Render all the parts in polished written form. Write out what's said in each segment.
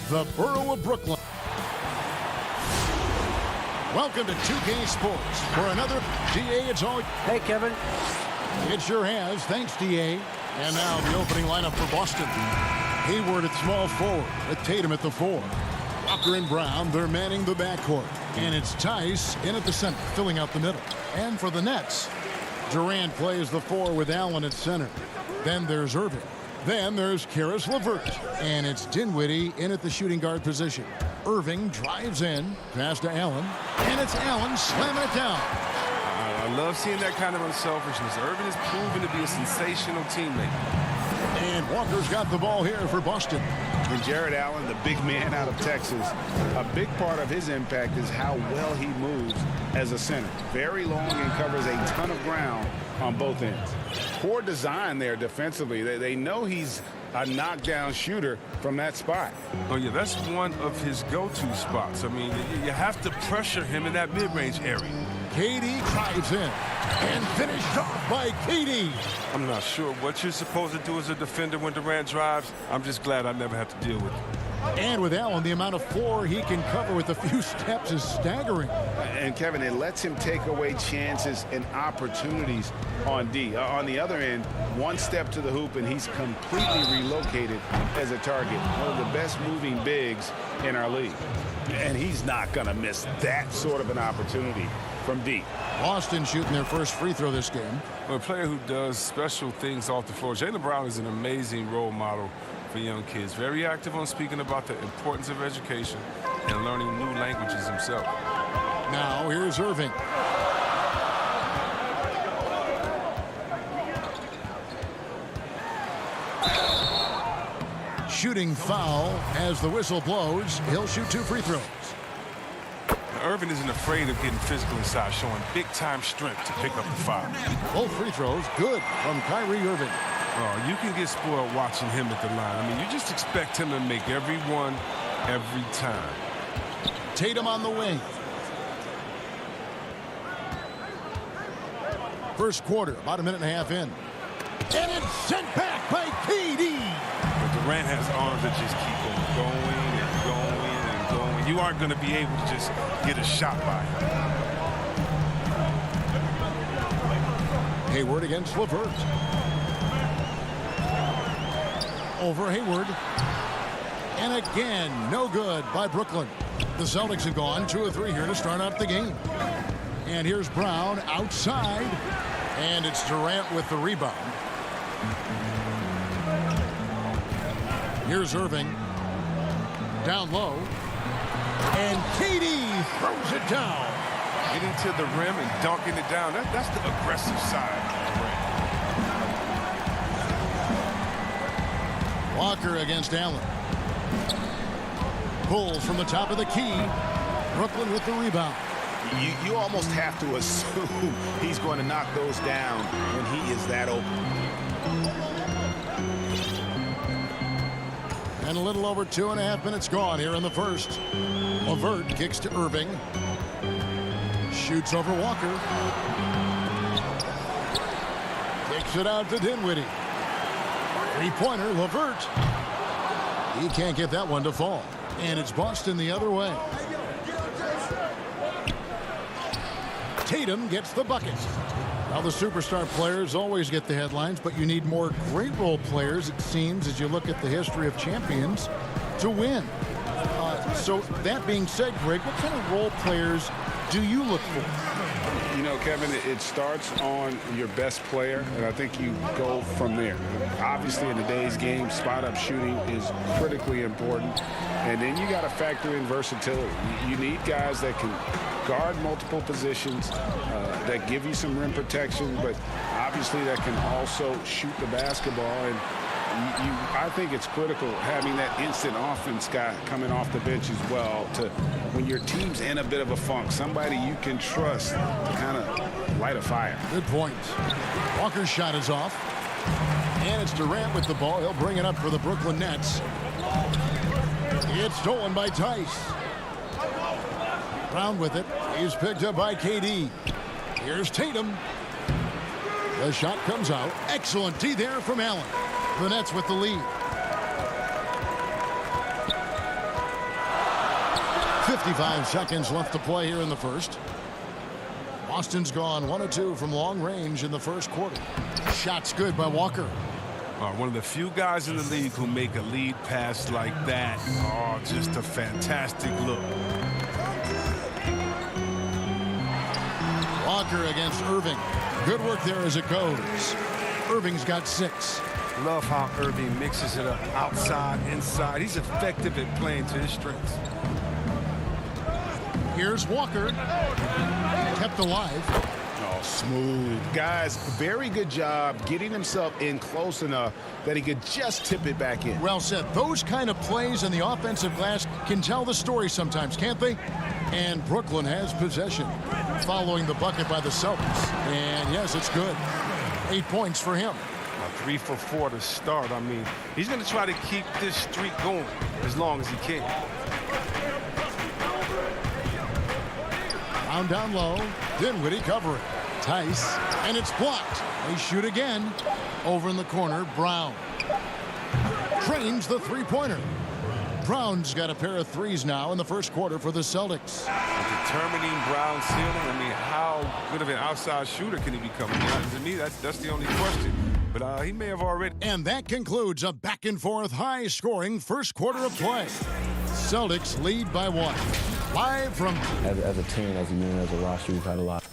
the borough of Brooklyn. Welcome to 2K Sports for another DA. It's all. Hey, Kevin. It sure has. Thanks, DA. And now the opening lineup for Boston. Hayward at small forward with Tatum at the 4. Walker and Brown, they're manning the backcourt. And it's Tice in at the center, filling out the middle. And for the Nets, Durant plays the 4 with Allen at center. Then there's Irving. Then there's Caris LeVert. And it's Dinwiddie in at the shooting guard position. Irving drives in, pass to Allen. And it's Allen slamming it down. I love seeing that kind of unselfishness. Irving has proven to be a sensational teammate. And Walker's got the ball here for Boston. And Jared Allen, the big man out of Texas, a big part of his impact is how well he moves as a center. Very long and covers a ton of ground on both ends. Poor design there defensively. They know he's a knockdown shooter from that spot. Oh, yeah, that's one of his go-to spots. I mean, you have to pressure him in that mid-range area. KD drives in and finished off by KD. I'm not sure what you're supposed to do as a defender when Durant drives. I'm just glad I never have to deal with it. And with Allen, the amount of floor he can cover with a few steps is staggering. And, Kevin, it lets him take away chances and opportunities on D. On the other end, one step to the hoop, and he's completely relocated as a target. One of the best moving bigs in our league. And he's not going to miss that sort of an opportunity from D. Boston shooting their first free throw this game. A player who does special things off the floor. Jaylen Brown is an amazing role model for young kids. Very active on speaking about the importance of education and learning new languages himself. Now here's Irving. Shooting foul as the whistle blows. He'll shoot 2 free throws. Irving isn't afraid of getting physical inside, showing big-time strength to pick up the foul. Both free throws good from Kyrie Irving. Oh, you can get spoiled watching him at the line. I mean, you just expect him to make every one, every time. Tatum on the wing. First quarter, about a minute and a half in. And it's sent back by KD. But Durant has arms that just keep on going and going and going. You aren't going to be able to just get a shot by him. Hayward against LeVert. Over Hayward. And again, no good by Brooklyn. The Celtics have gone 2 of 3 here to start out the game. And here's Brown outside. And it's Durant with the rebound. Here's Irving. Down low. And KD throws it down. Getting to the rim and dunking it down. That's the aggressive side of Durant. Walker against Allen. Pulls from the top of the key. Brooklyn with the rebound. You almost have to assume he's going to knock those down when he is that open. And a little over 2.5 minutes gone here in the first. LeVert kicks to Irving. Shoots over Walker. Kicks it out to Dinwiddie. Three-pointer, LeVert. He can't get that one to fall. And it's Boston the other way. Tatum gets the bucket. Now the superstar players always get the headlines, but you need more great role players, it seems, as you look at the history of champions, to win. So that being said, Greg, what kind of role players do you look for? You know, Kevin, it starts on your best player, and I think you go from there. Obviously, in today's game, spot-up shooting is critically important, and then you got to factor in versatility. You need guys that can guard multiple positions, that give you some rim protection, but obviously that can also shoot the basketball. And I think it's critical having that instant offense guy coming off the bench as well, to when your team's in a bit of a funk, somebody you can trust to kind of light a fire. Good point. Walker's shot is off. And it's Durant with the ball. He'll bring it up for the Brooklyn Nets. It's stolen by Tice. Brown with it. He's picked up by KD. Here's Tatum. The shot comes out. Excellent D there from Allen. The Nets with the lead. 55 seconds left to play here in the first. Boston's gone 1 of 2 from long range in the first quarter. Shot's good by Walker. One of the few guys in the league who make a lead pass like that. Oh, just a fantastic look. Walker against Irving. Good work there as it goes. Irving's got 6. Love how Irving mixes it up outside, inside. He's effective at playing to his strengths. Here's Walker. Kept alive. Oh, smooth. Guys, very good job getting himself in close enough that he could just tip it back in. Well said. Those kind of plays in the offensive glass can tell the story sometimes, can't they? And Brooklyn has possession following the bucket by the Celtics. And yes, it's good. 8 points for him. 3 for 4 to start. I mean, he's going to try to keep this streak going as long as he can. Down low. Dinwiddie covering. Tice. And it's blocked. They shoot again. Over in the corner, Brown. Trains the three-pointer. Brown's got a pair of threes now in the first quarter for the Celtics. Determining Brown's ceiling. I mean, how good of an outside shooter can he become? To me, that's the only question. But he may have already. And that concludes a back-and-forth, high-scoring first quarter of play. Celtics lead by 1. Live from... As a team, as a unit, as a roster, we've had a lot.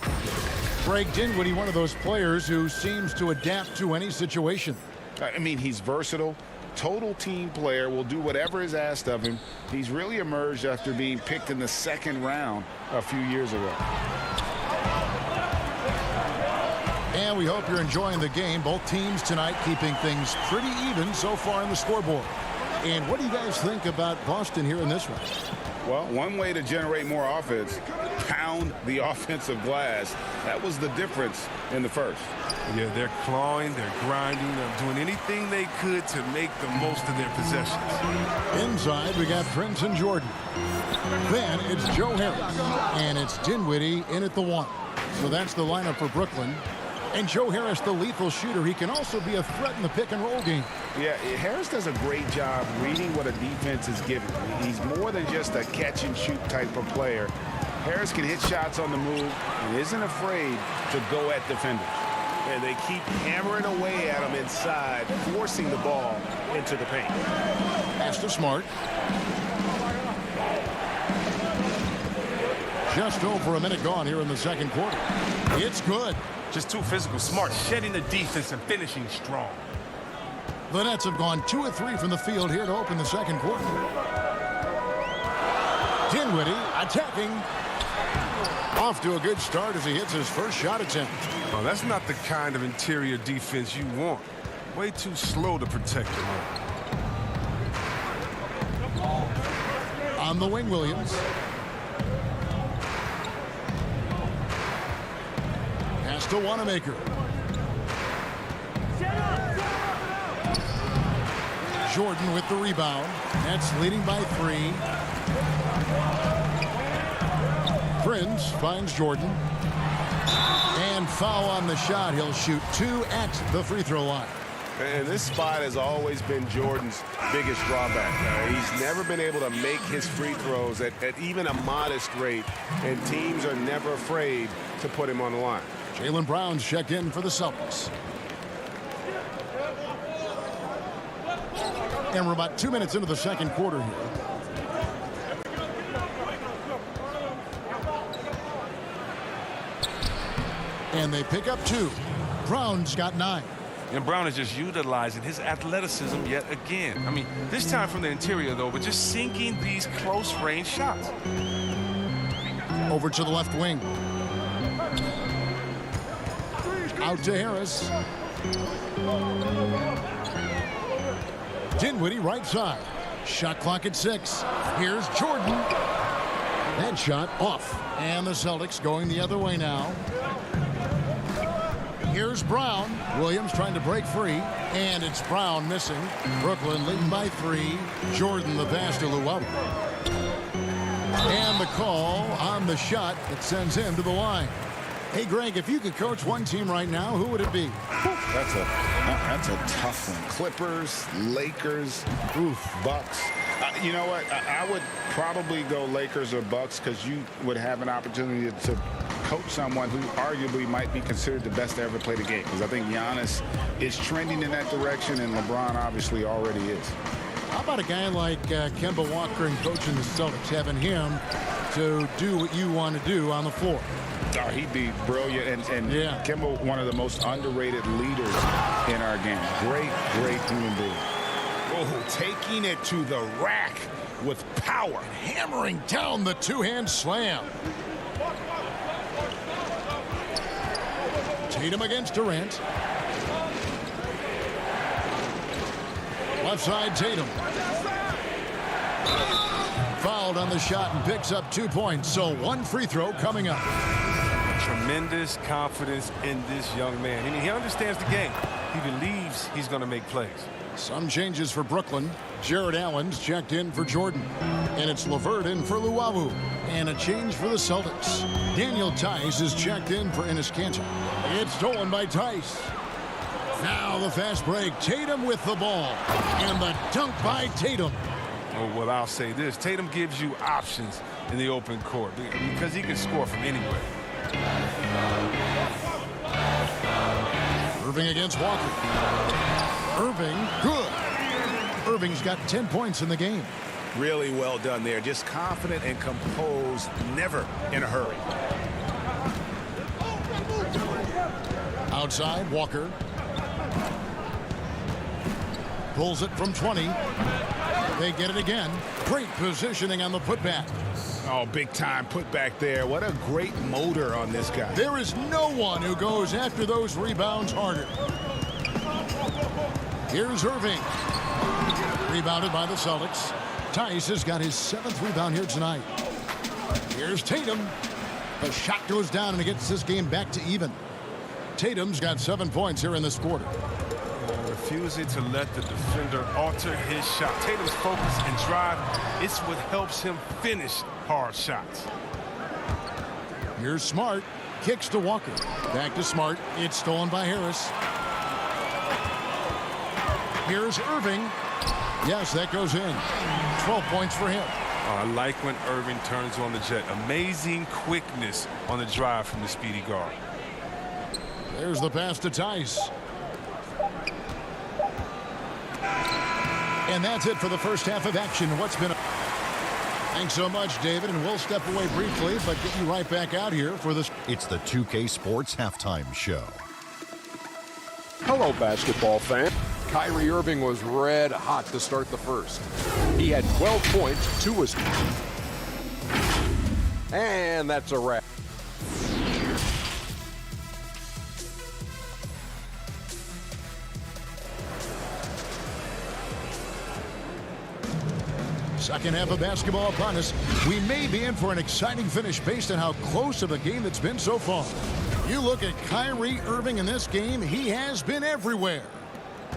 Greg Dinwiddie, one of those players who seems to adapt to any situation. I mean, he's versatile. Total team player, will do whatever is asked of him. He's really emerged after being picked in the second round a few years ago. And we hope you're enjoying the game. Both teams tonight keeping things pretty even so far on the scoreboard. And what do you guys think about Boston here in this one? Well, one way to generate more offense, pound the offensive glass. That was the difference in the first. Yeah, they're clawing, they're grinding, they're doing anything they could to make the most of their possessions. Inside, we got Prince and Jordan. Then it's Joe Harris. And it's Dinwiddie in at the 1. So that's the lineup for Brooklyn. And Joe Harris, the lethal shooter, he can also be a threat in the pick-and-roll game. Yeah, Harris does a great job reading what a defense is giving. He's more than just a catch-and-shoot type of player. Harris can hit shots on the move and isn't afraid to go at defenders. And they keep hammering away at him inside, forcing the ball into the paint. Pass to Smart. Just over a minute gone here in the second quarter. It's good. Just too physical. Smart, shedding the defense and finishing strong. The Nets have gone 2 of 3 from the field here to open the second quarter. Dinwiddie attacking. Off to a good start as he hits his first shot attempt. Well, that's not the kind of interior defense you want. Way too slow to protect the rim. On the wing, Williams. Pass to Wanamaker. Jordan with the rebound. Nets leading by 3. Prince finds Jordan. And foul on the shot. He'll shoot 2 at the free throw line. And this spot has always been Jordan's biggest drawback. He's never been able to make his free throws at even a modest rate, and teams are never afraid to put him on the line. Jaylen Brown's checked in for the Celtics. And we're about 2 minutes into the second quarter here. And they pick up 2. Brown's got 9. And Brown is just utilizing his athleticism yet again. I mean, this time from the interior, though, but just sinking these close-range shots. Over to the left wing. Out to Harris. Dinwiddie right side. Shot clock at 6. Here's Jordan. That shot off. And the Celtics going the other way now. Here's Brown. Williams trying to break free. And it's Brown missing. Brooklyn leading by 3. Jordan the pass to Luau. And the call on the shot that sends him to the line. Hey, Greg, if you could coach one team right now, who would it be? That's a tough one. Clippers, Lakers, Bucks. You know what? I would probably go Lakers or Bucks because you would have an opportunity to coach someone who arguably might be considered the best to ever play the game. Because I think Giannis is trending in that direction, and LeBron obviously already is. How about a guy like Kemba Walker and coaching the Celtics, having him to do what you want to do on the floor? Oh, he'd be brilliant. And yeah. Kemba, one of the most underrated leaders in our game. Great human being. Oh, taking it to the rack with power. Hammering down the two-hand slam. Tatum against Durant. Left side, Tatum. Fouled on the shot and picks up 2 points. So 1 free throw coming up. Tremendous confidence in this young man. I mean, he understands the game. He believes he's going to make plays. Some changes for Brooklyn. Jared Allen's checked in for Jordan. And it's LeVert in for Luawu. And a change for the Celtics. Daniel Tice is checked in for Enes Kanter. It's stolen by Tice. Now the fast break. Tatum with the ball. And the dunk by Tatum. Oh, well, I'll say this. Tatum gives you options in the open court because he can score from anywhere. Irving against Walker. Irving, good. Irving's got 10 points in the game. Really well done there. Just confident and composed, never in a hurry. Outside, Walker. Pulls it from 20. They get it again. Great positioning on the putback. Oh, big time putback there. What a great motor on this guy. There is no one who goes after those rebounds harder. Here's Irving. Rebounded by the Celtics. Tice has got his 7th rebound here tonight. Here's Tatum. The shot goes down and it gets this game back to even. Tatum's got 7 points here in this quarter. Refusing to let the defender alter his shot. Tatum's focus and drive, it's what helps him finish hard shots. Here's Smart. Kicks to Walker. Back to Smart. It's stolen by Harris. Here's Irving. Yes, that goes in. 12 points for him. I like when Irving turns on the jet. Amazing quickness on the drive from the speedy guard. There's the pass to Tice. And that's it for the first half of action. What's been Thanks so much, David, and we'll step away briefly, but get you right back out here for this. It's the 2K Sports Halftime Show. Hello, basketball fan. Kyrie Irving was red hot to start the first. He had 12 points, 2 assists. And that's a wrap. Second half of basketball upon us. We may be in for an exciting finish based on how close of a game that's been so far. You look at Kyrie Irving in this game, he has been everywhere.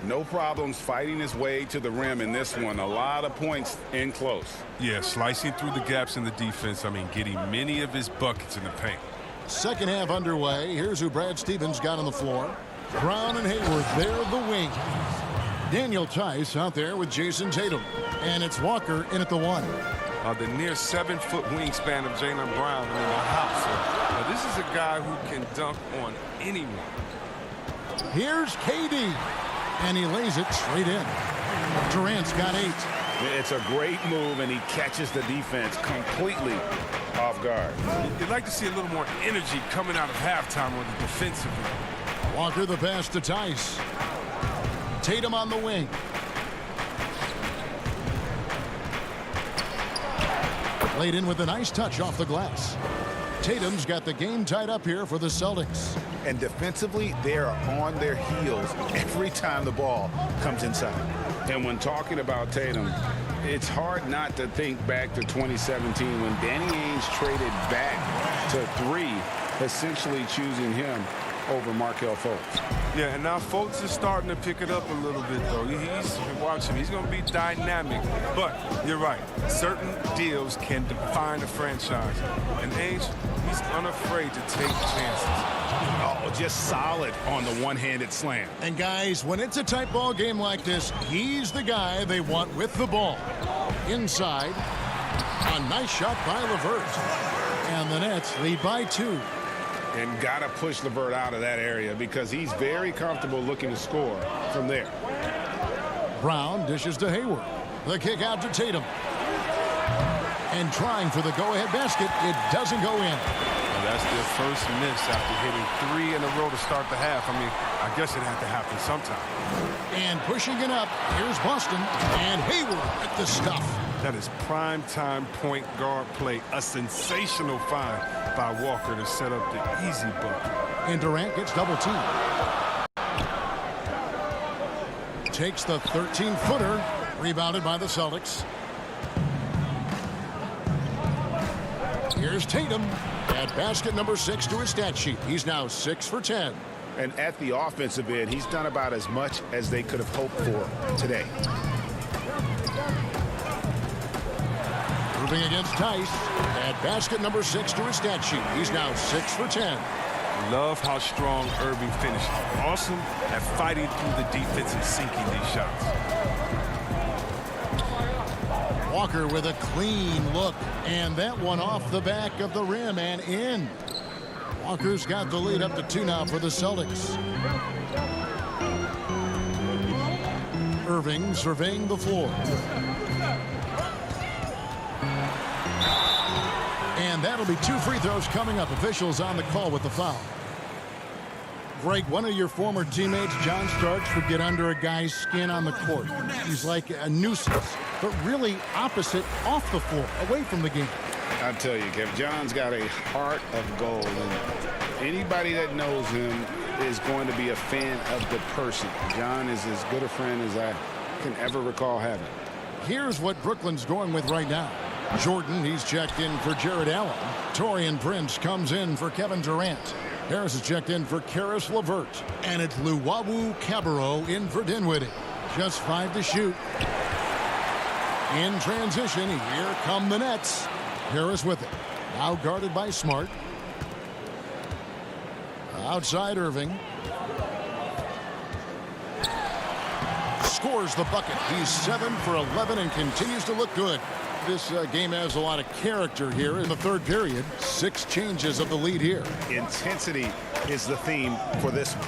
No problems fighting his way to the rim in this one. A lot of points in close. Yeah, slicing through the gaps in the defense. I mean, getting many of his buckets in the paint. Second half underway. Here's who Brad Stevens got on the floor. Brown and Hayward, they're the wing. Daniel Tice out there with Jason Tatum. And it's Walker in at the 1. The near 7-foot wingspan of Jaylen Brown in the house. So, this is a guy who can dunk on anyone. Here's KD. And he lays it straight in. Durant's got 8. It's a great move, and he catches the defense completely off guard. You'd like to see a little more energy coming out of halftime on the defensive end. Walker the pass to Tice. Tatum on the wing. Laid in with a nice touch off the glass. Tatum's got the game tied up here for the Celtics. And defensively, they are on their heels every time the ball comes inside. And when talking about Tatum, it's hard not to think back to 2017 when Danny Ainge traded back to 3, essentially choosing him over Markelle Fultz. Yeah, and now Fultz is starting to pick it up a little bit, though. Watch him. He's going to be dynamic. But you're right. Certain deals can define a franchise. And Ainge, he's unafraid to take chances. Oh, just solid on the one-handed slam. And guys, when it's a tight ball game like this, he's the guy they want with the ball. Inside, a nice shot by LeVert. And the Nets lead by 2. And got to push LeVert out of that area because he's very comfortable looking to score from there. Brown dishes to Hayward. The kick out to Tatum. And trying for the go-ahead basket, it doesn't go in. Well, that's their first miss after hitting 3 in a row to start the half. I mean, I guess it had to happen sometime. And pushing it up, here's Boston. And Hayward at the stuff. That is prime-time point guard play. A sensational find by Walker to set up the easy bucket. And Durant gets double-teamed. Takes the 13-footer. Rebounded by the Celtics. Here's Tatum. At basket number 6 to his stat sheet. He's now 6 for 10. And at the offensive end, he's done about as much as they could have hoped for today. Moving against Tice. At basket number 6 to his stat sheet. He's now 6 for 10. Love how strong Irving finished. Awesome at fighting through the defense and sinking these shots. Walker with a clean look. And that one off the back of the rim and in. Walker's got the lead up to 2 now for the Celtics. Irving surveying the floor. And that'll be 2 free throws coming up. Officials on the call with the foul. Greg, one of your former teammates, John Starks, would get under a guy's skin on the court. He's like a nuisance, but really opposite off the floor, away from the game. I tell you, Kevin, John's got a heart of gold, and anybody that knows him is going to be a fan of the person. John is as good a friend as I can ever recall having. Here's what Brooklyn's going with right now. Jordan, he's checked in for Jared Allen. Taurean Prince comes in for Kevin Durant. Harris is checked in for Karis LeVert. And it's Luwawu Cabarrot in for Dinwiddie. Just 5 to shoot. In transition, here come the Nets. Harris with it. Now guarded by Smart. Outside Irving. Scores the bucket. He's 7 for 11 and continues to look good. This game has a lot of character here in the third period. 6 changes of the lead here. Intensity is the theme for this one.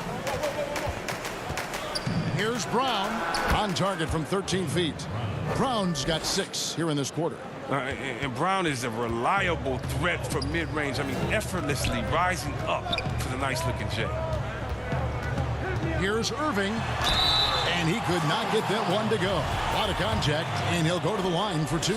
Here's Brown on target from 13 feet. Brown's got 6 here in this quarter. And Brown is a reliable threat from mid-range. I mean, effortlessly rising up for the nice-looking J. Here's Irving. And he could not get that one to go. A lot of contact, and he'll go to the line for 2.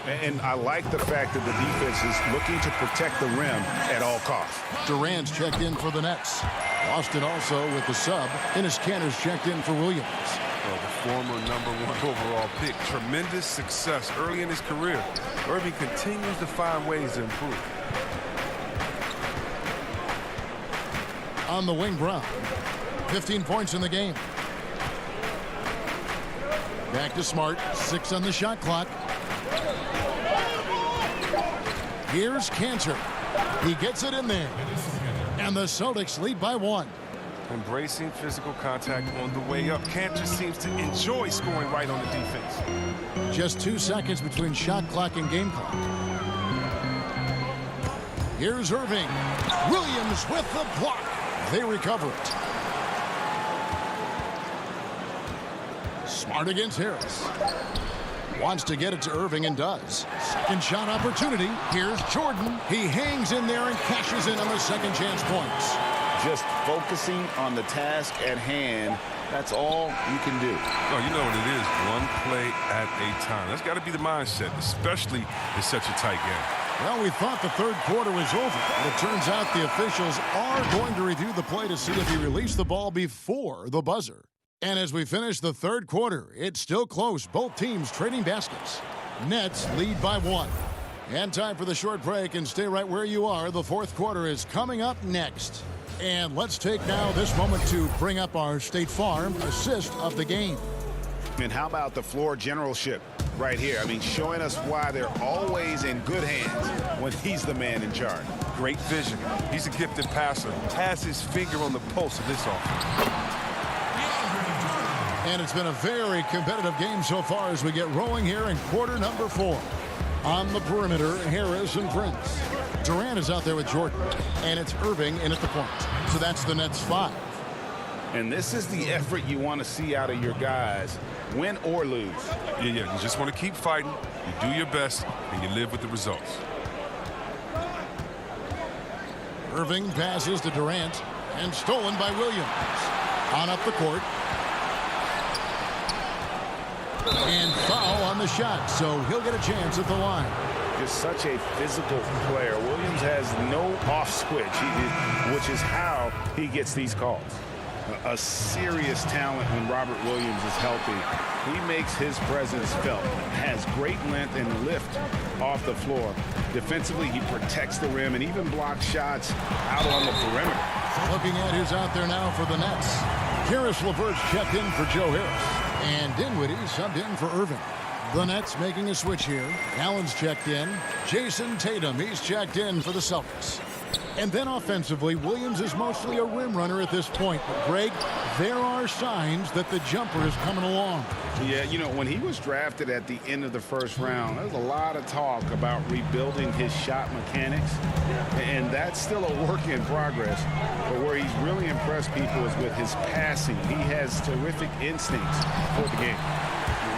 And I like the fact that the defense is looking to protect the rim at all costs. Durant's checked in for the Nets. Boston also with the sub. Ennis Cantor's checked in for Williams. Well, the former #1 overall pick. Tremendous success early in his career. Irving continues to find ways to improve. On the wing, Brown. 15 points in the game. Back to Smart. 6 on the shot clock. Here's Cantor. He gets it in there. And the Celtics lead by 1. Embracing physical contact on the way up. Cantor seems to enjoy scoring right on the defense. Just 2 seconds between shot clock and game clock. Here's Irving. Williams with the block. They recover it. Smart against Harris. Wants to get it to Irving and does. Second shot opportunity. Here's Jordan. He hangs in there and cashes in on the second chance points. Just focusing on the task at hand, that's all you can do. Oh, you know what it is. One play at a time. That's got to be the mindset, especially in such a tight game. Well, we thought the third quarter was over. But it turns out the officials are going to review the play to see if he released the ball before the buzzer. And as we finish the third quarter, it's still close. Both teams trading baskets. Nets lead by 1. And time for the short break, and stay right where you are. The fourth quarter is coming up next. And let's take now this moment to bring up our State Farm assist of the game. And how about the floor generalship right here? I mean, showing us why they're always in good hands when he's the man in charge. Great vision. He's a gifted passer. Has his finger on the pulse of this offense. And it's been a very competitive game so far as we get rolling here in quarter number 4. On the perimeter, Harris and Prince. Durant is out there with Jordan. And it's Irving in at the point. So that's the Nets 5. And this is the effort you want to see out of your guys, win or lose. Yeah, you just want to keep fighting. You do your best, and you live with the results. Irving passes to Durant, and stolen by Williams. On up the court. And foul on the shot, so he'll get a chance at the line. Just such a physical player. Williams has no off switch, which is how he gets these calls. A serious talent when Robert Williams is healthy. He makes his presence felt. Has great length and lift off the floor. Defensively, he protects the rim and even blocks shots out on the perimeter. Looking at who's out there now for the Nets. Karis LeVert's checked in for Joe Harris. And Dinwiddie subbed in for Irving. The Nets making a switch here. Allen's checked in. Jason Tatum, he's checked in for the Celtics. And then offensively, Williams is mostly a rim runner at this point. But Greg, there are signs that the jumper is coming along. Yeah, you know, when he was drafted at the end of the first round, there was a lot of talk about rebuilding his shot mechanics. And that's still a work in progress. But where he's really impressed people is with his passing. He has terrific instincts for the game.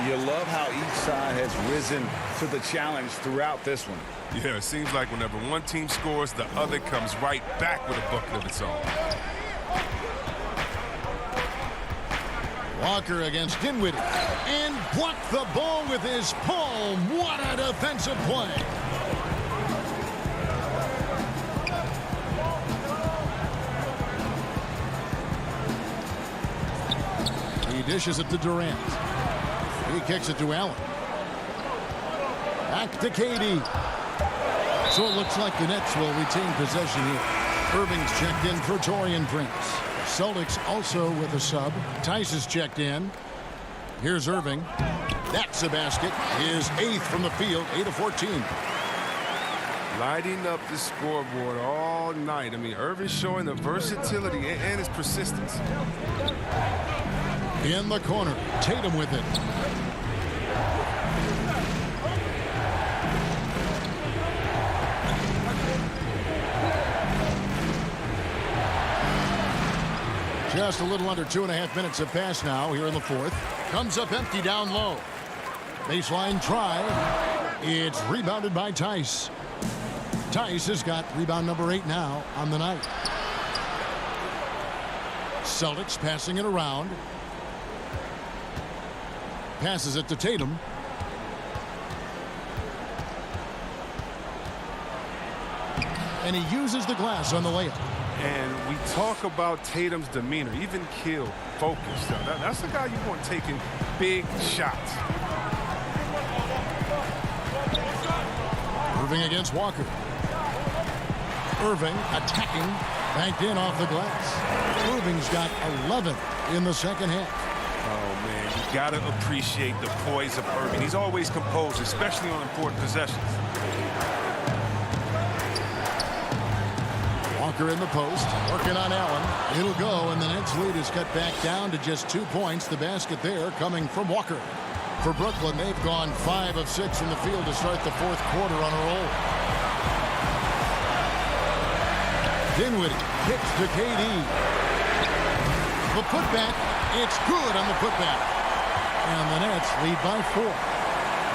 You love how each side has risen to the challenge throughout this one. Yeah, it seems like whenever one team scores, the other comes right back with a bucket of its own. Walker against Dinwiddie. And blocked the ball with his palm. What a defensive play. He dishes it to Durant. He kicks it to Allen. Back to KD. So it looks like the Nets will retain possession here. Irving's checked in for Taurean Prince. Celtics also with a sub. Tice is checked in. Here's Irving. That's a basket. His 8th from the field, 8 of 14. Lighting up the scoreboard all night. I mean, Irving showing the versatility and his persistence. In the corner, Tatum with it. Just a little under 2.5 minutes have passed now here in the 4th. Comes up empty down low. Baseline try. It's rebounded by Tice. Tice has got rebound number 8 now on the night. Celtics passing it around. Passes it to Tatum. And he uses the glass on the layup. And we talk about Tatum's demeanor, even kill, focus. That's the guy you want taking big shots. Irving against Walker. Irving attacking, banked in off the glass. Irving's got 11 in the second half. Oh, man, you got to appreciate the poise of Irving. He's always composed, especially on important possessions. Walker in the post, working on Allen. It'll go, and the Nets lead is cut back down to just 2 points. The basket there coming from Walker. For Brooklyn, they've gone 5 of 6 from the field to start the 4th quarter on a roll. Dinwiddie kicks to KD. The putback, it's good on the putback. And the Nets lead by 4.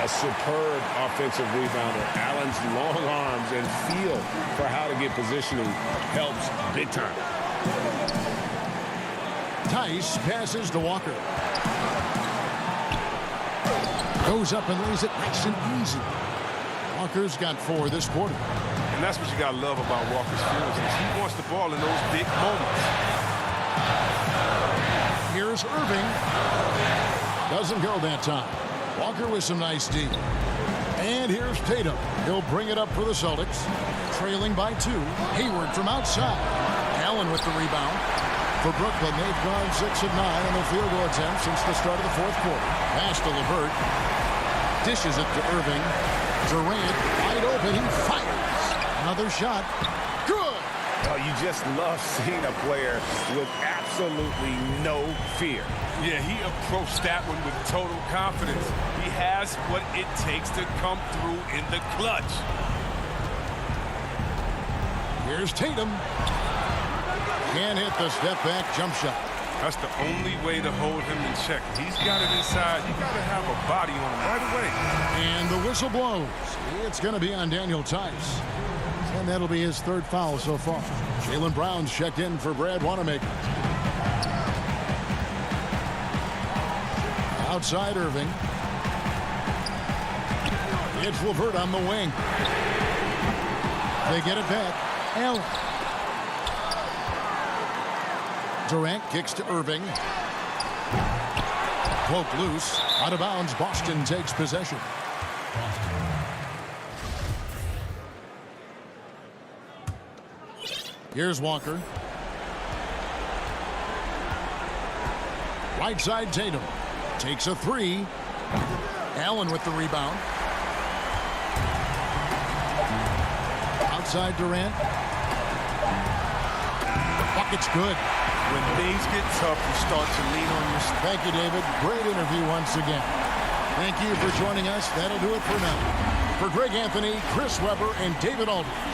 A superb offensive rebounder. Allen's long arms and feel for how to get positioning helps big time. Tice passes to Walker. Goes up and lays it nice and easy. Walker's got 4 this quarter. And that's what you got to love about Walker's skills. He wants the ball in those big moments. Here's Irving. Doesn't go that time. Walker with some nice D. And here's Tatum. He'll bring it up for the Celtics. Trailing by 2. Hayward from outside. Allen Allen with the rebound. For Brooklyn, they've gone 6 of 9 on their field goal attempts since the start of the fourth quarter. Pass to LeVert. Dishes it to Irving. Durant wide open. He fires. Another shot. Good. Oh, you just love seeing a player with absolutely no fear. Yeah, he approached that one with total confidence. He has what it takes to come through in the clutch. Here's Tatum. Can't hit the step-back jump shot. That's the only way to hold him in check. He's got it inside. You got to have a body on him right away. And the whistle blows. It's going to be on Daniel Tice. And that'll be his third foul so far. Jaylen Brown's checked in for Brad Wanamaker. Outside Irving. It's LeVert on the wing. They get it back. Allen. Durant kicks to Irving. Cloak loose. Out of bounds. Boston takes possession. Here's Walker. Right side Tatum. Takes a three. Allen with the rebound. Outside Durant. The bucket's good. When things get tough, you start to lean on your... Thank you, David. Great interview once again. Thank you for joining us. That'll do it for now. For Greg Anthony, Chris Webber, and David Aldridge.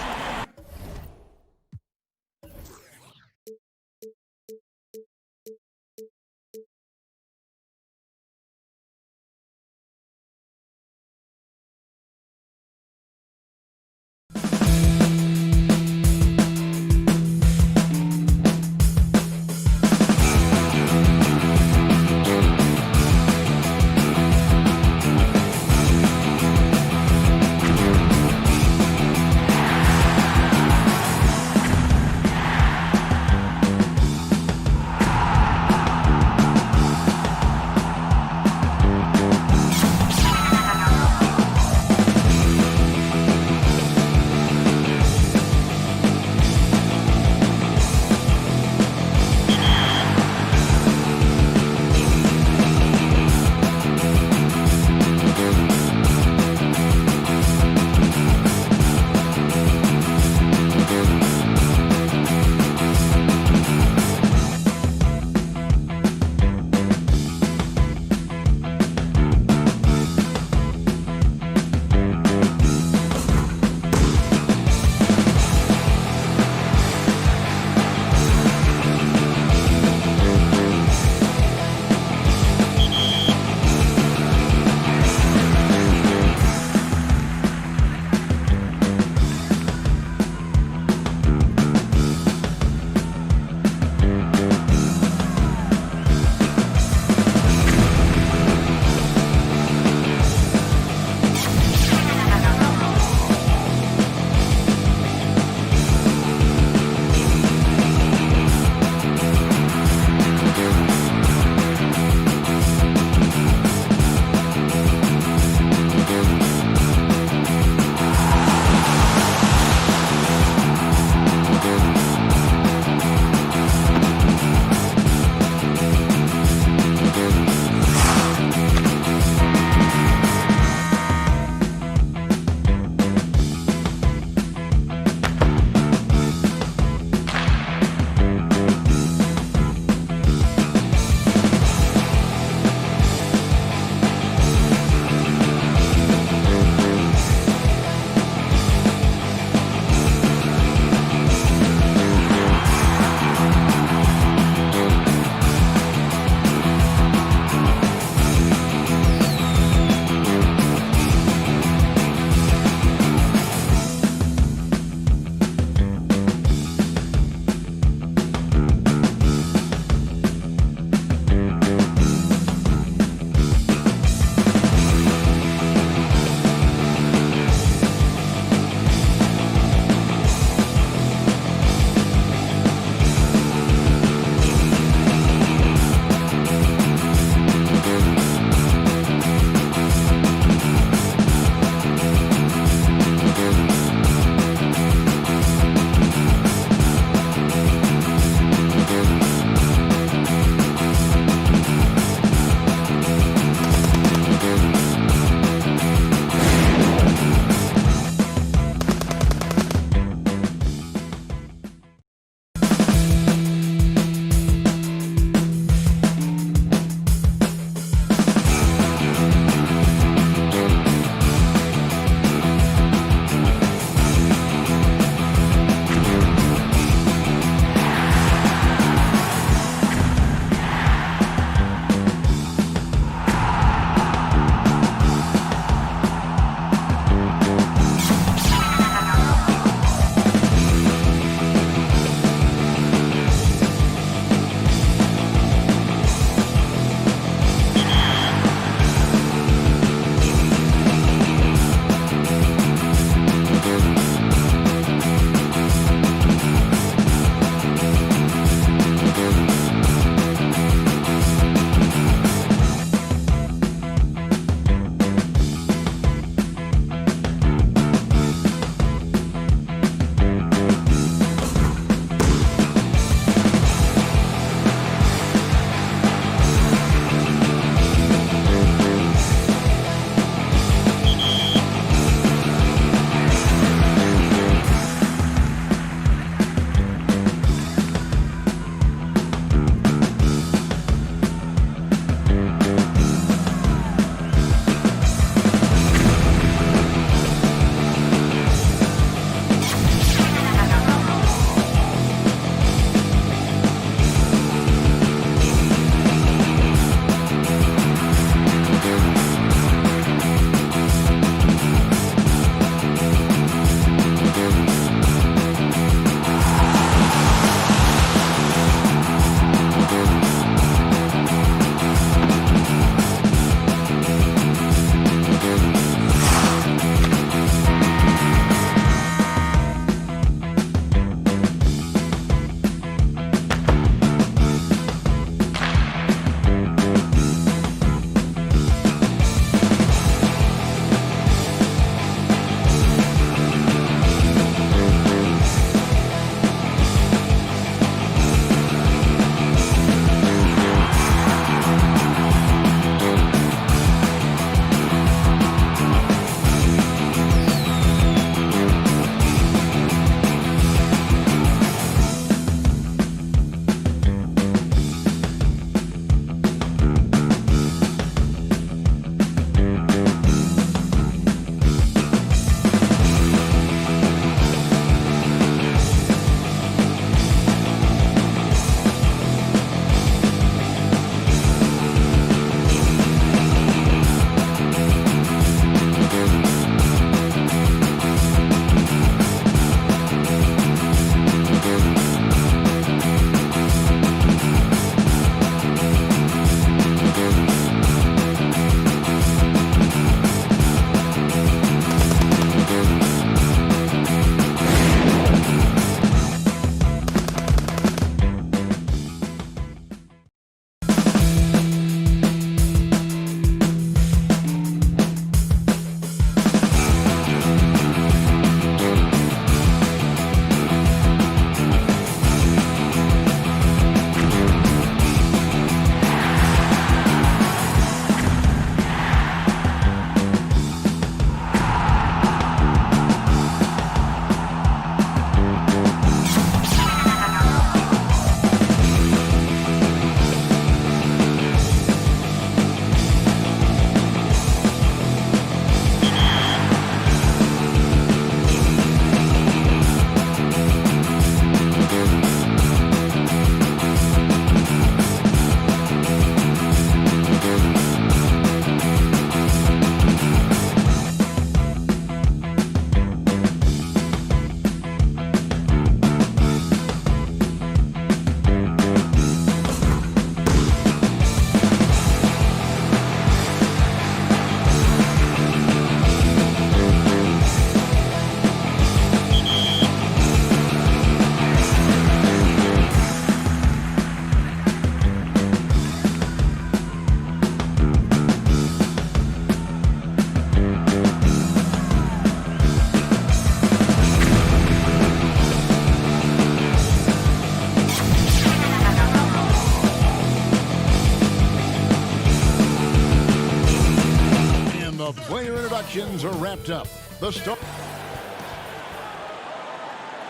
are wrapped up. The start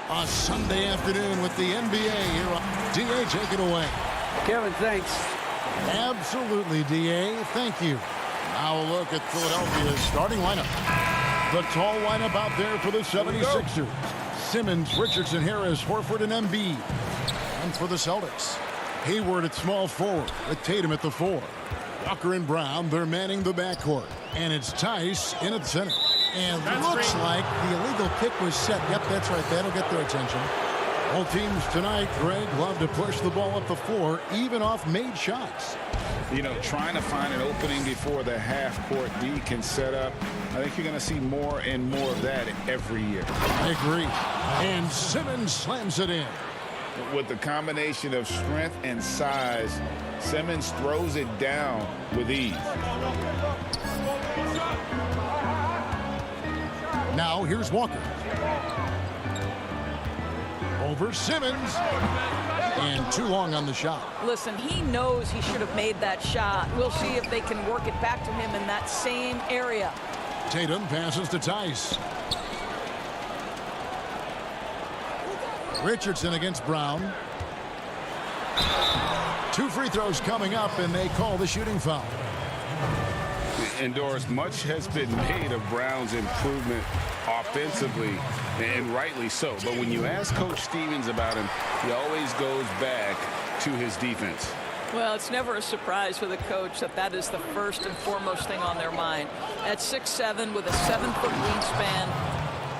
on Sunday afternoon with the NBA here on DA. Take it away. Kevin, thanks. Absolutely, DA. Thank you. Now a look at Philadelphia's starting lineup. The tall lineup out there for the 76ers. Simmons, Richardson, Harris, Horford, and Embiid. And for the Celtics, Hayward at small forward with Tatum at the 4. Walker and Brown, they're manning the backcourt. And it's Tice in at center. And looks like the illegal kick was set. Yep, that's right. That'll get their attention. Both teams tonight, Greg, love to push the ball up the floor, even off made shots. You know, trying to find an opening before the half-court D can set up. I think you're going to see more and more of that every year. I agree. And Simmons slams it in. With the combination of strength and size, Simmons throws it down with ease. Now here's Walker. Over Simmons. And too long on the shot. Listen, he knows he should have made that shot. We'll see if they can work it back to him in that same area. Tatum passes to Tice. Richardson against Brown. 2 free throws coming up, and they call the shooting foul. And Doris, much has been made of Brown's improvement offensively, and rightly so. But when you ask Coach Stevens about him, he always goes back to his defense. Well, it's never a surprise for the coach that is the first and foremost thing on their mind. At 6'7" with a 7-foot wingspan,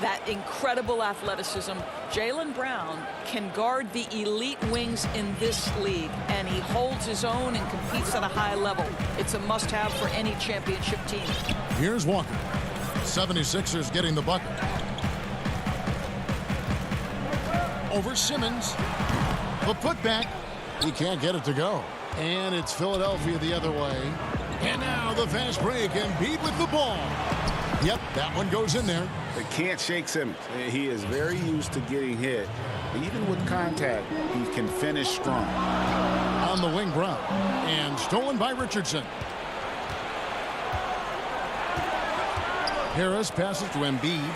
that incredible athleticism, Jaylen Brown can guard the elite wings in this league, and he holds his own and competes at a high level. It's a must-have for any championship team. Here's Walker. 76ers getting the bucket. Over Simmons. The putback. He can't get it to go. And it's Philadelphia the other way. And now the fast break, and Embiid with the ball. Yep, that one goes in there. They can't shake Simmons. He is very used to getting hit. Even with contact, he can finish strong. On the wing, Brown. And stolen by Richardson. Harris passes to Embiid.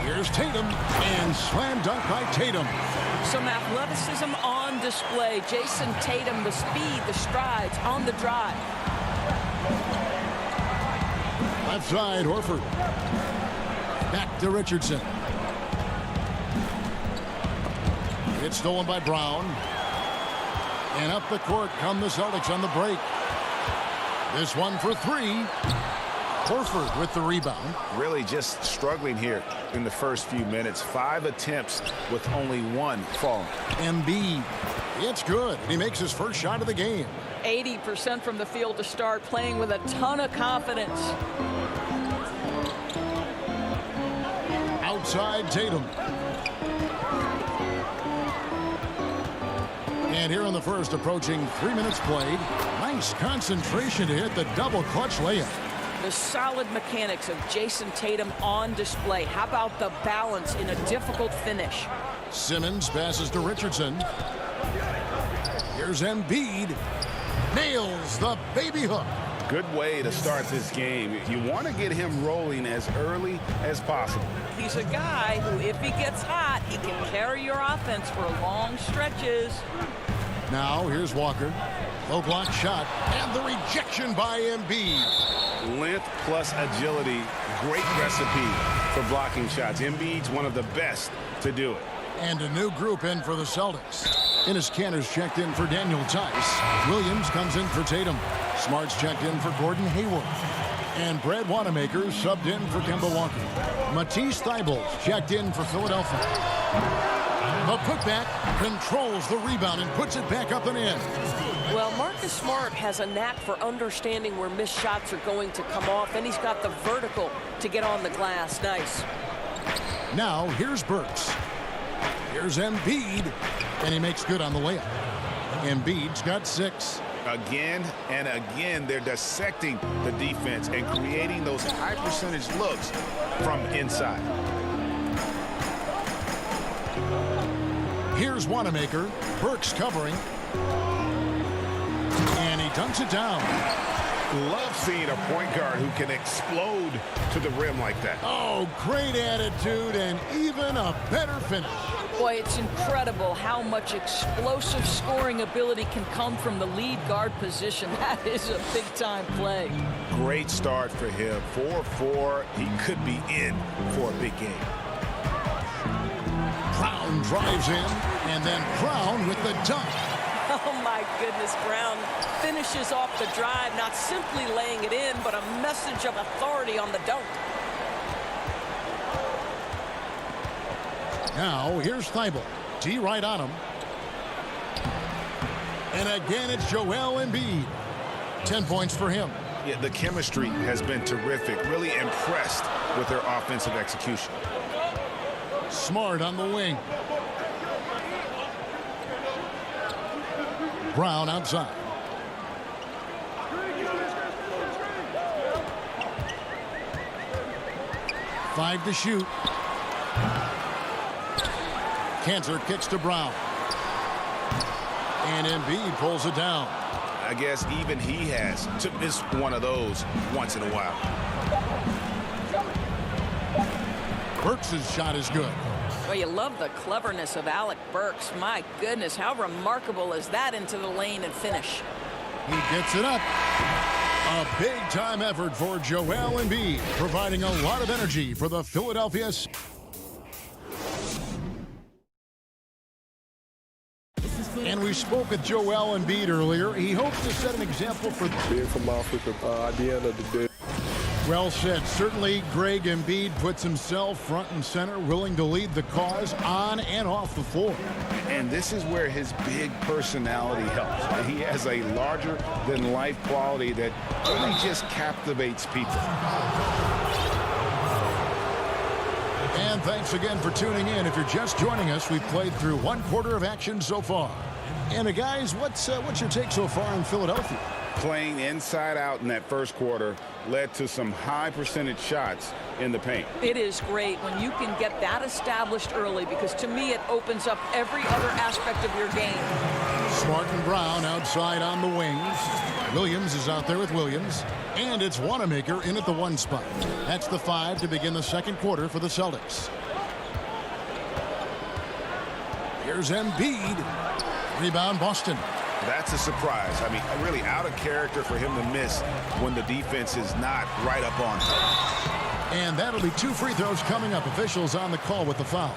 Here's Tatum. And slam dunk by Tatum. Some athleticism on display. Jason Tatum, the speed, the strides on the drive. Left side, Horford. Back to Richardson. It's stolen by Brown. And up the court come the Celtics on the break. This one for 3. Horford with the rebound. Really just struggling here in the first few minutes. 5 attempts with only 1 falling. Embiid. It's good. He makes his first shot of the game. 80% from the field to start, playing with a ton of confidence. Outside Tatum. And here in the first, approaching 3 minutes played. Nice concentration to hit the double clutch layup. The solid mechanics of Jason Tatum on display. How about the balance in a difficult finish? Simmons passes to Richardson. Here's Embiid. Nails the baby hook. Good way to start this game. You want to get him rolling as early as possible. He's a guy who, if he gets hot, he can carry your offense for long stretches. Now here's Walker. Low block shot. And the rejection by Embiid. Length plus agility. Great recipe for blocking shots. Embiid's one of the best to do it. And a new group in for the Celtics. Enes Kanter's checked in for Daniel Tice. Williams comes in for Tatum. Smart's checked in for Gordon Hayward. And Brad Wanamaker subbed in for Kemba Walker. Matisse Thybulle's checked in for Philadelphia. The putback controls the rebound and puts it back up and in. Well, Marcus Smart has a knack for understanding where missed shots are going to come off, and he's got the vertical to get on the glass. Nice. Now here's Burks. Here's Embiid, and he makes good on the layup. Embiid's got 6. Again and again, they're dissecting the defense and creating those high percentage looks from inside. Here's Wanamaker. Burks covering. And he dunks it down. Love seeing a point guard who can explode to the rim like that. Oh, great attitude and even a better finish. Boy, it's incredible how much explosive scoring ability can come from the lead guard position. That is a big-time play. Great start for him. 4-4. He could be in for a big game. Brown drives in, and then Brown with the dunk. Oh, my goodness, Brown finishes off the drive, not simply laying it in, but a message of authority on the dunk. Now, here's Thibault. T right on him. And again, it's Joel Embiid. 10 points for him. Yeah, the chemistry has been terrific. Really impressed with their offensive execution. Smart on the wing. Brown outside. Five to shoot. Cantor kicks to Brown. And Embiid pulls it down. I guess even he has to miss one of those once in a while. Burks' shot is good. Well, you love the cleverness of Alec Burks. My goodness, how remarkable is that into the lane and finish? He gets it up. A big-time effort for Joel Embiid, providing a lot of energy for the Philadelphia. And we spoke with Joel Embiid earlier. He hopes to set an example for being from Africa at the end of the day. Well said. Certainly, Greg Embiid puts himself front and center, willing to lead the cause on and off the floor. And this is where his big personality helps. He has a larger-than-life quality that really just captivates people. And thanks again for tuning in. If you're just joining us, we've played through one quarter of action so far. And guys, what's your take so far in Philadelphia? Playing inside out in that first quarter led to some high percentage shots in the paint. It is great when you can get that established early, because to me it opens up every other aspect of your game. Smart and Brown outside on the wings. Williams is out there with Williams. And it's Wanamaker in at the 1 spot. That's the 5 to begin the second quarter for the Celtics. Here's Embiid. Rebound Boston. That's a surprise. I mean, really out of character for him to miss when the defense is not right up on him. And that'll be 2 free throws coming up. Officials on the call with the foul.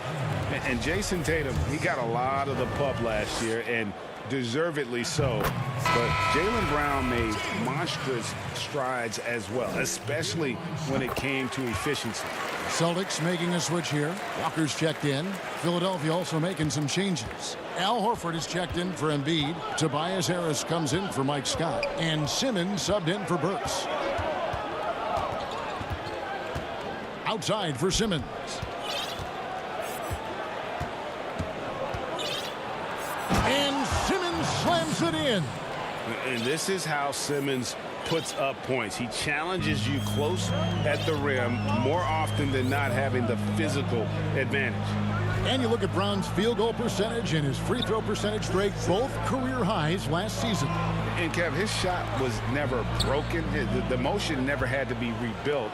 And Jason Tatum, he got a lot of the pub last year, and deservedly so. But Jaylen Brown made monstrous strides as well, especially when it came to efficiency. Celtics making a switch here. Walker's checked in. Philadelphia also making some changes. Al Horford is checked in for Embiid. Tobias Harris comes in for Mike Scott. And Simmons subbed in for Burks. Outside for Simmons. And Simmons slams it in. And this is how Simmons puts up points. He challenges you close at the rim more often than not, having the physical advantage. And you look at Brown's field goal percentage and his free throw percentage break, both career highs last season. And Kev, his shot was never broken. The motion never had to be rebuilt.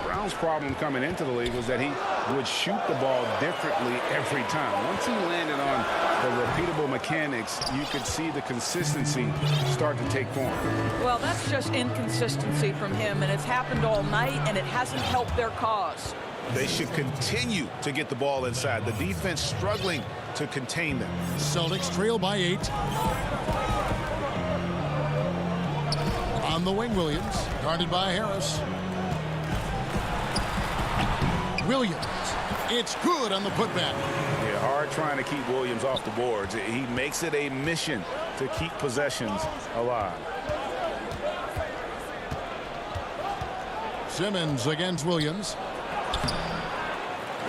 Brown's problem coming into the league was that he would shoot the ball differently every time. Once he landed on the repeatable mechanics, you could see the consistency start to take form. Well, that's just inconsistency from him, and it's happened all night, and it hasn't helped their cause. They should continue to get the ball inside. The defense struggling to contain them. Celtics trail by 8. On the wing, Williams, guarded by Harris. Williams, it's good on the putback. Yeah, hard trying to keep Williams off the boards. He makes it a mission to keep possessions alive. Simmons against Williams.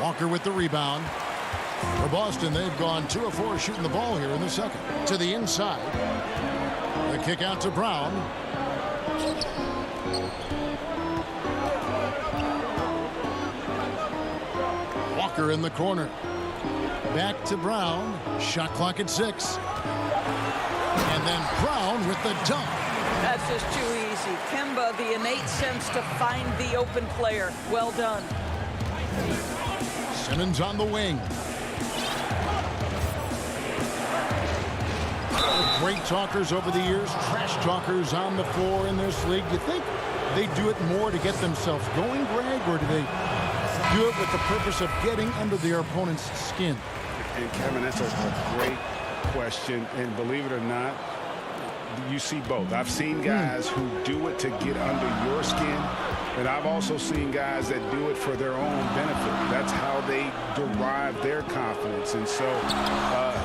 Walker with the rebound. For Boston, they've gone 2 of 4 shooting the ball here in the second. To the inside. The kick out to Brown. Walker in the corner. Back to Brown. Shot clock at 6. And then Brown with the dunk. That's just too easy. Kemba, the innate sense to find the open player. Well done. Simmons on the wing. Great talkers over the years, trash talkers on the floor in this league. You think they do it more to get themselves going, Greg, or do they do it with the purpose of getting under their opponent's skin? And Kevin, that's a great question, and believe it or not, you see both. I've seen guys who do it to get under your skin, and I've also seen guys that do it for their own benefit. That's how they derive their confidence. And so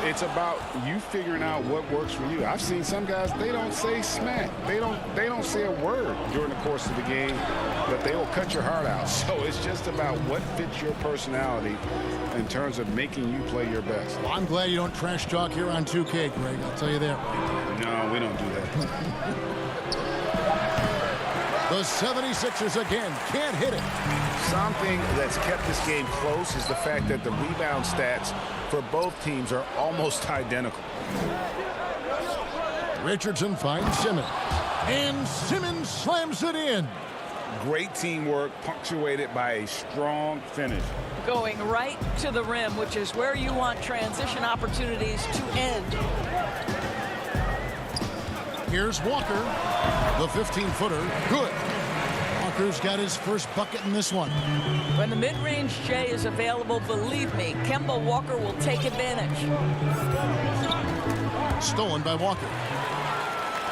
it's about you figuring out what works for you. I've seen some guys, they don't say smack. They don't say a word during the course of the game, but they will cut your heart out. So it's just about what fits your personality in terms of making you play your best. Well, I'm glad you don't trash talk here on 2K, Greg. I'll tell you that. No, we don't do that. The 76ers again can't hit it. Something that's kept this game close is the fact that the rebound stats for both teams are almost identical. Richardson finds Simmons. And Simmons slams it in. Great teamwork punctuated by a strong finish. Going right to the rim, which is where you want transition opportunities to end. Here's Walker, the 15-footer. Good. Walker's got his first bucket in this one. When the mid-range J is available, believe me, Kemba Walker will take advantage. Stolen by Walker.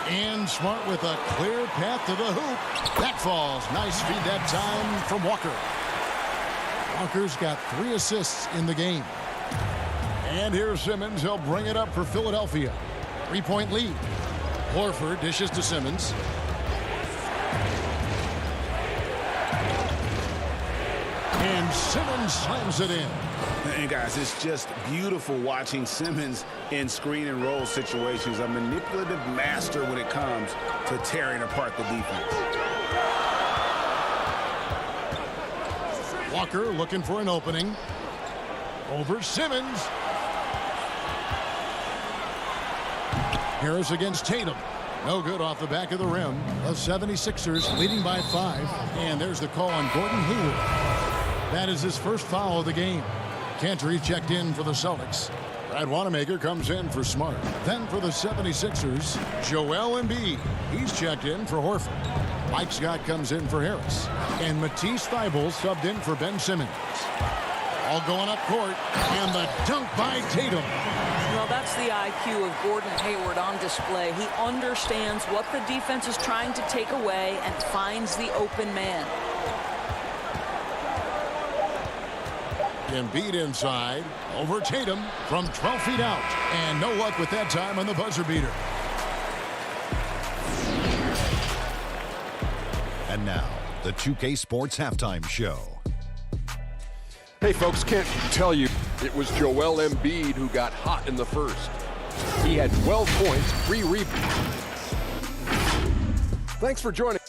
And Smart with a clear path to the hoop. That falls. Nice feed that time from Walker. Walker's got 3 assists in the game. And here's Simmons. He'll bring it up for Philadelphia. 3-point lead. Horford dishes to Simmons. And Simmons slams it in. And guys, it's just beautiful watching Simmons in screen and roll situations. A manipulative master when it comes to tearing apart the defense. Walker looking for an opening. Over Simmons. Harris against Tatum. No good off the back of the rim. The 76ers leading by 5. And there's the call on Gordon Hayward. That is his first foul of the game. Cantor checked in for the Celtics. Brad Wanamaker comes in for Smart. Then for the 76ers, Joel Embiid. He's checked in for Horford. Mike Scott comes in for Harris. And Matisse Thybulle subbed in for Ben Simmons. All going up court. And the dunk by Tatum. Well, that's the IQ of Gordon Hayward on display. He understands what the defense is trying to take away and finds the open man. Embiid inside. Over Tatum from 12 feet out. And no luck with that time on the buzzer beater. And now, the 2K Sports Halftime Show. Hey, folks, can't tell you it was Joel Embiid who got hot in the first. He had 12 points, 3 rebounds. Thanks for joining.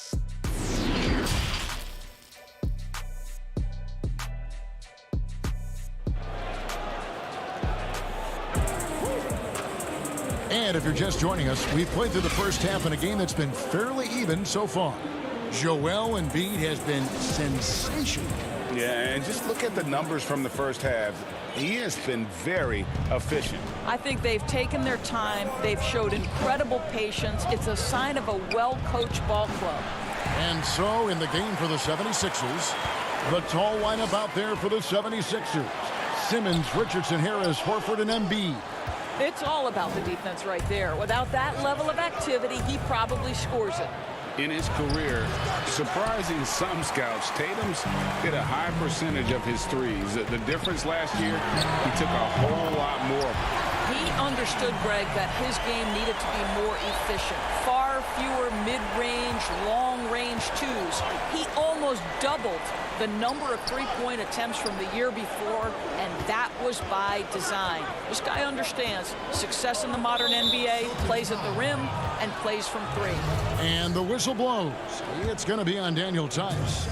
And if you're just joining us, we've played through the first half in a game that's been fairly even so far. Joel Embiid has been sensational. Yeah, and just look at the numbers from the first half. He has been very efficient. I think they've taken their time. They've showed incredible patience. It's a sign of a well-coached ball club. And so in the game for the 76ers, the tall lineup out there for the 76ers. Simmons, Richardson, Harris, Horford, and Embiid. It's all about the defense right there. Without that level of activity, he probably scores it. In his career, surprising some scouts, Tatum's hit a high percentage of his threes. The difference last year, he took a whole lot more. He understood, Greg, that his game needed to be more efficient. Far fewer mid-range, long-range twos. He almost doubled the number of three-point attempts from the year before, and that was by design. This guy understands success in the modern NBA, plays at the rim, and plays from 3. And the whistle blows. It's going to be on Daniel Tice.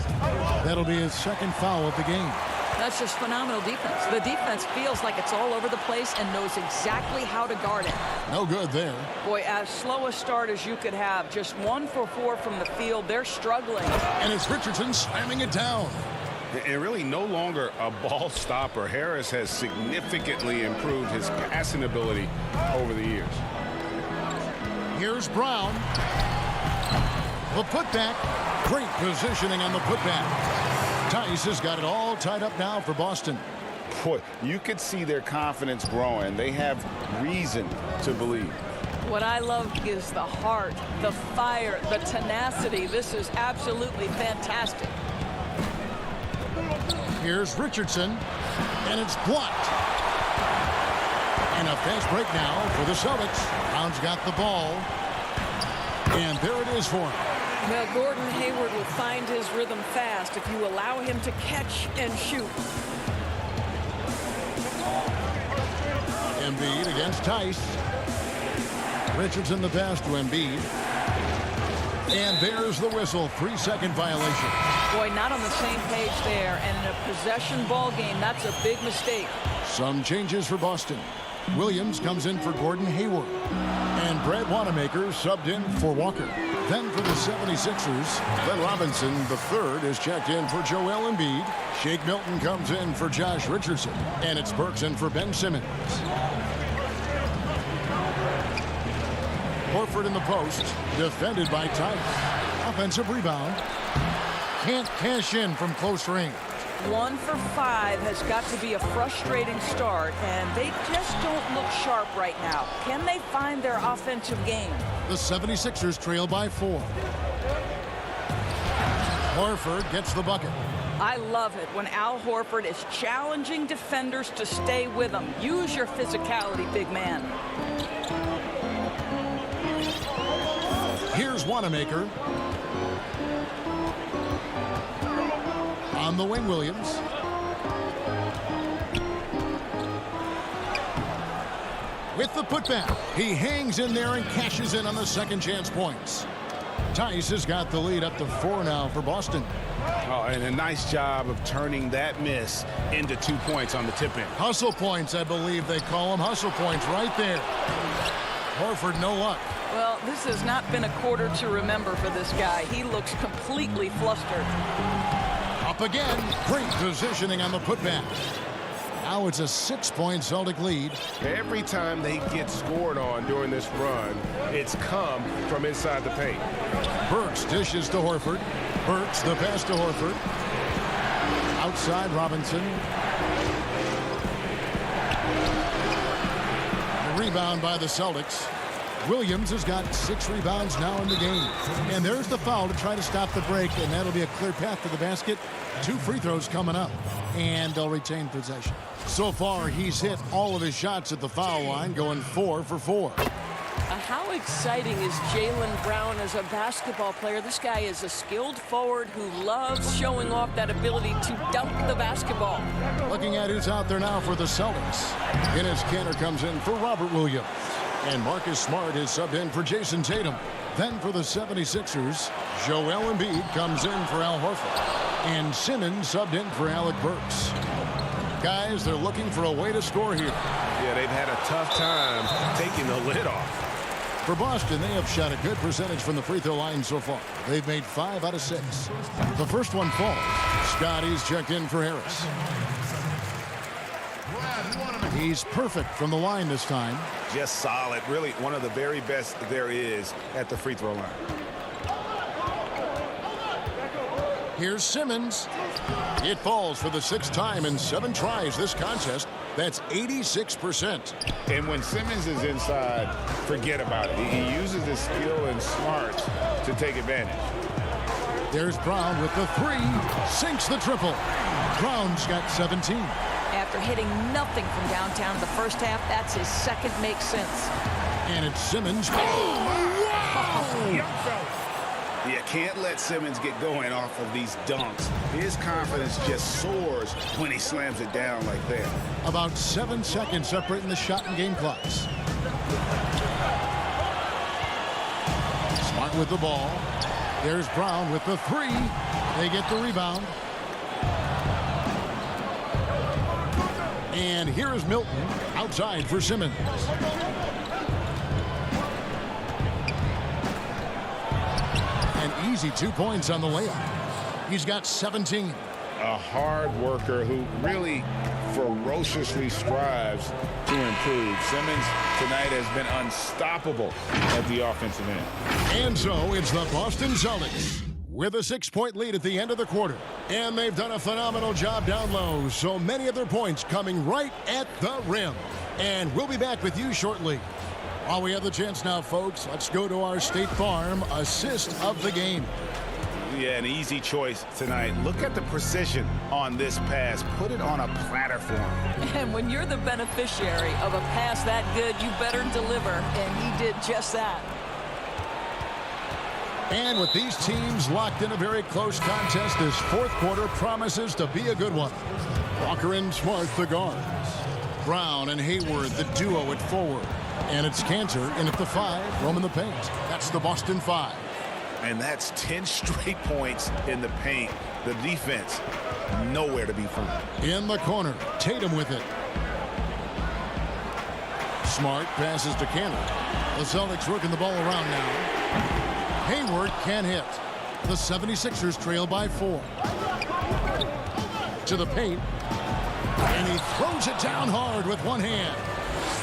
That'll be his second foul of the game. That's just phenomenal defense. The defense feels like it's all over the place and knows exactly how to guard it. No good there. Boy, as slow a start as you could have. Just 1 for 4 from the field. They're struggling. And it's Richardson slamming it down. And really no longer a ball stopper. Harris has significantly improved his passing ability over the years. Here's Brown. The putback. Great positioning on the putback. Tice has got it all tied up now for Boston. Boy, you could see their confidence growing. They have reason to believe. What I love is the heart, the fire, the tenacity. This is absolutely fantastic. Here's Richardson, and it's blocked. And a fast break now for the Celtics. Brown's got the ball. And there it is for him. Well, Gordon Hayward will find his rhythm fast if you allow him to catch and shoot. Embiid against Tice. Richardson the pass to Embiid. And there's the whistle. 3-second violation. Boy, not on the same page there. And in a possession ball game, that's a big mistake. Some changes for Boston. Williams comes in for Gordon Hayward. And Brad Wanamaker subbed in for Walker. Then for the 76ers, Glenn Robinson III is checked in for Joel Embiid. Shake Milton comes in for Josh Richardson. And it's Burks in for Ben Simmons. Horford in the post, defended by Tice. Offensive rebound. Can't cash in from close range. 1 for 5 has got to be a frustrating start, and they just don't look sharp right now. Can they find their offensive game? The 76ers trail by 4. Horford gets the bucket. I love it when Al Horford is challenging defenders to stay with him. Use your physicality, big man. Here's Wanamaker. On the wing, Williams. With the putback, he hangs in there and cashes in on the second chance points. Tice has got the lead up to 4 now for Boston. Oh, and a nice job of turning that miss into 2 points on the tip-in. Hustle points, I believe they call them. Hustle points right there. Horford, no luck. Well, this has not been a quarter to remember for this guy. He looks completely flustered. Up again. Great positioning on the putback. Now it's a 6-point Celtic lead. Every time they get scored on during this run, it's come from inside the paint. Burks dishes to Horford. Burks the pass to Horford. Outside Robinson. The rebound by the Celtics. Williams has got 6 rebounds now in the game. And there's the foul to try to stop the break, and that'll be a clear path to the basket. 2 free throws coming up, and they'll retain possession. So far, he's hit all of his shots at the foul line, going 4 for 4. How exciting is Jaylen Brown as a basketball player? This guy is a skilled forward who loves showing off that ability to dunk the basketball. Looking at who's out there now for the Celtics. Enes Kanter comes in for Robert Williams. And Marcus Smart is subbed in for Jason Tatum. Then for the 76ers, Joel Embiid comes in for Al Horford. And Simmons subbed in for Alec Burks. Guys, they're looking for a way to score here. Yeah, they've had a tough time taking the lid off. For Boston, they have shot a good percentage from the free throw line so far. They've made 5 out of 6. The first one falls. Scotty's checked in for Harris. He's perfect from the line this time. Just solid. Really one of the very best there is at the free throw line. Here's Simmons. It falls for the 6th time in 7 tries this contest. That's 86%. And when Simmons is inside, forget about it. He uses his skill and smarts to take advantage. There's Brown with the 3. Sinks the triple. Brown's got 17. After hitting nothing from downtown in the first half, that's his second make since. And it's Simmons. You can't let Simmons get going off of these dunks. His confidence just soars when he slams it down like that. About 7 seconds separating the shot and game clocks. Smart with the ball. There's Brown with the 3. They get the rebound. And here is Milton outside for Simmons. An easy 2 points on the layup. He's got 17. A hard worker who really ferociously strives to improve. Simmons tonight has been unstoppable at the offensive end. And so it's the Boston Celtics with a 6-point lead at the end of the quarter. And they've done a phenomenal job down low. So many of their points coming right at the rim. And we'll be back with you shortly. While we have the chance now, folks, let's go to our State Farm assist of the game. Yeah, an easy choice tonight. Look at the precision on this pass. Put it on a platter for him. And when you're the beneficiary of a pass that good, you better deliver. And he did just that. And with these teams locked in a very close contest, this fourth quarter promises to be a good one. Walker and Smart, the guards. Brown and Hayward, the duo at forward. And it's Cantor in at the 5, roaming the paint. That's the Boston 5. And that's 10 straight points in the paint. The defense, nowhere to be found. In the corner, Tatum with it. Smart passes to Cantor. The Celtics working the ball around now. Hayward can't hit. The 76ers trail by 4. To the paint. And he throws it down hard with one hand.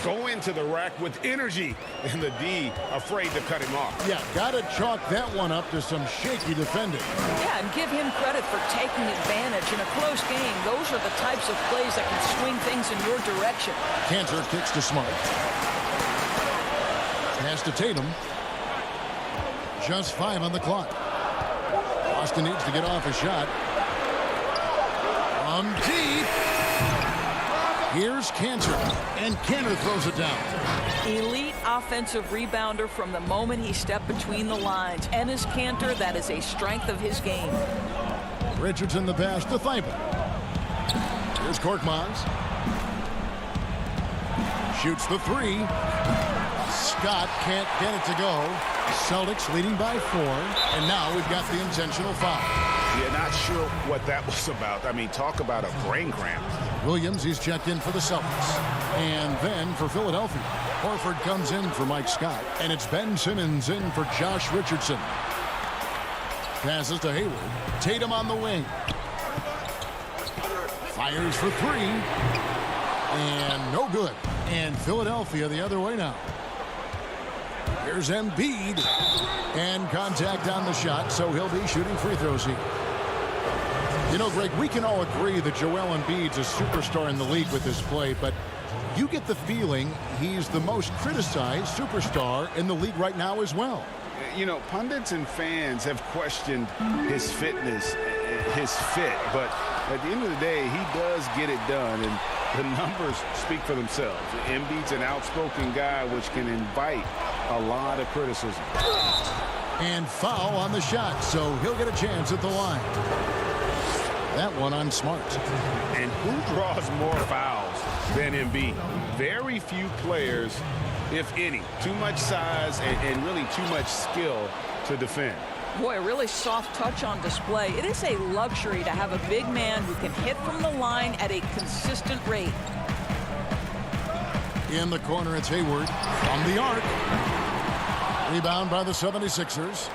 Go into the rack with energy, and the D afraid to cut him off. Yeah, got to chalk that one up to some shaky defending. Yeah, and give him credit for taking advantage in a close game. Those are the types of plays that can swing things in your direction. Cantor kicks to Smart. Pass to Tatum. Just 5 on the clock. Boston needs to get off a shot. From deep. Here's Cantor, and Cantor throws it down. Elite offensive rebounder from the moment he stepped between the lines. Enes Kanter, that is a strength of his game. Richardson the pass to Thibault. Here's Korkmaz. Shoots the 3. Scott can't get it to go. Celtics leading by 4, and now we've got the intentional foul. Yeah, not sure what that was about. I mean, talk about a brain cramp. Williams, he's checked in for the Celtics. And then for Philadelphia, Horford comes in for Mike Scott. And it's Ben Simmons in for Josh Richardson. Passes to Hayward. Tatum on the wing. Fires for 3. And no good. And Philadelphia the other way now. Here's Embiid. And contact on the shot, so he'll be shooting free throws here. You know, Greg, we can all agree that Joel Embiid's a superstar in the league with this play, but you get the feeling he's the most criticized superstar in the league right now as well. You know, pundits and fans have questioned his fitness, his fit, but at the end of the day, he does get it done, and the numbers speak for themselves. Embiid's an outspoken guy, which can invite a lot of criticism. And foul on the shot, so he'll get a chance at the line. That one on Smart. And who draws more fouls than Embiid? Very few players, if any. Too much size and really too much skill to defend. Boy, a really soft touch on display. It is a luxury to have a big man who can hit from the line at a consistent rate. In the corner, it's Hayward from the arc. Rebound by the 76ers.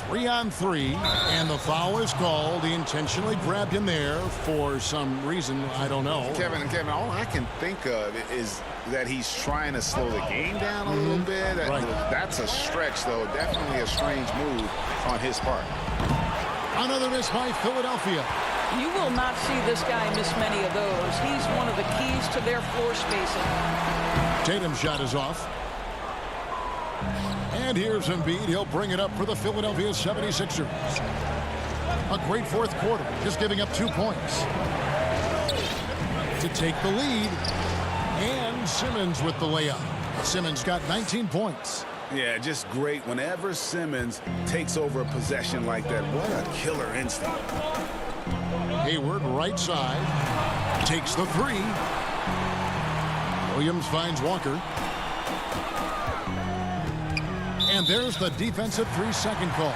3-on-3, and the foul is called. He intentionally grabbed him there for some reason, I don't know. Kevin, all I can think of is that he's trying to slow the game down a little bit. Right. That's a stretch, though. Definitely a strange move on his part. Another miss by Philadelphia. You will not see this guy miss many of those. He's one of the keys to their floor spacing. Tatum's shot is off. And here's Embiid. He'll bring it up for the Philadelphia 76ers. A great fourth quarter, just giving up 2 points to take the lead. And Simmons with the layup. Simmons got 19 points. Yeah, just great. Whenever Simmons takes over a possession like that, what a killer instinct. Hayward, right side, takes the 3. Williams finds Walker. And there's the defensive 3-second call.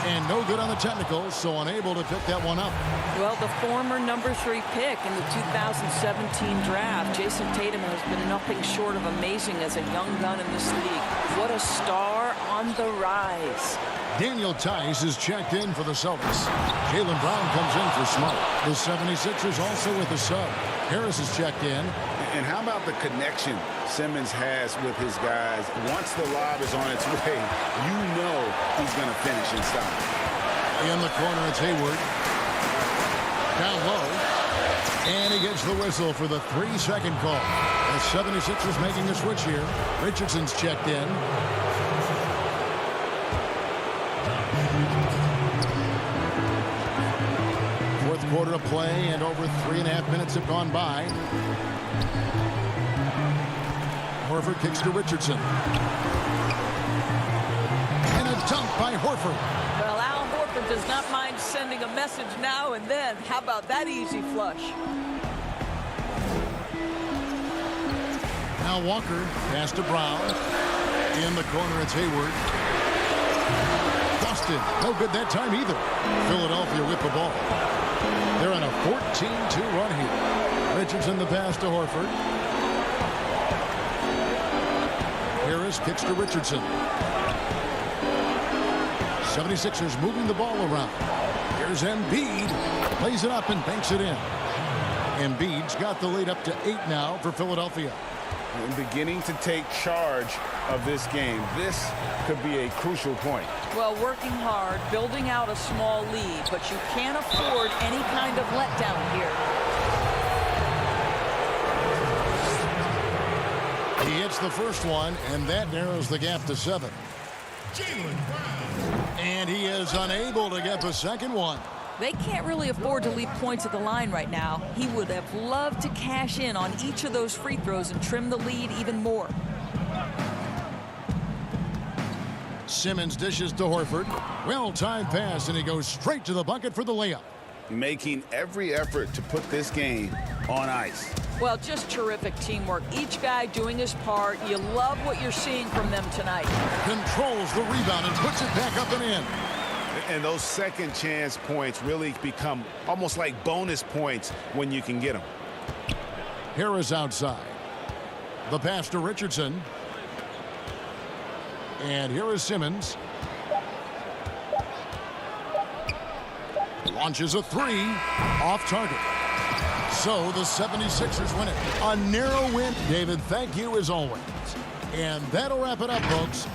And no good on the technicals, so unable to pick that one up. Well, the former number 3 pick in the 2017 draft, Jason Tatum, has been nothing short of amazing as a young gun in this league. What a star on the rise. Daniel Tice is checked in for the Celtics. Jaylen Brown comes in for Smart. The 76ers also with a sub. Harris is checked in. And how about the connection Simmons has with his guys? Once the lob is on its way, you know he's going to finish inside. In the corner, it's Hayward. Down low. And he gets the whistle for the 3-second call. The 76ers making a switch here. Richardson's checked in. Fourth quarter of play, and over 3.5 minutes have gone by. Horford kicks to Richardson. And a dunk by Horford. Well, Al Horford does not mind sending a message now and then. How about that easy flush? Now Walker, pass to Brown. In the corner, it's Hayward. Boston, no good that time either. Philadelphia with the ball. They're on a 14-2 run here. Richardson the pass to Horford. Harris kicks to Richardson. 76ers moving the ball around. Here's Embiid. Plays it up and banks it in. Embiid's got the lead up to 8 now for Philadelphia. And beginning to take charge of this game. This could be a crucial point. Well, working hard, building out a small lead, but you can't afford any kind of letdown here. He hits the first one, and that narrows the gap to 7. And he is unable to get the second one. They can't really afford to leave points at the line right now. He would have loved to cash in on each of those free throws and trim the lead even more. Simmons dishes to Horford. Well-timed pass, and he goes straight to the bucket for the layup. Making every effort to put this game on ice. Well, just terrific teamwork. Each guy doing his part. You love what you're seeing from them tonight. Controls the rebound and puts it back up and in. And those second chance points really become almost like bonus points when you can get them. Harris outside. The pass to Richardson. And here is Simmons. Launches a 3. Off target. So the 76ers win it. A narrow win. David, thank you as always. And that'll wrap it up, folks.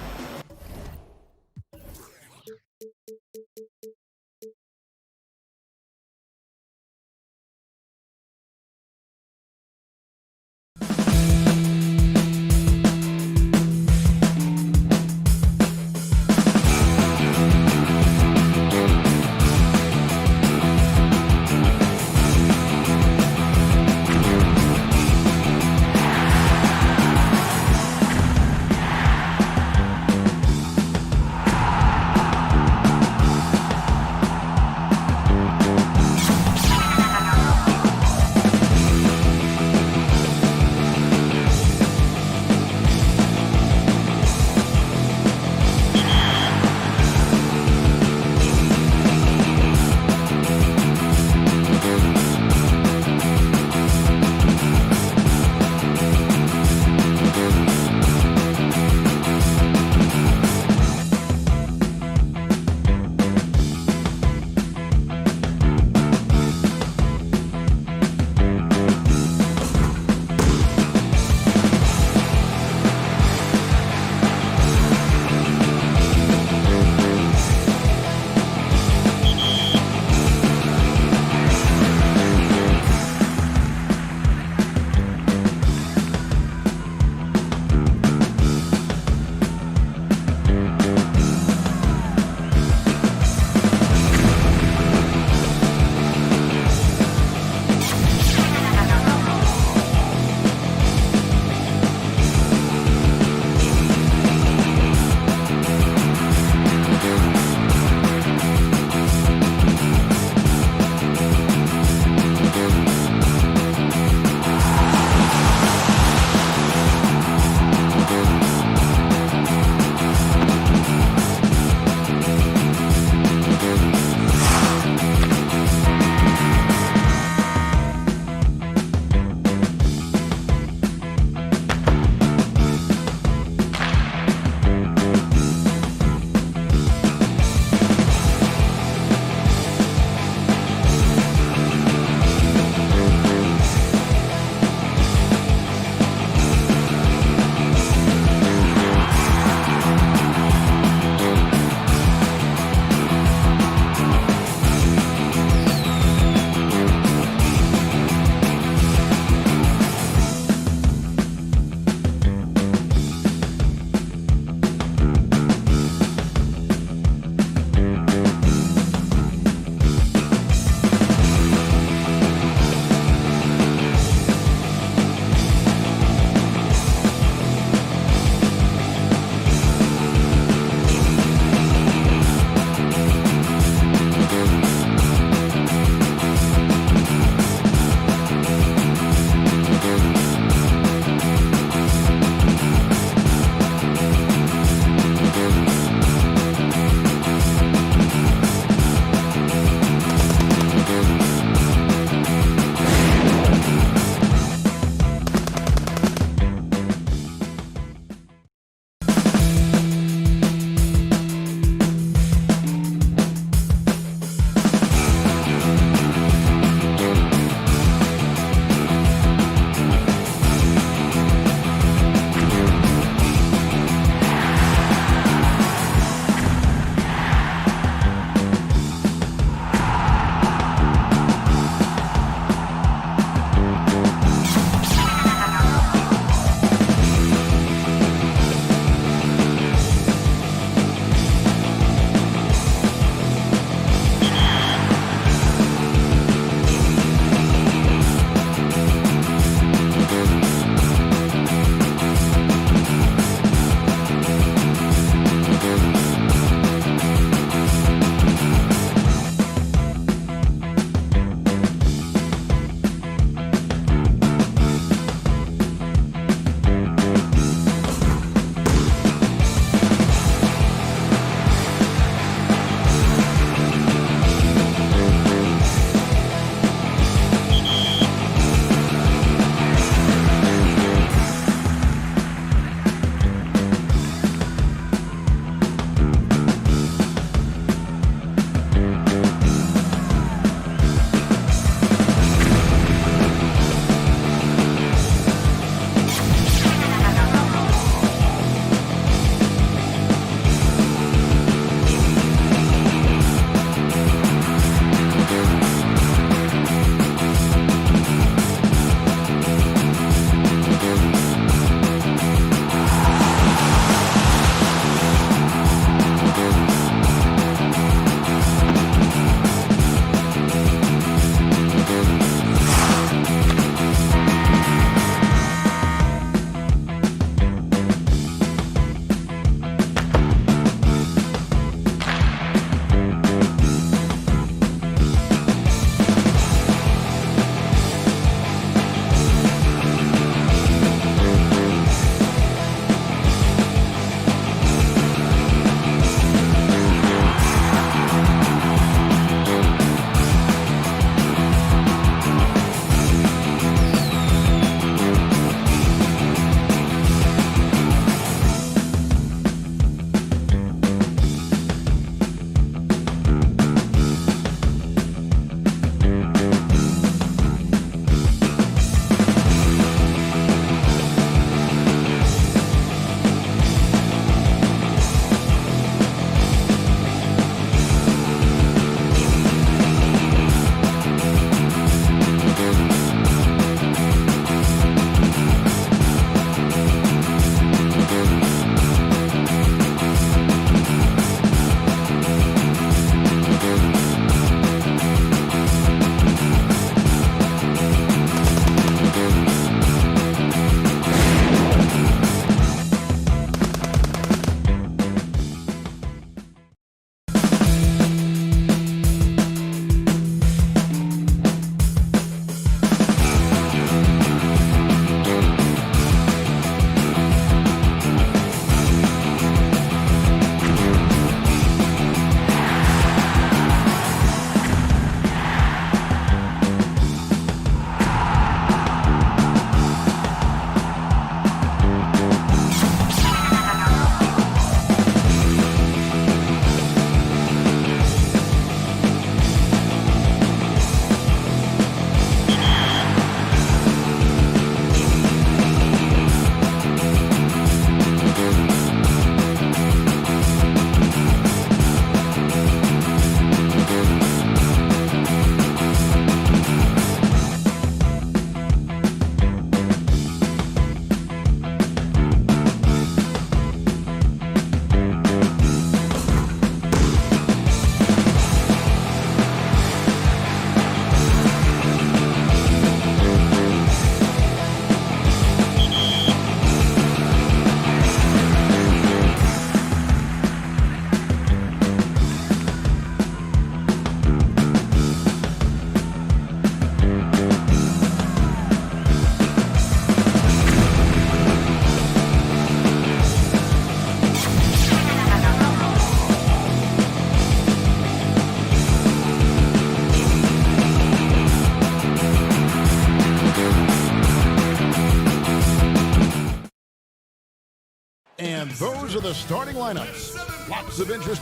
Those are the starting lineups. Lots of interest.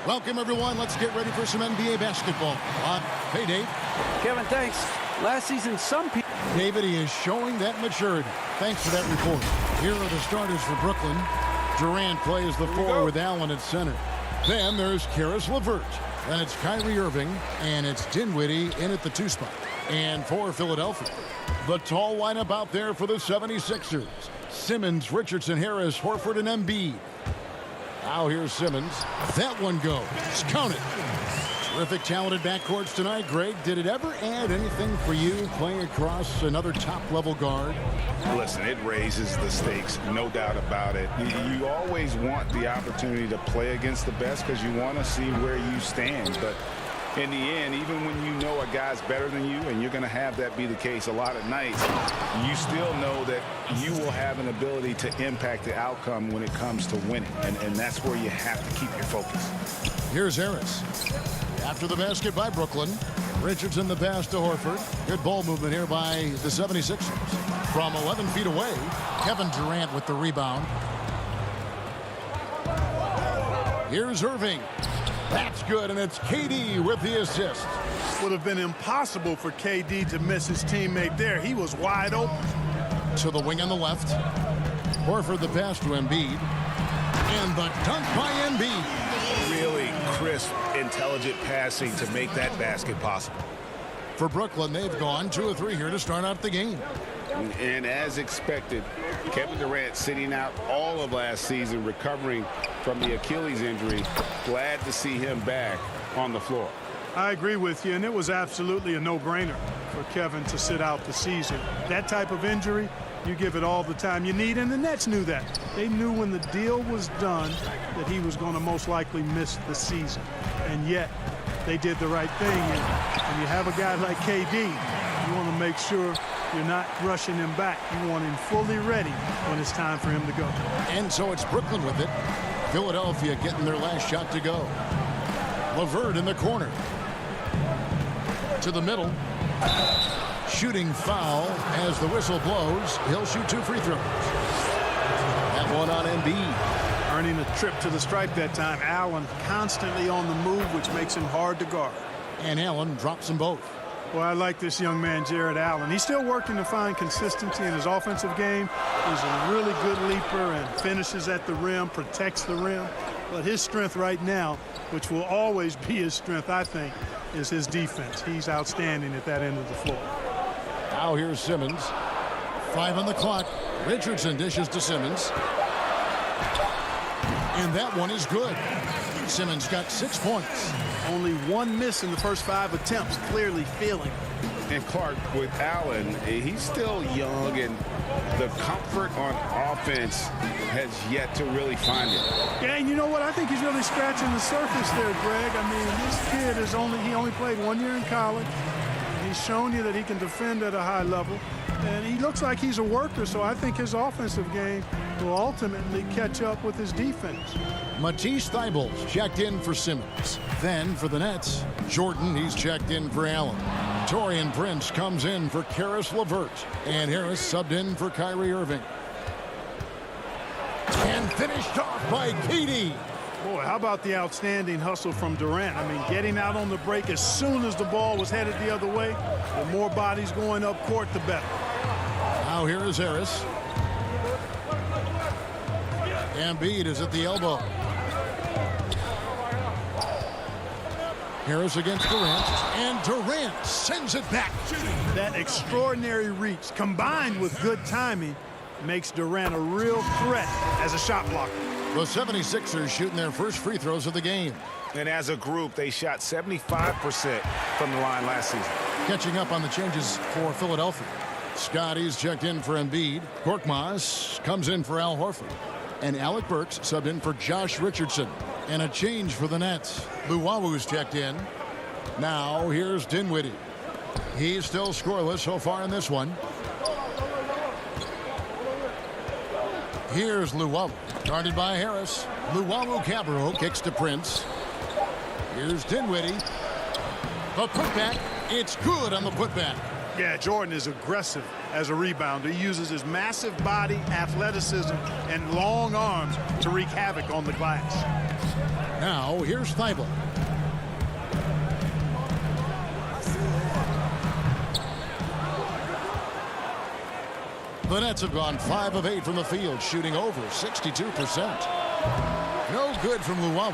Welcome, everyone. Let's get ready for some NBA basketball. Hey, Dave. Kevin, thanks. Last season, some people... David, he is showing that maturity. Thanks for that report. Here are the starters for Brooklyn. Durant plays the 4 with Allen at center. Then there's Karis LeVert. Then it's Kyrie Irving, and it's Dinwiddie in at the 2 spot. And for Philadelphia, the tall lineup out there for the 76ers. Simmons, Richardson, Harris, Horford, and Embiid. Now here's Simmons. That one goes. Count it. Terrific, talented backcourts tonight. Greg, did it ever add anything for you playing across another top-level guard? Listen, it raises the stakes, no doubt about it. You always want the opportunity to play against the best because you want to see where you stand. But in the end, even when you know a guy's better than you, and you're going to have that be the case a lot of nights, you still know that you will have an ability to impact the outcome when it comes to winning. And that's where you have to keep your focus. Here's Harris. After the basket by Brooklyn, Richardson the pass to Horford. Good ball movement here by the 76ers. From 11 feet away, Kevin Durant with the rebound. Here's Irving. That's good, and it's KD with the assist. Would have been impossible for KD to miss his teammate there. He was wide open. To the wing on the left. Horford the pass to Embiid. And the dunk by Embiid. Really crisp, intelligent passing to make that basket possible. For Brooklyn, they've gone 2 of 3 here to start out the game. And as expected, Kevin Durant sitting out all of last season, recovering from the Achilles injury. Glad to see him back on the floor. I agree with you, and it was absolutely a no-brainer for Kevin to sit out the season. That type of injury, you give it all the time you need, and the Nets knew that. They knew when the deal was done that he was going to most likely miss the season. And yet, they did the right thing. And when you have a guy like KD, you want to make sure you're not rushing him back. You want him fully ready when it's time for him to go. And so it's Brooklyn with it. Philadelphia getting their last shot to go. LeVert in the corner. To the middle. Shooting foul as the whistle blows. He'll shoot 2 free throws. That one on Embiid. Earning a trip to the stripe that time. Allen constantly on the move, which makes him hard to guard. And Allen drops them both. Well, I like this young man, Jared Allen. He's still working to find consistency in his offensive game. He's a really good leaper and finishes at the rim, protects the rim. But his strength right now, which will always be his strength, I think, is his defense. He's outstanding at that end of the floor. Now here's Simmons. 5 on the clock. Richardson dishes to Simmons. And that one is good. Simmons got 6 points. Only 1 miss in the first 5 attempts, clearly feeling. And Clark, with Allen, he's still young, and the comfort on offense has yet to really find it. Yeah, and you know what? I think he's really scratching the surface there, Greg. I mean, this kid is only played 1 year in college. He's shown you that he can defend at a high level, and he looks like he's a worker, so I think his offensive game will ultimately catch up with his defense. Matisse Thybulle's checked in for Simmons. Then for the Nets, Jordan, he's checked in for Allen. Taurean Prince comes in for Karis LeVert. And Harris subbed in for Kyrie Irving. And finished off by KD. Boy, how about the outstanding hustle from Durant? I mean, getting out on the break as soon as the ball was headed the other way. The more bodies going up court, the better. Now here is Harris. Embiid is at the elbow. Harris against Durant, and Durant sends it back. That extraordinary reach combined with good timing makes Durant a real threat as a shot blocker. The 76ers shooting their first free throws of the game. And as a group, they shot 75% from the line last season. Catching up on the changes for Philadelphia. Scotty's checked in for Embiid. Korkmaz comes in for Al Horford. And Alec Burks subbed in for Josh Richardson. And a change for the Nets. Luwawu's checked in. Now here's Dinwiddie. He's still scoreless so far in this one. Here's Luwawu. Guarded by Harris. Luwawu-Cabarrot kicks to Prince. Here's Dinwiddie. The putback. It's good on the putback. Yeah, Jordan is aggressive as a rebounder. He uses his massive body, athleticism, and long arms to wreak havoc on the glass. Now, here's Thibault. The Nets have gone 5 of 8 from the field, shooting over 62%. No good from Luwawu.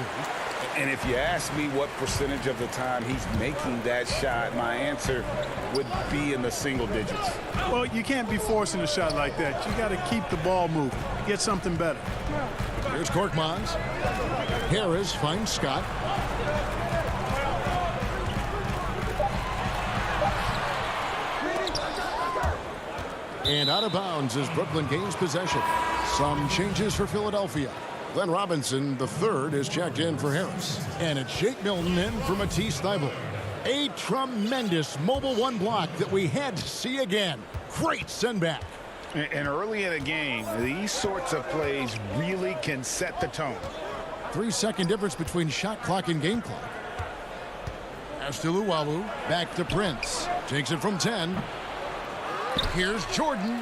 And if you ask me what percentage of the time he's making that shot, my answer would be in the single digits. Well, you can't be forcing a shot like that. You got to keep the ball moving, get something better. Here's Korkmaz. Harris finds Scott. And out of bounds as Brooklyn gains possession. Some changes for Philadelphia. Glenn Robinson, the third, is checked in for Harris. And it's Shake Milton in for Matisse Thybulle. A tremendous mobile one block that we had to see again. Great send back. And early in a game, these sorts of plays really can set the tone. 3-second difference between shot clock and game clock. Pass to Luwawu. Back to Prince. Takes it from 10. Here's Jordan.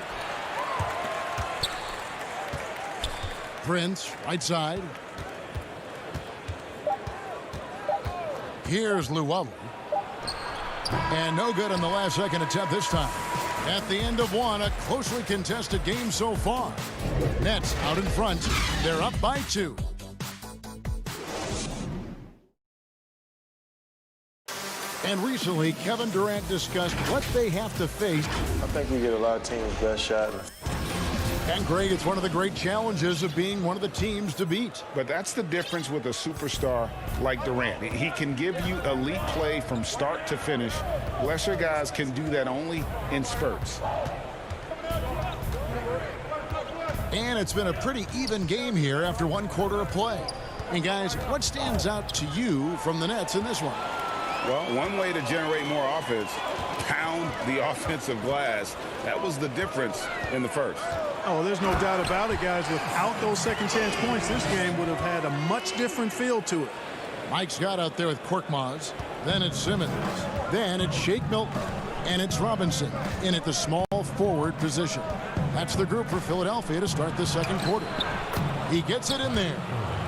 Prince, right side. Here's Luwawu. And no good on the last second attempt this time. At the end of one, a closely contested game so far. Nets out in front. They're up by 2. And recently, Kevin Durant discussed what they have to face. I think we get a lot of teams' best shot. And Greg, it's one of the great challenges of being one of the teams to beat. But that's the difference with a superstar like Durant. He can give you elite play from start to finish. Lesser guys can do that only in spurts. And it's been a pretty even game here after 1 quarter of play. And guys, what stands out to you from the Nets in this one? Well, one way to generate more offense, pound the offensive glass. That was the difference in the first. Oh, there's no doubt about it, guys. Without those second chance points, this game would have had a much different feel to it. Mike Scott out there with Korkmaz. Then it's Simmons. Then it's Shake Milton. And it's Robinson in at the small forward position. That's the group for Philadelphia to start the second quarter. He gets it in there.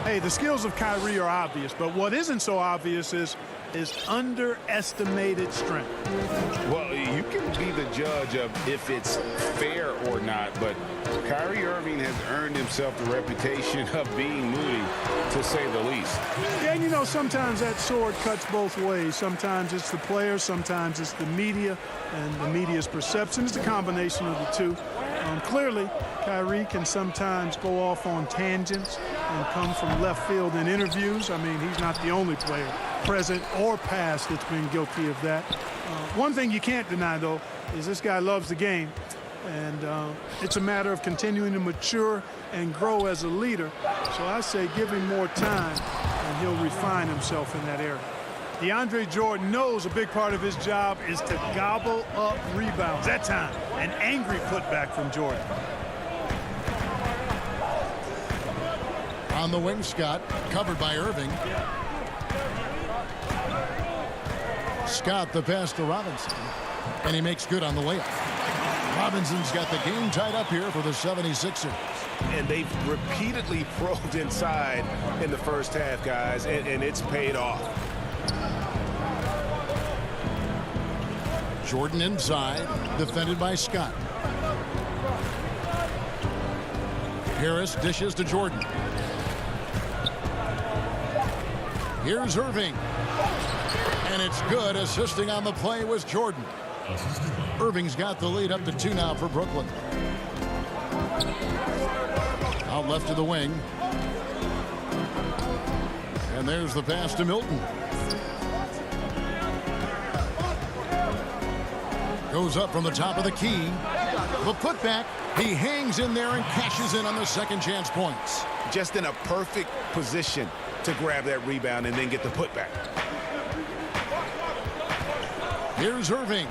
Hey, the skills of Kyrie are obvious, but what isn't so obvious is underestimated strength. Well, you can be the judge of if it's fair or not, but Kyrie Irving has earned himself the reputation of being moody, to say the least. Yeah, and you know, sometimes that sword cuts both ways. Sometimes it's the player, sometimes it's the media, and the media's perception is the combination of the two. Clearly, Kyrie can sometimes go off on tangents and come from left field in interviews. I mean, he's not the only player, present or past, that's been guilty of that. One thing you can't deny, though, is this guy loves the game. And it's a matter of continuing to mature and grow as a leader. So I say give him more time, and he'll refine himself in that area. DeAndre Jordan knows a big part of his job is to gobble up rebounds. That time, an angry putback from Jordan. On the wing, Scott, covered by Irving. Scott the pass to Robinson, and he makes good on the layup. Robinson's got the game tied up here for the 76ers. And they've repeatedly probed inside in the first half, guys, and it's paid off. Jordan inside, defended by Scott. Harris dishes to Jordan. Here's Irving. And it's good. Assisting on the play was Jordan. Irving's got the lead up to 2 now for Brooklyn. Out left to the wing. And there's the pass to Milton. Goes up from the top of the key. The putback. He hangs in there and cashes in on the second chance points. Just in a perfect position to grab that rebound and then get the putback. Here's Irving.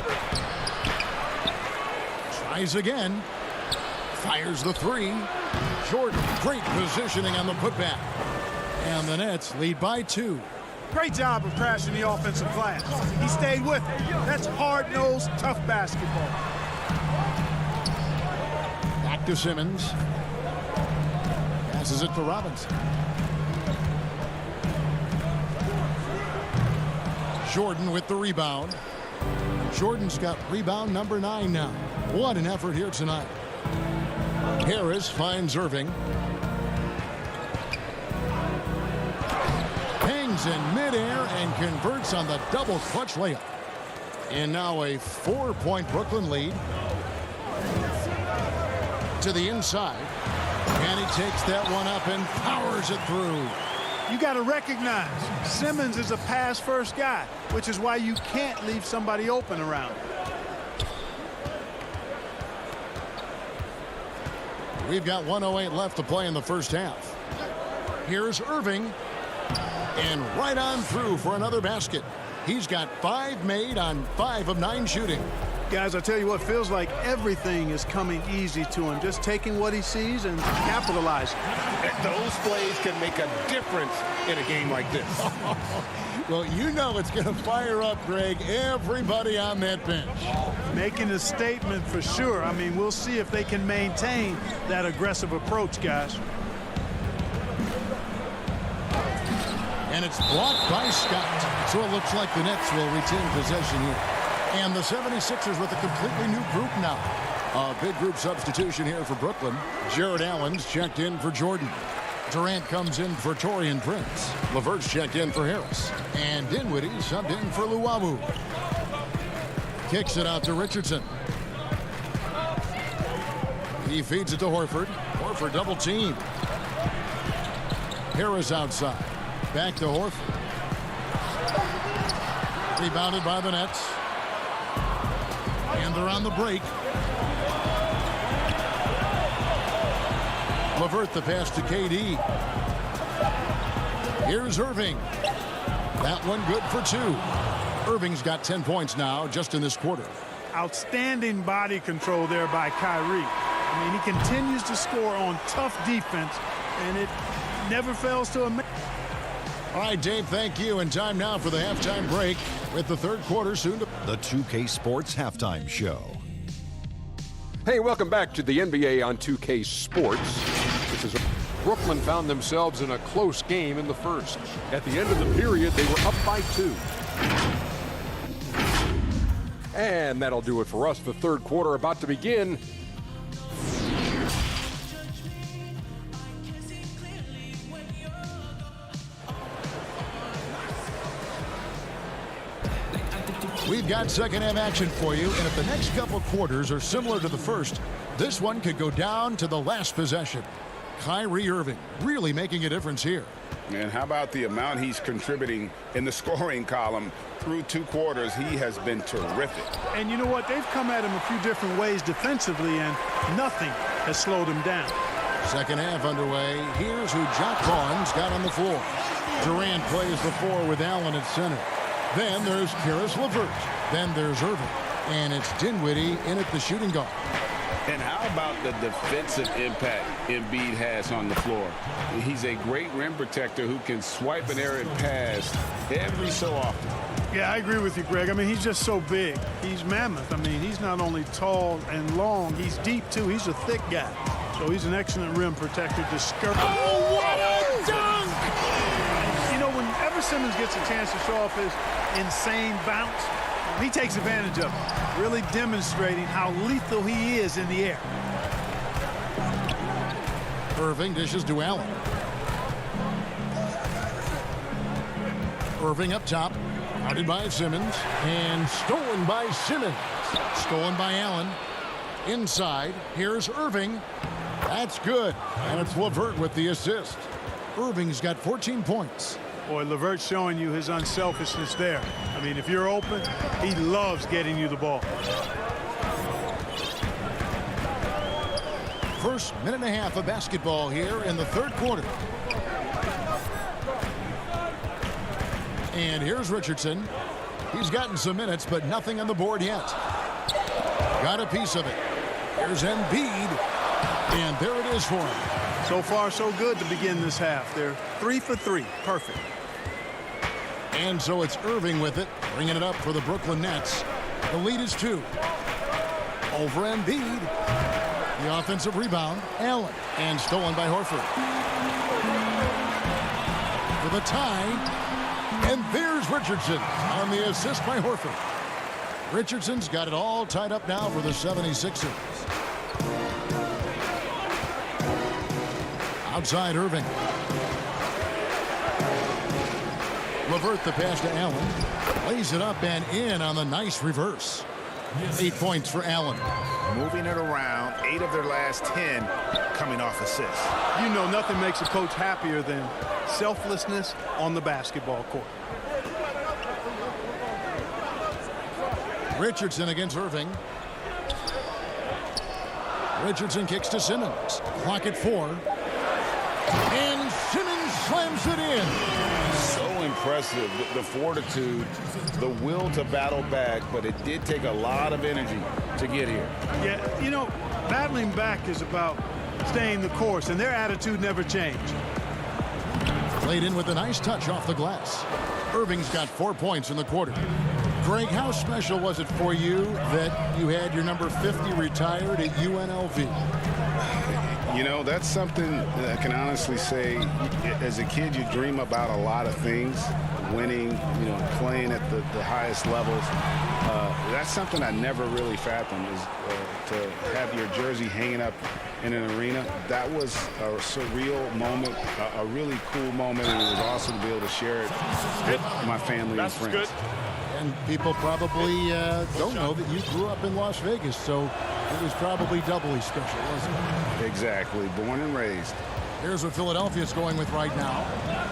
Tries again. Fires the 3. Jordan, great positioning on the putback. And the Nets lead by 2. Great job of crashing the offensive glass. He stayed with it. That's hard-nosed, tough basketball. Back to Simmons. Passes it to Robinson. Jordan with the rebound. Jordan's got rebound number 9 now. What an effort here tonight. Harris finds Irving. Hangs in midair and converts on the double clutch layup. And now a 4-point Brooklyn lead. To the inside. And he takes that one up and powers it through. You got to recognize Simmons is a pass-first guy, which is why you can't leave somebody open around him. We've got 1:08 left to play in the first half. Here's Irving. And right on through for another basket. He's got 5 made on 5 of 9 shooting. Guys, I tell you what, feels like everything is coming easy to him. Just taking what he sees and capitalizing. Those plays can make a difference in a game like this. Well, you know it's going to fire up, Greg, everybody on that bench. Making a statement for sure. I mean, we'll see if they can maintain that aggressive approach, guys. And it's blocked by Scott. So it looks like the Nets will retain possession here. And the 76ers with a completely new group now. A big group substitution here for Brooklyn. Jared Allen's checked in for Jordan. Durant comes in for Taurean Prince. LeVert's checked in for Harris. And Dinwiddie subbed in for Luwawu. Kicks it out to Richardson. He feeds it to Horford. Horford double team. Harris outside. Back to Horford. Rebounded by the Nets. And they're on the break. LeVert the pass to KD. Here's Irving. That one good for 2. Irving's got 10 points now just in this quarter. Outstanding body control there by Kyrie. I mean, he continues to score on tough defense, and it never fails to amaze. All right, Dave, thank you. And time now for the halftime break with the third quarter soon to... The 2K Sports Halftime Show. Hey, welcome back to the NBA on 2K Sports. Brooklyn found themselves in a close game in the first. At the end of the period, they were up by 2. And that'll do it for us. The third quarter about to begin. We've got second half action for you, and if the next couple quarters are similar to the first, this one could go down to the last possession. Kyrie Irving really making a difference here. And how about the amount he's contributing in the scoring column through 2 quarters? He has been terrific. And you know what? They've come at him a few different ways defensively, and nothing has slowed him down. Second half underway. Here's who Jock Vaughn's got on the floor. Durant plays the 4 with Allen at center. Then there's Karis LeVert. Then there's Irving. And it's Dinwiddie in at the shooting guard. And how about the defensive impact Embiid has on the floor? He's a great rim protector who can swipe an errant pass every so often. Yeah, I agree with you, Greg. I mean, he's just so big. He's mammoth. I mean, he's not only tall and long, he's deep, too. He's a thick guy. So he's an excellent rim protector to skirt. Oh, what a dunk! You know, whenever Simmons gets a chance to show off his insane bounce, he takes advantage of it, really demonstrating how lethal he is in the air. Irving dishes to Allen. Irving up top, guarded by Simmons, and stolen by Simmons. Stolen by Allen. Inside, here's Irving. That's good, and it's LeVert with the assist. Irving's got 14 points. Boy, LeVert's showing you his unselfishness there. I mean, if you're open, he loves getting you the ball. First minute and a half of basketball here in the third quarter. And here's Richardson. He's gotten some minutes, but nothing on the board yet. Got a piece of it. Here's Embiid. And there it is for him. So far, so good to begin this half. They're 3 for 3. Perfect. And so it's Irving with it, bringing it up for the Brooklyn Nets. The lead is 2. Over Embiid. The offensive rebound, Allen, and stolen by Horford. For the tie, and there's Richardson on the assist by Horford. Richardson's got it all tied up now for the 76ers. Outside Irving. LeVert the pass to Allen. Lays it up and in on the nice reverse. 8 points for Allen. Moving it around, 8 of their last 10 coming off assists. You know, nothing makes a coach happier than selflessness on the basketball court. Richardson against Irving. Richardson kicks to Simmons. Clock at 4. And Simmons slams it in. So impressive, the fortitude, the will to battle back, but it did take a lot of energy to get here. Yeah, you know, battling back is about staying the course, and their attitude never changed. Played in with a nice touch off the glass. Irving's got 4 points in the quarter. Greg, how special was it for you that you had your number 50 retired at UNLV? You know, that's something that I can honestly say. As a kid, you dream about a lot of things, winning, you know, playing at the highest levels. That's something I never really fathomed, is to have your jersey hanging up in an arena. That was a surreal moment, a really cool moment, and it was awesome to be able to share it with my family and friends. Good. And people probably don't know that you grew up in Las Vegas, so it was probably doubly special, wasn't it? Exactly. Born and raised. Here's what Philadelphia's going with right now.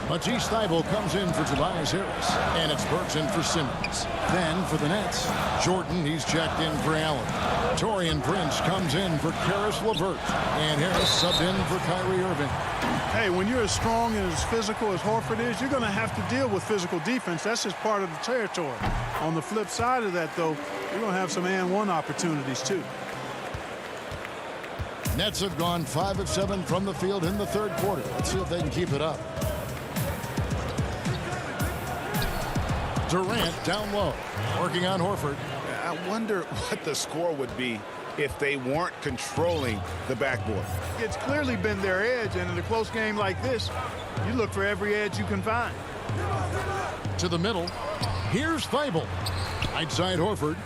Matisse Thybulle comes in for Tobias Harris, and it's Burks in for Simmons. Then for the Nets, Jordan, he's checked in for Allen. Taurean Prince comes in for Karis LeVert, and Harris subbed in for Kyrie Irving. Hey, when you're as strong and as physical as Horford is, you're going to have to deal with physical defense. That's just part of the territory. On the flip side of that, though, you're going to have some and one opportunities, too. Nets have gone 5 of 7 from the field in the third quarter. Let's see if they can keep it up. Durant down low, working on Horford. I wonder what the score would be if they weren't controlling the backboard. It's clearly been their edge, and in a close game like this, you look for every edge you can find. To the middle. Here's Thybulle. Outside Horford.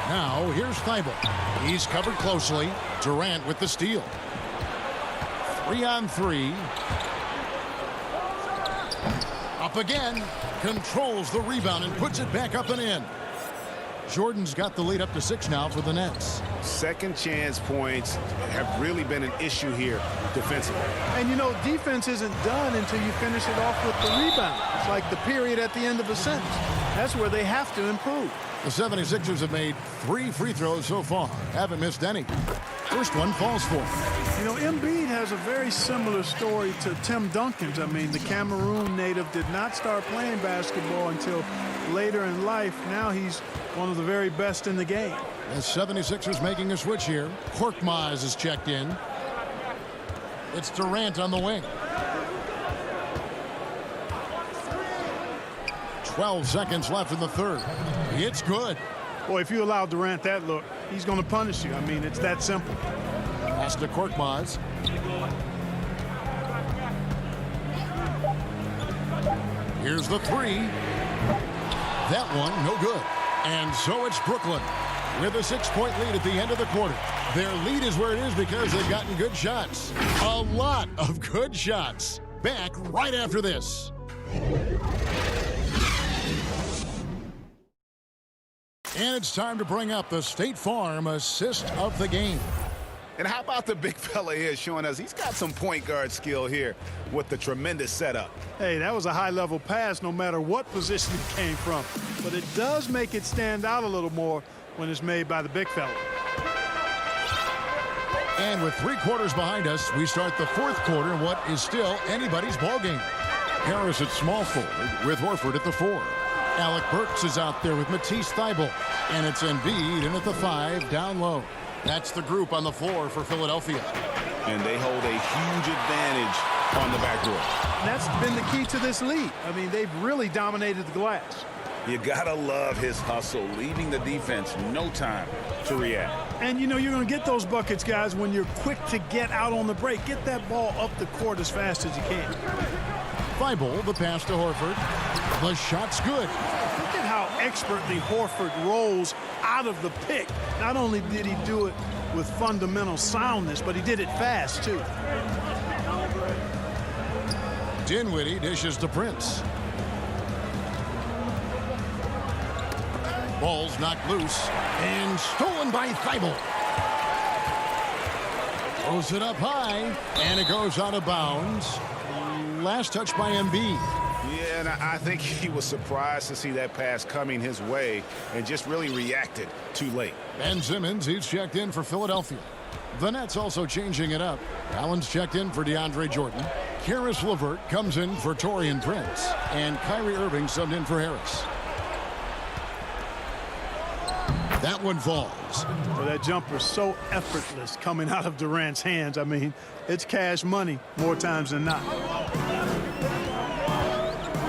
Now, here's Thybulle. He's covered closely. Durant with the steal. 3-on-3. Up again. Controls the rebound and puts it back up and in. Jordan's got the lead up to 6 now for the Nets. Second chance points have really been an issue here defensively. And, you know, defense isn't done until you finish it off with the rebound. It's like the period at the end of a sentence. That's where they have to improve. The 76ers have made 3 free throws so far. Haven't missed any. First one falls for him. You know, Embiid has a very similar story to Tim Duncan's. I mean, the Cameroon native did not start playing basketball until later in life. Now he's one of the very best in the game. The 76ers making a switch here. Korkmaz is checked in. It's Durant on the wing. 12 seconds left in the third. It's good. Boy, if you allow Durant that look, he's going to punish you. I mean, it's that simple. Pass to Korkmaz. Here's the 3. That one, no good. And so it's Brooklyn with a 6-point lead at the end of the quarter. Their lead is where it is because they've gotten good shots. A lot of good shots. Back right after this. And it's time to bring up the State Farm assist of the game. And how about the big fella here showing us he's got some point guard skill here with the tremendous setup. Hey, that was a high-level pass no matter what position it came from. But it does make it stand out a little more when it's made by the big fella. And with 3 quarters behind us, we start the fourth quarter in what is still anybody's ballgame. Harris at small forward with Horford at the 4. Alec Burks is out there with Matisse Thybulle. And it's Embiid in at the 5 down low. That's the group on the floor for Philadelphia. And they hold a huge advantage on the backboard. That's been the key to this lead. I mean, they've really dominated the glass. You gotta love his hustle, leaving the defense no time to react. And you know you're going to get those buckets, guys, when you're quick to get out on the break. Get that ball up the court as fast as you can. Thibault, the pass to Horford. The shot's good. Look at how expertly Horford rolls out of the pick. Not only did he do it with fundamental soundness, but he did it fast, too. Dinwiddie dishes to Prince. Ball's knocked loose and stolen by Thibault. Throws it up high, and it goes out of bounds. Last touch by Embiid. Yeah, and I think he was surprised to see that pass coming his way and just really reacted too late. Ben Simmons, he's checked in for Philadelphia. The Nets also changing it up. Allen's checked in for DeAndre Jordan. Karis LeVert comes in for Taurean Prince. And Kyrie Irving subbed in for Harris. That one falls. Well, that jumper's so effortless coming out of Durant's hands. I mean, it's cash money more times than not.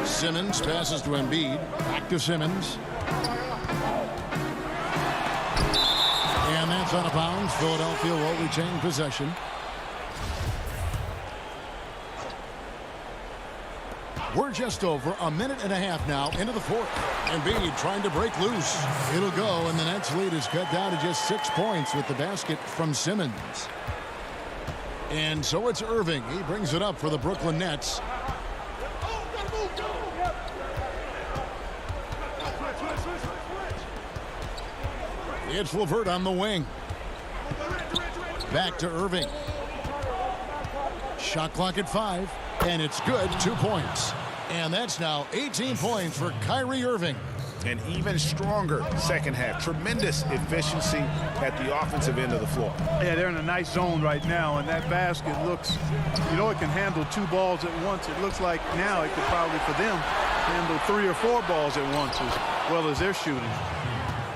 Simmons passes to Embiid. Back to Simmons. And that's out of bounds. Philadelphia will retain possession. We're just over a minute and a half now into the fourth. Embiid trying to break loose. It'll go, and the Nets lead is cut down to just 6 points with the basket from Simmons. And so it's Irving. He brings it up for the Brooklyn Nets. It's LeVert on the wing. Back to Irving. Shot clock at 5, and it's good. 2 points. And that's now 18 points for Kyrie Irving. An even stronger second half. Tremendous efficiency at the offensive end of the floor. Yeah, they're in a nice zone right now, and that basket looks, you know, it can handle 2 balls at once. It looks like now it could probably, for them, handle 3 or 4 balls at once as well as they're shooting.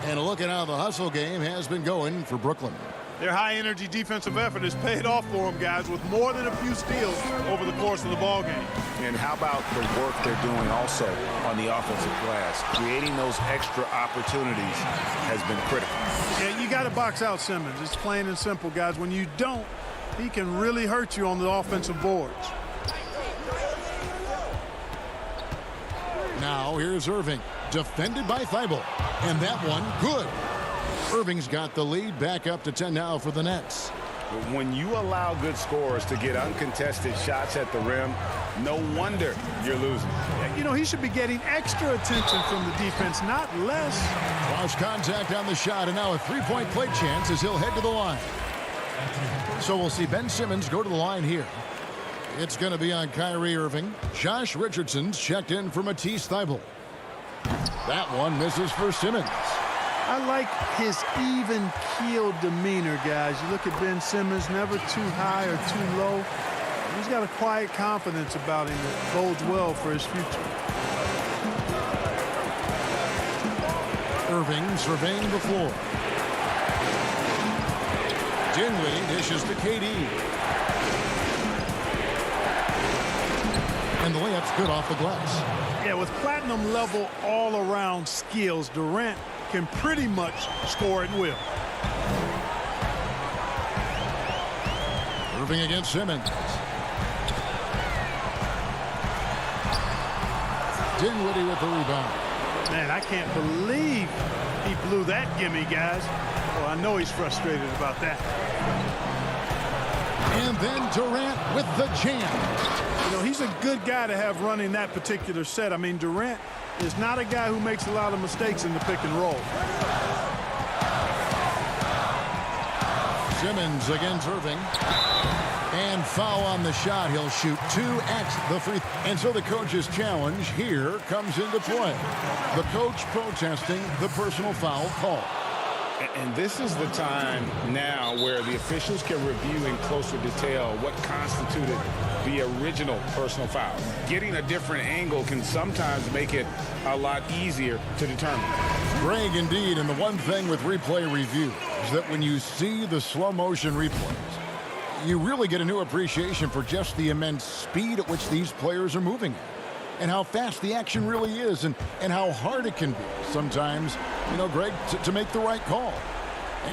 And a look at how the hustle game has been going for Brooklyn. Their high-energy defensive effort has paid off for them, guys, with more than a few steals over the course of the ball game. And how about the work they're doing also on the offensive glass? Creating those extra opportunities has been critical. Yeah, you got to box out Simmons. It's plain and simple, guys. When you don't, he can really hurt you on the offensive boards. Now here's Irving, defended by Thibault. And that one, good. Irving's got the lead, back up to 10 now for the Nets. When you allow good scorers to get uncontested shots at the rim, no wonder you're losing. You know, he should be getting extra attention from the defense, not less. Cross contact on the shot, and now a three-point play chance as he'll head to the line. So we'll see Ben Simmons go to the line here. It's going to be on Kyrie Irving. Josh Richardson's checked in for Matisse Thybulle. That one misses for Simmons. I like his even-keeled demeanor, guys. You look at Ben Simmons, never too high or too low. He's got a quiet confidence about him that bodes well for his future. Irving surveying the floor. Dinwiddie dishes to KD. And the layup's good off the glass. Yeah, with platinum-level all-around skills, Durant can pretty much score at will. Irving against Simmons. Dinwiddie with the rebound. Man, I can't believe he blew that gimme, guys. Well, I know he's frustrated about that. And then Durant with the jam. You know, he's a good guy to have running that particular set. I mean, Durant is not a guy who makes a lot of mistakes in the pick and roll. Simmons against Irving. And foul on the shot. He'll shoot 2 at the free. And so the coach's challenge here comes into play. The coach protesting the personal foul call. And this is the time now where the officials can review in closer detail what constituted the original personal foul. Getting a different angle can sometimes make it a lot easier to determine. Greg, indeed, and the one thing with replay review is that when you see the slow motion replays, you really get a new appreciation for just the immense speed at which these players are moving at, and how fast the action really is, and how hard it can be sometimes, you know, Greg, to make the right call.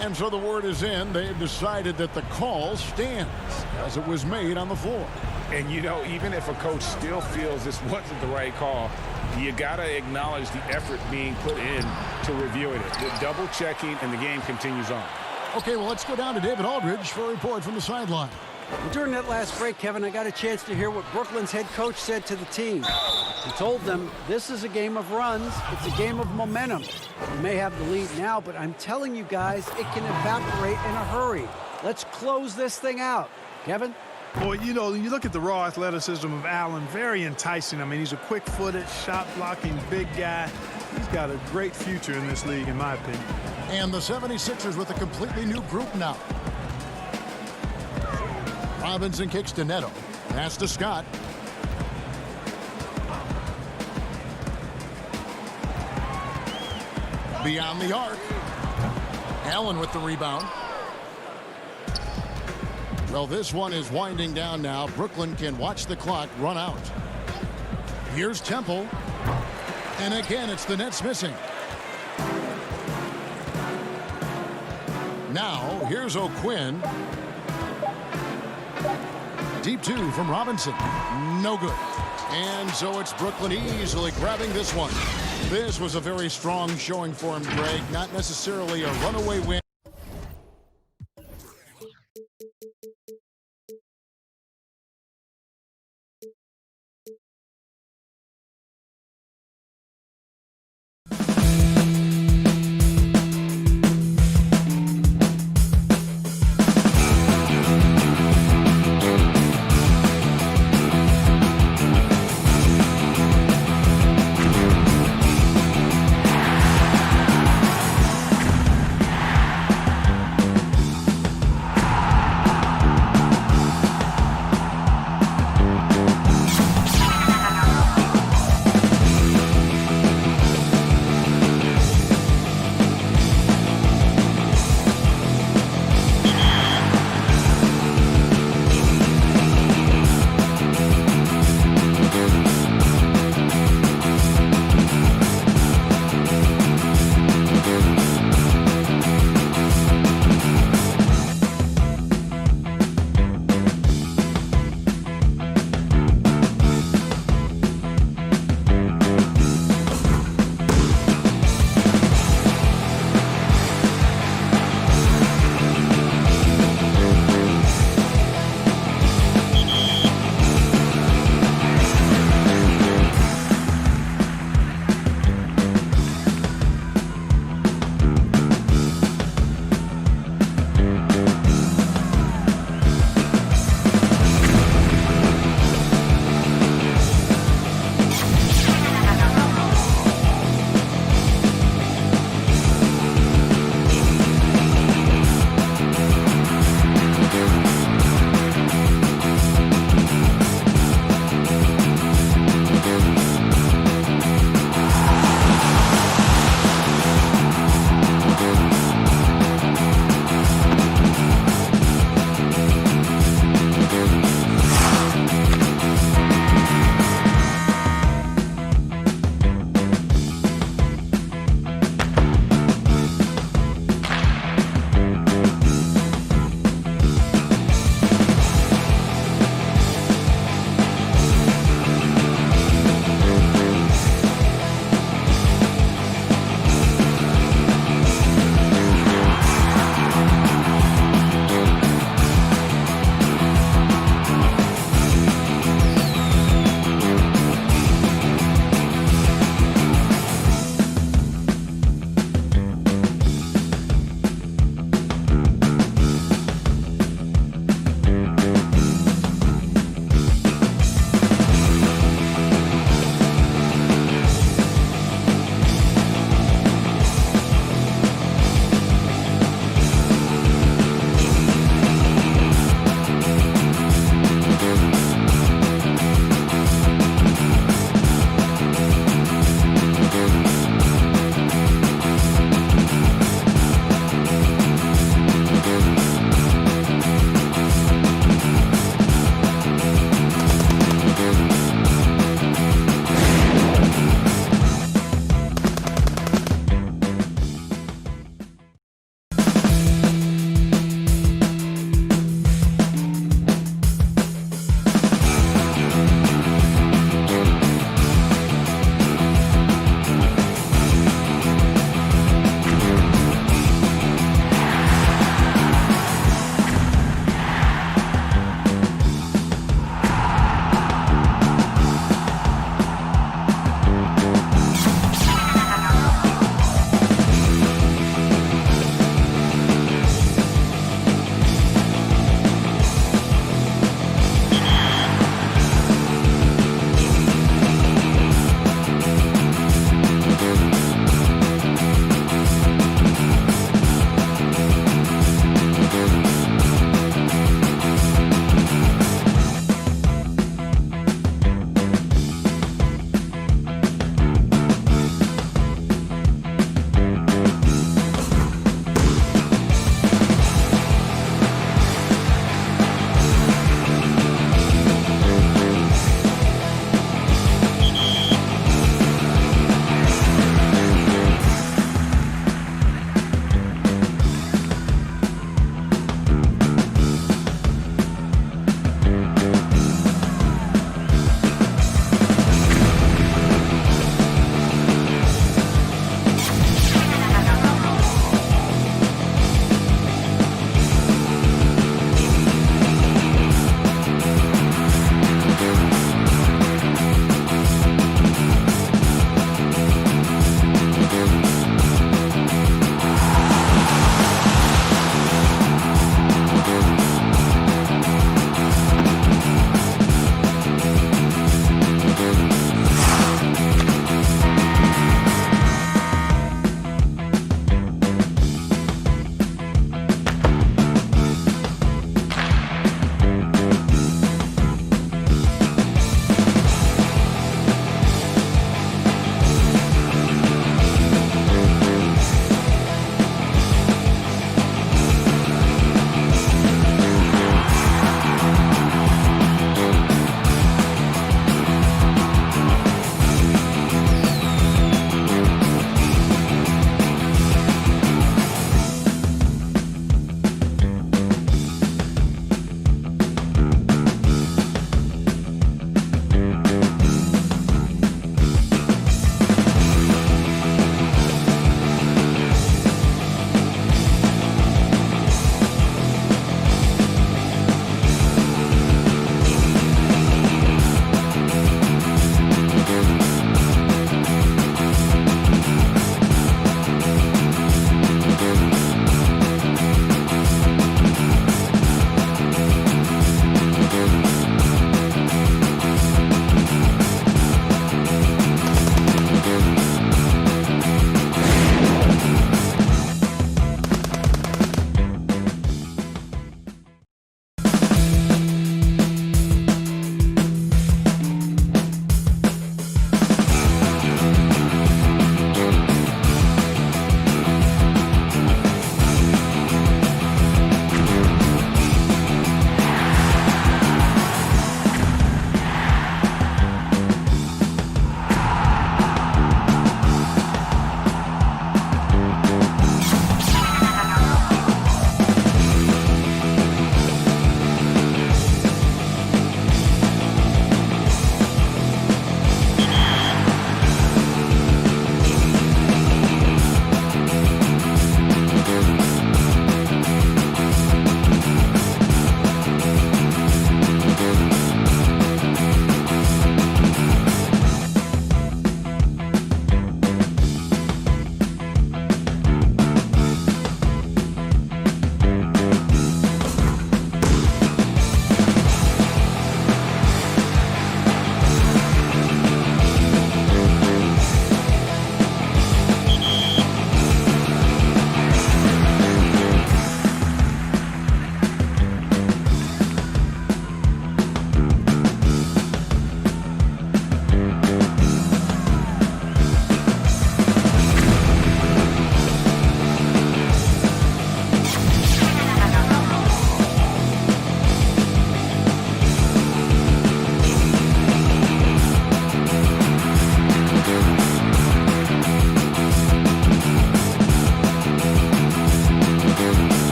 And so the word is in. They've decided that the call stands as it was made on the floor. And, you know, even if a coach still feels this wasn't the right call, you got to acknowledge the effort being put in to reviewing it. The double checking, and the game continues on. Okay, well, let's go down to David Aldridge for a report from the sideline. During that last break, Kevin, I got a chance to hear what Brooklyn's head coach said to the team. He told them this is a game of runs. It's a game of momentum. We may have the lead now, but I'm telling you guys, it can evaporate in a hurry. Let's close this thing out. Kevin? Boy, you know, you look at the raw athleticism of Allen, very enticing. I mean, he's a quick-footed, shot-blocking big guy. He's got a great future in this league, in my opinion. And the 76ers with a completely new group now. Robinson kicks to Neto. Pass to Scott. Beyond the arc. Allen with the rebound. Well, this one is winding down now. Brooklyn can watch the clock run out. Here's Temple. And again, it's the Nets missing. Now, here's O'Quinn. Deep two from Robinson. No good. And so it's Brooklyn easily grabbing this one. This was a very strong showing for him, Greg. Not necessarily a runaway win.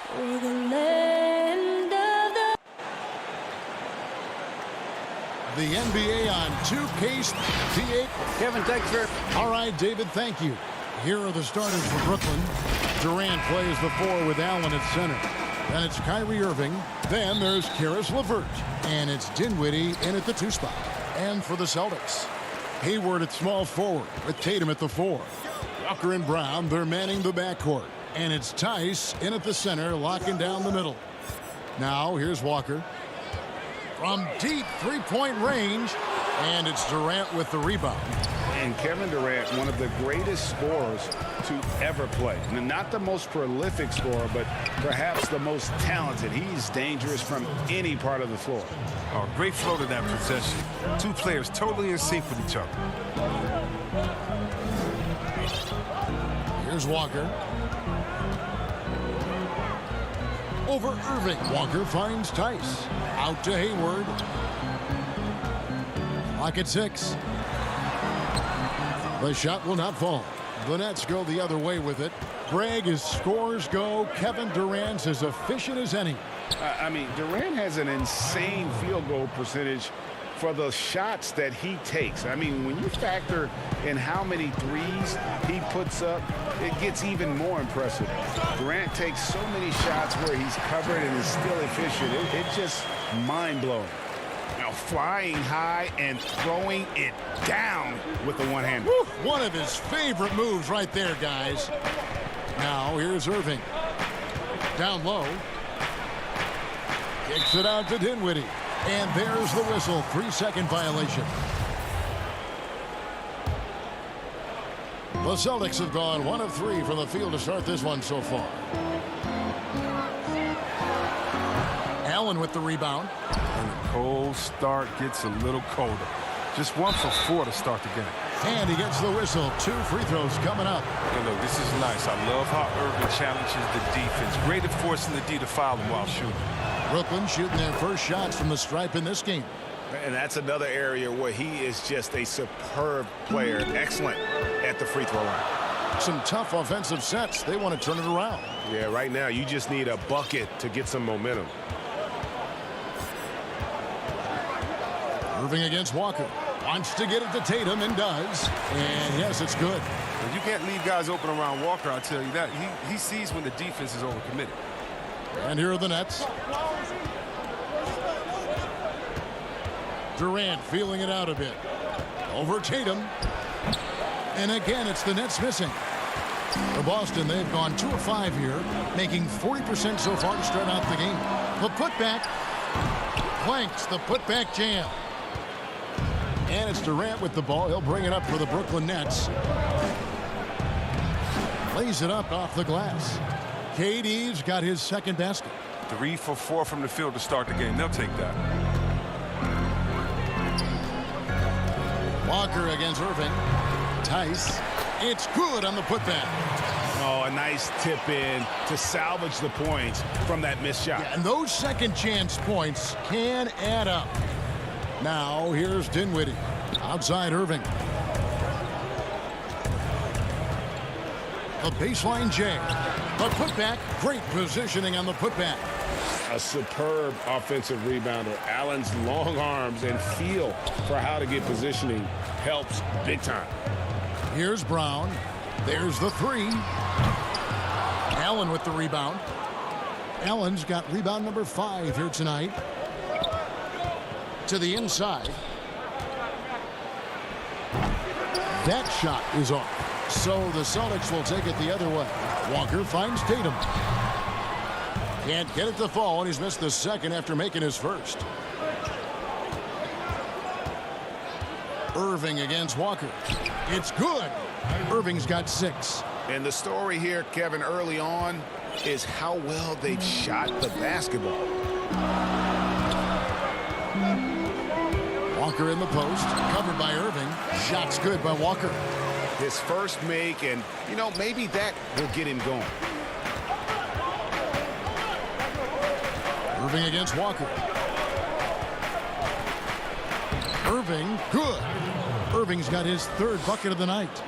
for the land of The NBA on 2K. Kevin, thanks, sir. All right, David, thank you. Here are the starters for Brooklyn. Durant plays the 4 with Allen at center. Then it's Kyrie Irving. Then there's Karis LeVert. And it's Dinwiddie in at the 2 spot. And for the Celtics, Hayward at small forward with Tatum at the 4. Walker and Brown, they're manning the backcourt. And it's Tice in at the center, locking down the middle. Now here's Walker. From deep three-point range. And it's Durant with the rebound. And Kevin Durant, one of the greatest scorers to ever play. And not the most prolific scorer, but perhaps the most talented. He's dangerous from any part of the floor. Oh, great flow to that possession. Two players totally in sync with each other. Here's Walker. Over Irving. Walker finds Tice. Out to Hayward. Clock at 6. The shot will not fall. The Nets go the other way with it. Greg, as scores go, Kevin Durant's as efficient as any. I mean, Durant has an insane field goal percentage for the shots that he takes. I mean, when you factor in how many threes he puts up, it gets even more impressive. Durant takes so many shots where he's covered and is still efficient. It's just mind-blowing. Now flying high and throwing it down with the one-hander. One of his favorite moves right there, guys. Now here's Irving. Down low. Kicks it out to Dinwiddie. And there's the whistle. 3-second violation. The Celtics have gone 1 of 3 from the field to start this one so far. Allen with the rebound. And the cold start gets a little colder. Just 1 for 4 to start the game. And he gets the whistle. 2 free throws coming up. And look, this is nice. I love how Irving challenges the defense. Great at forcing the D to foul him while shooting. Brooklyn shooting their first shots from the stripe in this game. And that's another area where he is just a superb player. Excellent at the free throw line. Some tough offensive sets. They want to turn it around. Yeah, right now you just need a bucket to get some momentum. Irving against Walker. Wants to get it to Tatum and does. And yes, it's good. And you can't leave guys open around Walker, I'll tell you that. He sees when the defense is overcommitted. And here are the Nets. Durant feeling it out a bit. Over Tatum. And again, it's the Nets missing. For Boston, they've gone 2 of 5 here, making 40% so far to start out the game. The putback. Planks the putback jam. And it's Durant with the ball. He'll bring it up for the Brooklyn Nets. Lays it up off the glass. KD's got his second basket. 3 for 4 from the field to start the game. They'll take that. Walker against Irving. Tice. It's good on the putback. Oh, a nice tip in to salvage the points from that missed shot. Yeah, and those second chance points can add up. Now here's Dinwiddie. Outside Irving. The baseline J. The putback. Great positioning on the putback. A superb offensive rebounder. Allen's long arms and feel for how to get positioning helps big time. Here's Brown. There's the 3. Allen with the rebound. Allen's got rebound number 5 here tonight. To the inside. That shot is off. So the Celtics will take it the other way. Walker finds Tatum. Can't get it to fall, and he's missed the second after making his first. Irving against Walker. It's good. Irving's got 6. And the story here, Kevin, early on is how well they've shot the basketball. Walker in the post, covered by Irving. Shot's good by Walker. His first make, and, you know, maybe that will get him going. Irving against Walker. Irving, good. Irving's got his 3rd bucket of the night.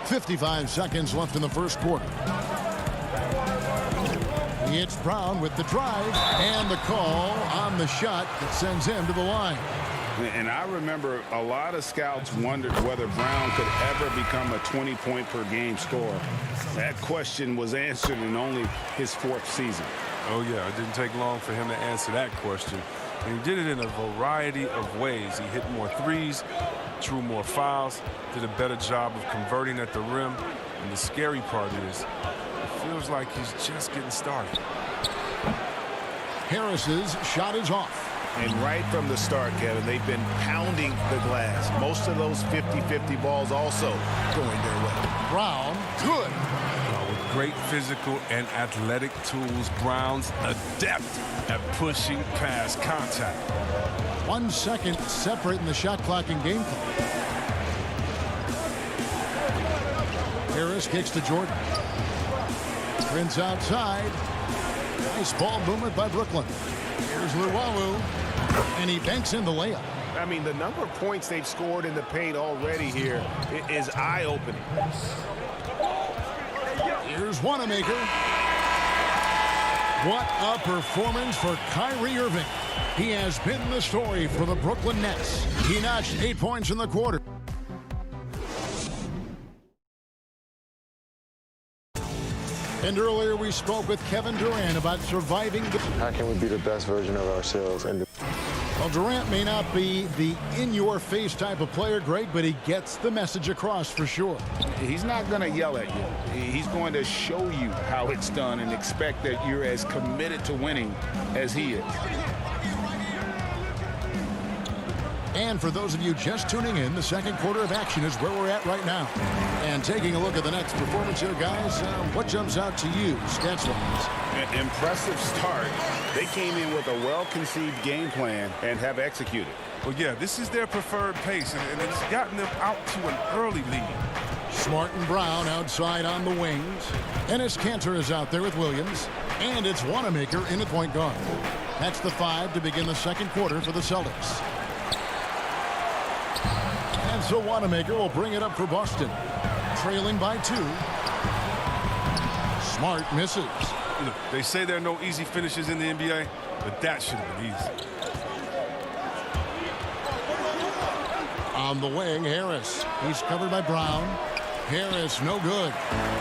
55 seconds left in the first quarter. The It's Brown with the drive and the call on the shot that sends him to the line. And I remember a lot of scouts wondered whether Brown could ever become a 20-point-per-game scorer. That question was answered in only his 4th season. Oh, yeah, it didn't take long for him to answer that question. And he did it in a variety of ways. He hit more threes, drew more fouls, did a better job of converting at the rim. And the scary part is, it feels like he's just getting started. Harris's shot is off. And right from the start, Kevin, they've been pounding the glass. Most of those 50-50 balls also going their way. Brown, good. With great physical and athletic tools, Brown's adept at pushing past contact. 1 second separating the shot clock and game clock. Harris kicks to Jordan. Prince outside. Nice ball movement by Brooklyn. Here's Luwawu. And he banks in the layup. I mean, the number of points they've scored in the paint already here is eye-opening. Here's Wanamaker. What a performance for Kyrie Irving. He has been the story for the Brooklyn Nets. He notched 8 points in the quarter. And earlier we spoke with Kevin Durant about surviving the... How can we be the best version of ourselves? Well, Durant may not be the in-your-face type of player, Greg, but he gets the message across for sure. He's not going to yell at you. He's going to show you how it's done and expect that you're as committed to winning as he is. And for those of you just tuning in, the second quarter of action is where we're at right now. And taking a look at the next performance here, guys, what jumps out to you, stats-wise? An impressive start. They came in with a well-conceived game plan and have executed. Well, yeah, this is their preferred pace, and it's gotten them out to an early lead. Smart and Brown outside on the wings. Enes Kanter is out there with Williams. And it's Wanamaker in at point guard. That's the 5 to begin the second quarter for the Celtics. And so Wanamaker will bring it up for Boston. Trailing by 2. Smart misses. You know, they say there are no easy finishes in the NBA, but that should have been easy. On the wing, Harris. He's covered by Brown. Harris, no good.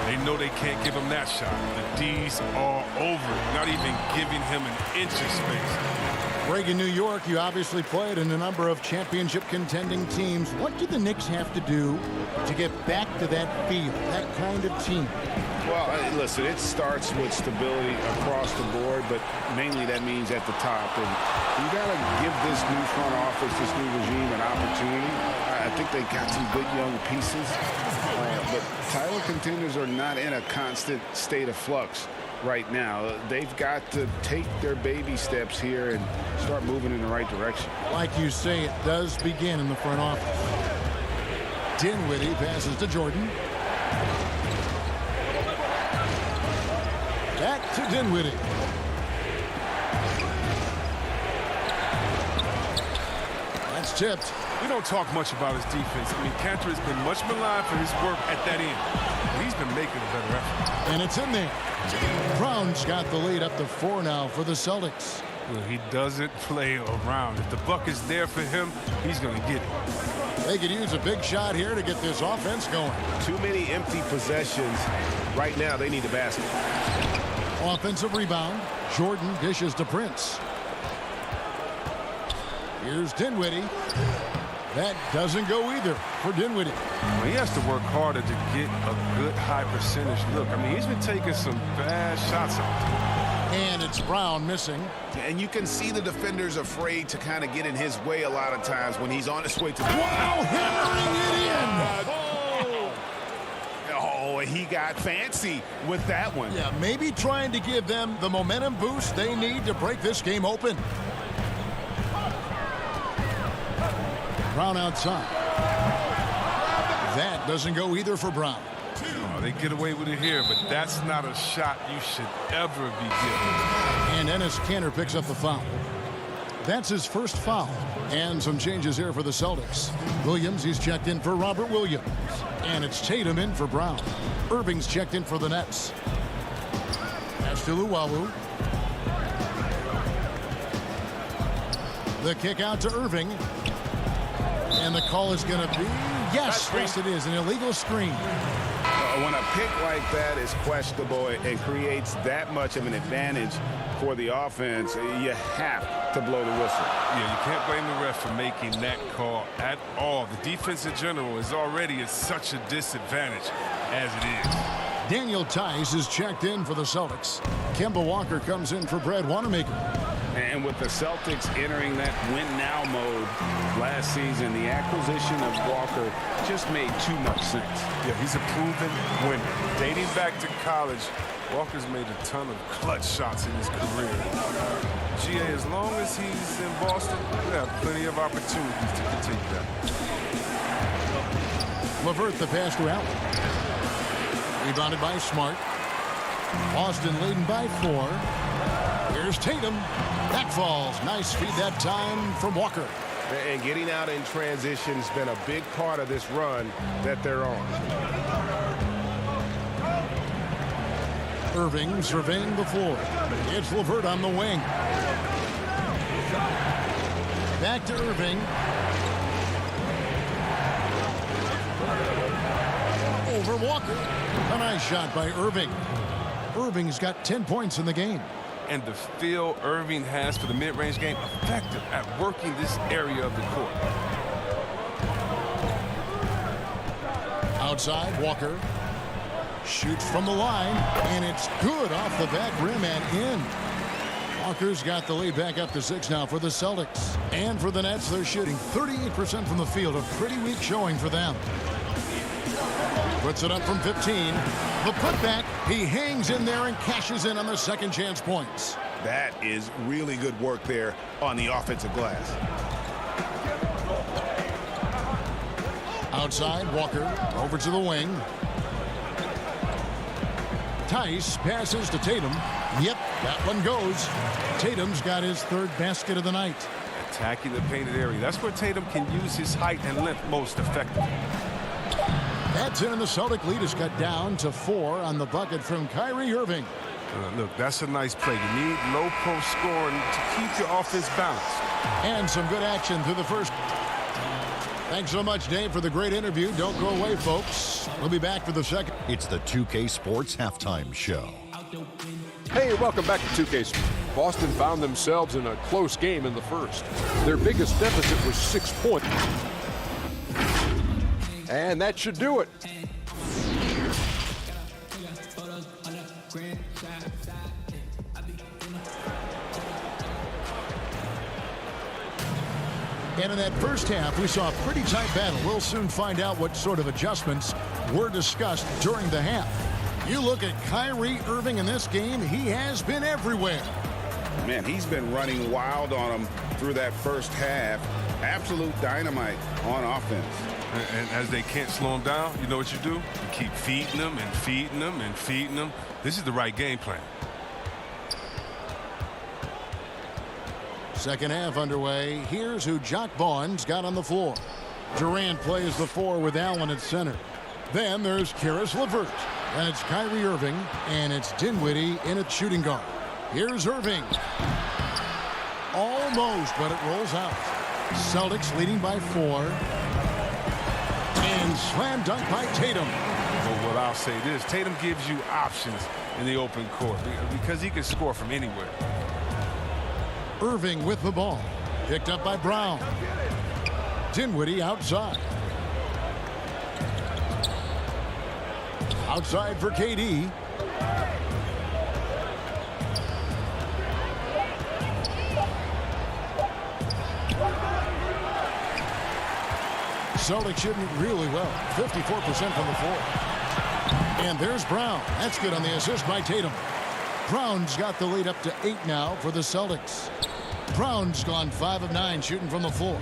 They know they can't give him that shot. The D's are over, not even giving him an inch of space. Greg, in New York, you obviously played in a number of championship contending teams. What do the Knicks have to do to get back to that field, that kind of team? Well, listen, it starts with stability across the board, but mainly that means at the top. And you got to give this new front office, this new regime, an opportunity. I think they got some good young pieces, but title contenders are not in a constant state of flux right now. They've got to take their baby steps here and start moving in the right direction. Like you say, it does begin in the front office. Dinwiddie passes to Jordan. Back to Dinwiddie. That's tipped. We don't talk much about his defense. I mean, Kanter has been much maligned for his work at that end. He's been making a better effort. And it's in there. Brown's got the lead up to 4 now for the Celtics. Well, he doesn't play around. If the buck is there for him, he's going to get it. They could use a big shot here to get this offense going. Too many empty possessions. Right now, they need a basket. Offensive rebound. Jordan dishes to Prince. Here's Dinwiddie. That doesn't go either for Dinwiddie. Well, he has to work harder to get a good high percentage look. I mean, he's been taking some bad shots out there. And it's Brown missing. And you can see the defenders afraid to kind of get in his way a lot of times when he's on his way to the... Wow, hammering it in! Oh, he got fancy with that one. Yeah, maybe trying to give them the momentum boost they need to break this game open. Brown outside. That doesn't go either for Brown. Oh, they get away with it here, but that's not a shot you should ever be giving. And Enes Kanter picks up the foul. That's his first foul. And some changes here for the Celtics. Williams, he's checked in for Robert Williams. And it's Tatum in for Brown. Irving's checked in for the Nets. Pass to Luwawu. The kick out to Irving. And the call is going to be, yes, it is, an illegal screen. When a pick like that is questionable and creates that much of an advantage for the offense, you have to blow the whistle. Yeah, you can't blame the ref for making that call at all. The defense in general is already at such a disadvantage as it is. Daniel Tice is checked in for the Celtics. Kemba Walker comes in for Brad Wanamaker. And with the Celtics entering that win-now mode last season, the acquisition of Walker just made too much sense. Yeah, he's a proven winner. Dating back to college, Walker's made a ton of clutch shots in his career. GA, as long as he's in Boston, we have plenty of opportunities to continue that. LeVert the pass to Allen. Rebounded by Smart. Boston leading by 4. Here's Tatum. Back falls. Nice feed that time from Walker. And getting out in transition has been a big part of this run that they're on. Irving surveying the floor. It's LeVert on the wing. Back to Irving. Over Walker. A nice shot by Irving. Irving's got 10 points in the game. And the feel Irving has for the mid-range game, effective at working this area of the court. Outside, Walker shoots from the line, and it's good off the back rim and in. Walker's got the lead back up to 6 now for the Celtics. And for the Nets, they're shooting 38% from the field, a pretty weak showing for them. Puts it up from 15. The putback, he hangs in there and cashes in on the second chance points. That is really good work there on the offensive glass. Outside, Walker over to the wing. Tice passes to Tatum. Yep, that one goes. Tatum's got his 3rd basket of the night. Attacking the painted area. That's where Tatum can use his height and length most effectively. That's in, and the Celtic lead is cut down to 4 on the bucket from Kyrie Irving. Look, that's a nice play. You need low post scoring to keep your offense balanced. And some good action through the first. Thanks so much, Dave, for the great interview. Don't go away, folks. We'll be back for the second. It's the 2K Sports Halftime Show. Hey, welcome back to 2K Sports. Boston found themselves in a close game in the first. Their biggest deficit was 6 points. And that should do it. And in that first half, we saw a pretty tight battle. We'll soon find out what sort of adjustments were discussed during the half. You look at Kyrie Irving in this game, he has been everywhere. Man, he's been running wild on them through that first half. Absolute dynamite on offense. And as they can't slow him down, you know what you do? You keep feeding them and feeding them and feeding them. This is the right game plan. Second half underway. Here's who Jock Vaughn's got on the floor. Durant plays the 4 with Allen at center. Then there's Karis LeVert. And it's Kyrie Irving. And it's Dinwiddie in at shooting guard. Here's Irving. Almost, but it rolls out. Celtics leading by 4. And slam dunk by Tatum. Well, I'll say this. Tatum gives you options in the open court because he can score from anywhere. Irving with the ball. Picked up by Brown. Dinwiddie outside. Outside for KD. Celtics shooting really well. 54% from the floor. And there's Brown. That's good on the assist by Tatum. Brown's got the lead up to 8 now for the Celtics. Brown's gone 5 of 9 shooting from the floor.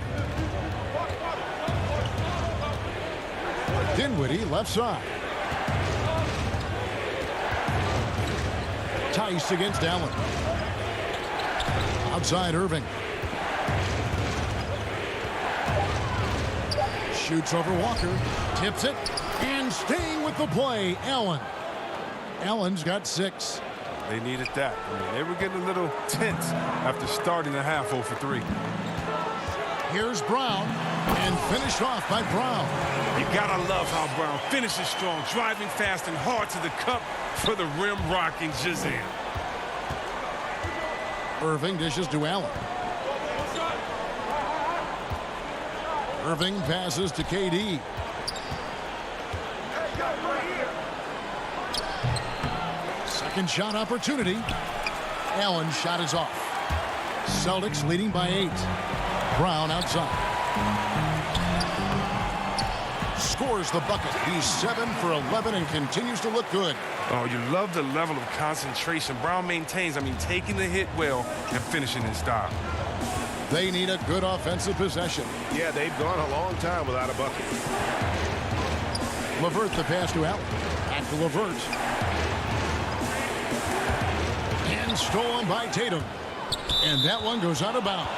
Dinwiddie left side. Tice against Allen. Outside Irving. Shoots over Walker. Tips it. And staying with the play, Allen. Allen's got 6. They needed that. I mean, they were getting a little tense after starting the half 0 for 3. Here's Brown, and finished off by Brown. You gotta love how Brown finishes strong, driving fast and hard to the cup for the rim rocking Jazam. Irving dishes to Allen. Irving passes to KD. Second shot opportunity. Allen's shot is off. Celtics leading by 8. Brown outside. Scores the bucket. He's 7 for 11 and continues to look good. Oh, you love the level of concentration Brown maintains. Taking the hit well and finishing in style. They need a good offensive possession. Yeah, they've gone a long time without a bucket. LeVert the pass to Allen. Back to LeVert. And stolen by Tatum. And that one goes out of bounds.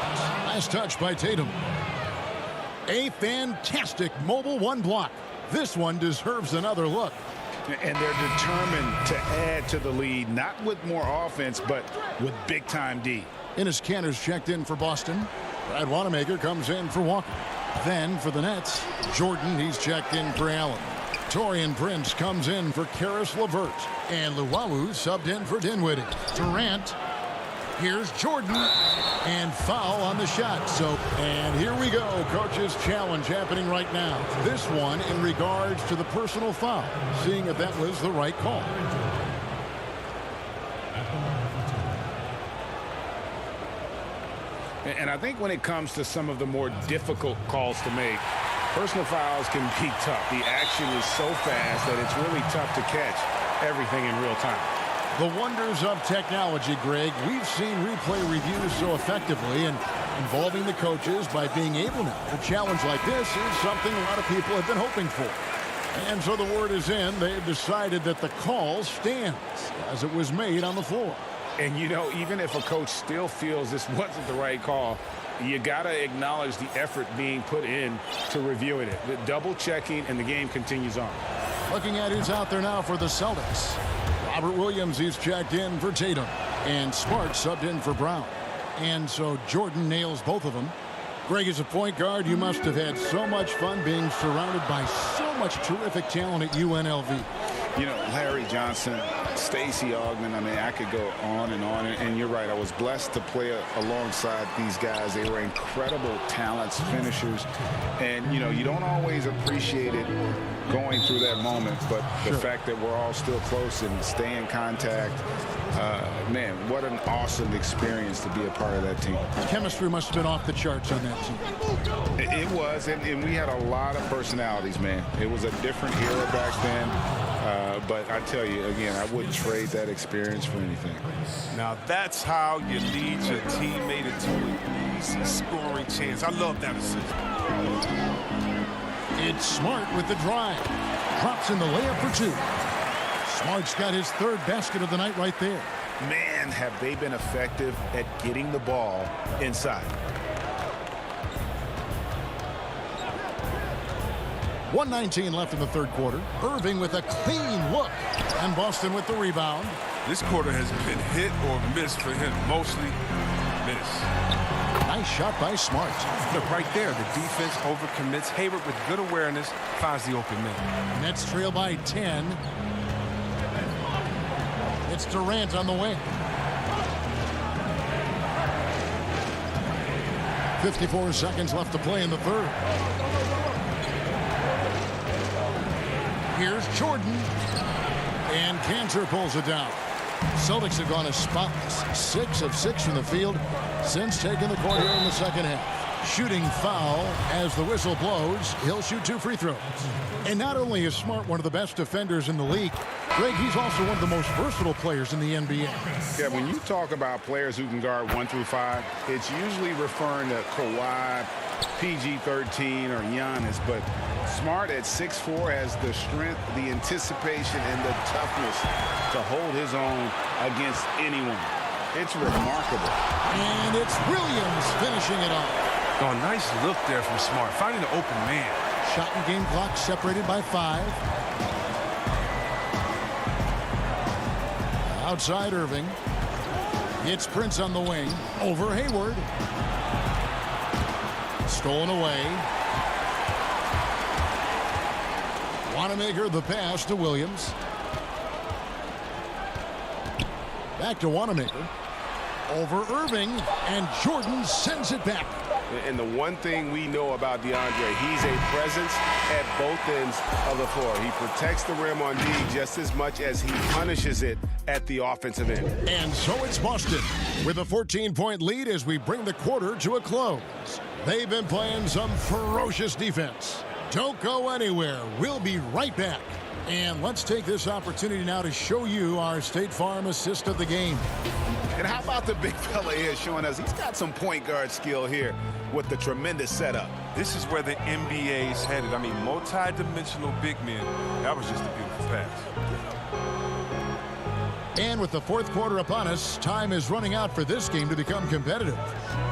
Last touch by Tatum. A fantastic mobile one block. This one deserves another look. And they're determined to add to the lead, not with more offense, but with big-time D. Enes Kanter's checked in for Boston. Brad Wanamaker comes in for Walker. Then for the Nets, Jordan, he's checked in for Allen. Taurean Prince comes in for Karis LeVert. And Luwawu subbed in for Dinwiddie. Durant. Here's Jordan. And foul on the shot. And here we go. Coach's challenge happening right now. This one in regards to the personal foul. Seeing if that was the right call. And I think when it comes to some of the more difficult calls to make, personal fouls can be tough. The action is so fast that it's really tough to catch everything in real time. The wonders of technology, Greg. We've seen replay reviews so effectively, and involving the coaches by being able now. A challenge like this is something a lot of people have been hoping for. And so the word is in. They've decided that the call stands as it was made on the floor. And, you know, even if a coach still feels this wasn't the right call, you got to acknowledge the effort being put in to reviewing it. The double checking, and the game continues on. Looking at who's out there now for the Celtics. Robert Williams, he's checked in for Tatum. And Smart subbed in for Brown. And so Jordan nails both of them. Greg, as a point guard, you must have had so much fun being surrounded by so much terrific talent at UNLV. You know, Larry Johnson, Stacey Augmon, I could go on. And you're right, I was blessed to play alongside these guys. They were incredible talents, finishers. And, you know, you don't always appreciate it going through that moment, but the fact that we're all still close and stay in contact, man, what an awesome experience to be a part of that team. Chemistry must have been off the charts on that team. It was, and we had a lot of personalities, man. It was a different era back then. But I tell you, again, I wouldn't trade that experience for anything. Now that's how you lead your teammate into an easy scoring chance. I love that assist. It's Smart with the drive. Drops in the layup for 2. Smart's got his 3rd basket of the night right there. Man, have they been effective at getting the ball inside. 1:19 left in the 3rd quarter. Irving with a clean look. And Boston with the rebound. This quarter has been hit or miss for him. Mostly miss. Nice shot by Smart. Look, right there, the defense overcommits. Hayward with good awareness finds the open man. Nets trail by 10. It's Durant on the wing. 54 seconds left to play in the 3rd. Here's Jordan. And Kanter pulls it down. Celtics have gone as spotless. 6 of 6 from the field since taking the court here in the 2nd half. Shooting foul as the whistle blows. He'll shoot 2 free throws. And not only is Smart one of the best defenders in the league, Greg, he's also one of the most versatile players in the NBA. Yeah, when you talk about players who can guard 1 through 5, it's usually referring to Kawhi, PG-13, or Giannis, but Smart at 6'4" has the strength, the anticipation, and the toughness to hold his own against anyone. It's remarkable. And it's Williams finishing it off. Oh, nice look there from Smart, finding the open man. Shot and game clock separated by 5. Outside Irving. It's Prince on the wing. Over Hayward. Stolen away. Wanamaker the pass to Williams. Back to Wanamaker. Over Irving, and Jordan sends it back. And the one thing we know about DeAndre, he's a presence at both ends of the floor. He protects the rim on D just as much as he punishes it at the offensive end. And so it's Boston with a 14-point lead as we bring the quarter to a close. They've been playing some ferocious defense. Don't go anywhere. We'll be right back. And let's take this opportunity now to show you our State Farm assist of the game. And how about the big fella here showing us he's got some point guard skill here with the tremendous setup. This is where the NBA is headed. I mean, multi-dimensional big men. That was just a beautiful pass. And with the fourth quarter upon us, time is running out for this game to become competitive.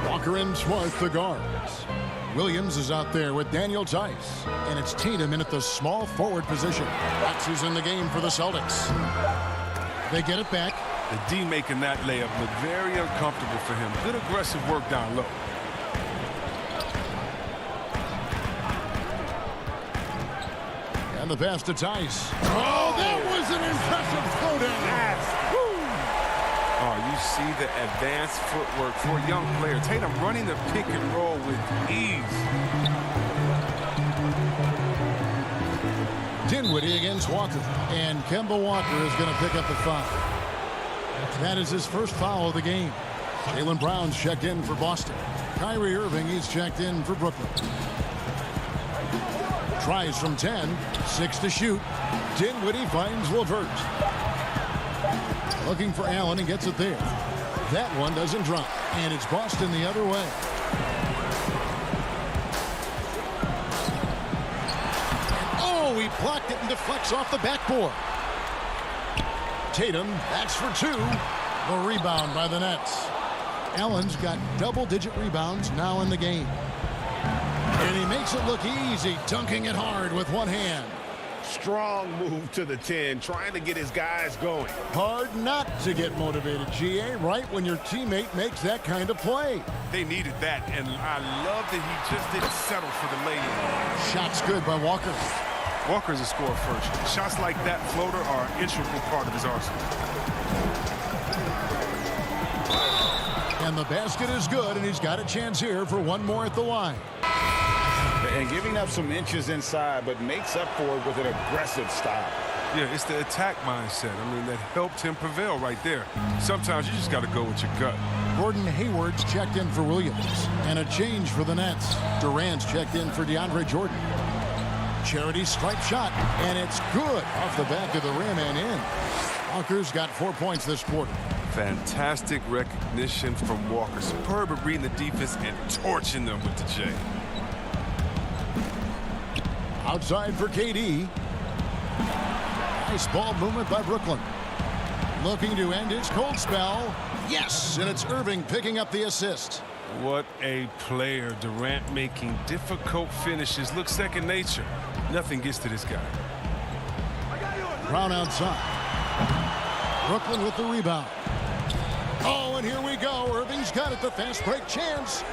Walker and Smart the guards. Williams is out there with Daniel Tice. And it's Tatum in at the small forward position. That's who's in the game for the Celtics. They get it back. The D making that layup look very uncomfortable for him. Good aggressive work down low. And the pass to Tice. Oh, that was an impressive throwdown. Oh, you see the advanced footwork for a young player. Tatum running the pick and roll with ease. Dinwiddie against Walker. And Kemba Walker is going to pick up the foul. That is his first foul of the game. Jaylen Brown's checked in for Boston. Kyrie Irving, he's checked in for Brooklyn. Tries from 10, 6 to shoot. Dinwiddie finds LeVert. Looking for Allen and gets it there. That one doesn't drop, and it's Boston the other way. Oh, he blocked it and deflects off the backboard. Tatum, that's for 2. The rebound by the Nets. Allen's got double-digit rebounds now in the game. And he makes it look easy, dunking it hard with one hand. Strong move to the 10, trying to get his guys going. Hard not to get motivated, GA, right when your teammate makes that kind of play. They needed that, and I love that he just didn't settle for the lay-in. Shot's good by Walker. Walker's a scorer first. Shots like that floater are an integral part of his arsenal. And the basket is good, and he's got a chance here for one more at the line. And giving up some inches inside, but makes up for it with an aggressive style. Yeah, it's the attack mindset. I mean, that helped him prevail right there. Sometimes you just got to go with your gut. Gordon Hayward's checked in for Williams. And a change for the Nets. Durant's checked in for DeAndre Jordan. Charity stripe shot, and it's good off the back of the rim and in. Walker's got 4 points this quarter. Fantastic recognition from Walker. Superb at reading the defense and torching them with the J. Outside for KD. Nice ball movement by Brooklyn. Looking to end his cold spell. Yes, and it's Irving picking up the assist. What a player. Durant making difficult finishes look second nature. Nothing gets to this guy. Brown outside. Brooklyn with the rebound. Oh, and here we go. Irving's got it. The fast break chance.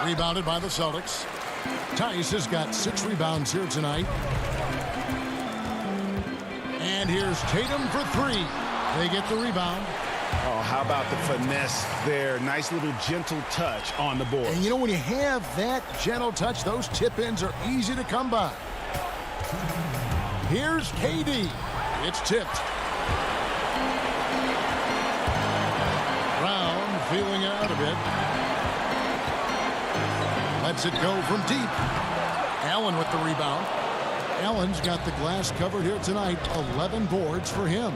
Rebounded by the Celtics. Tice has got 6 rebounds here tonight. And here's Tatum for 3. They get the rebound. Oh, how about the finesse there? Nice little gentle touch on the board. And you know, when you have that gentle touch, those tip-ins are easy to come by. Here's KD. It's tipped. Brown feeling out a bit. Lets it go from deep. Allen with the rebound. Allen's got the glass covered here tonight. 11 boards for him.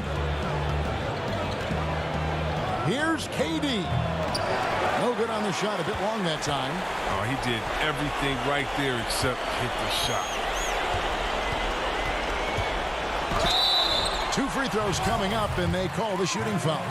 Here's KD. No good on the shot. A bit long that time. Oh, he did everything right there except hit the shot. 2 free throws coming up, and they call the shooting foul.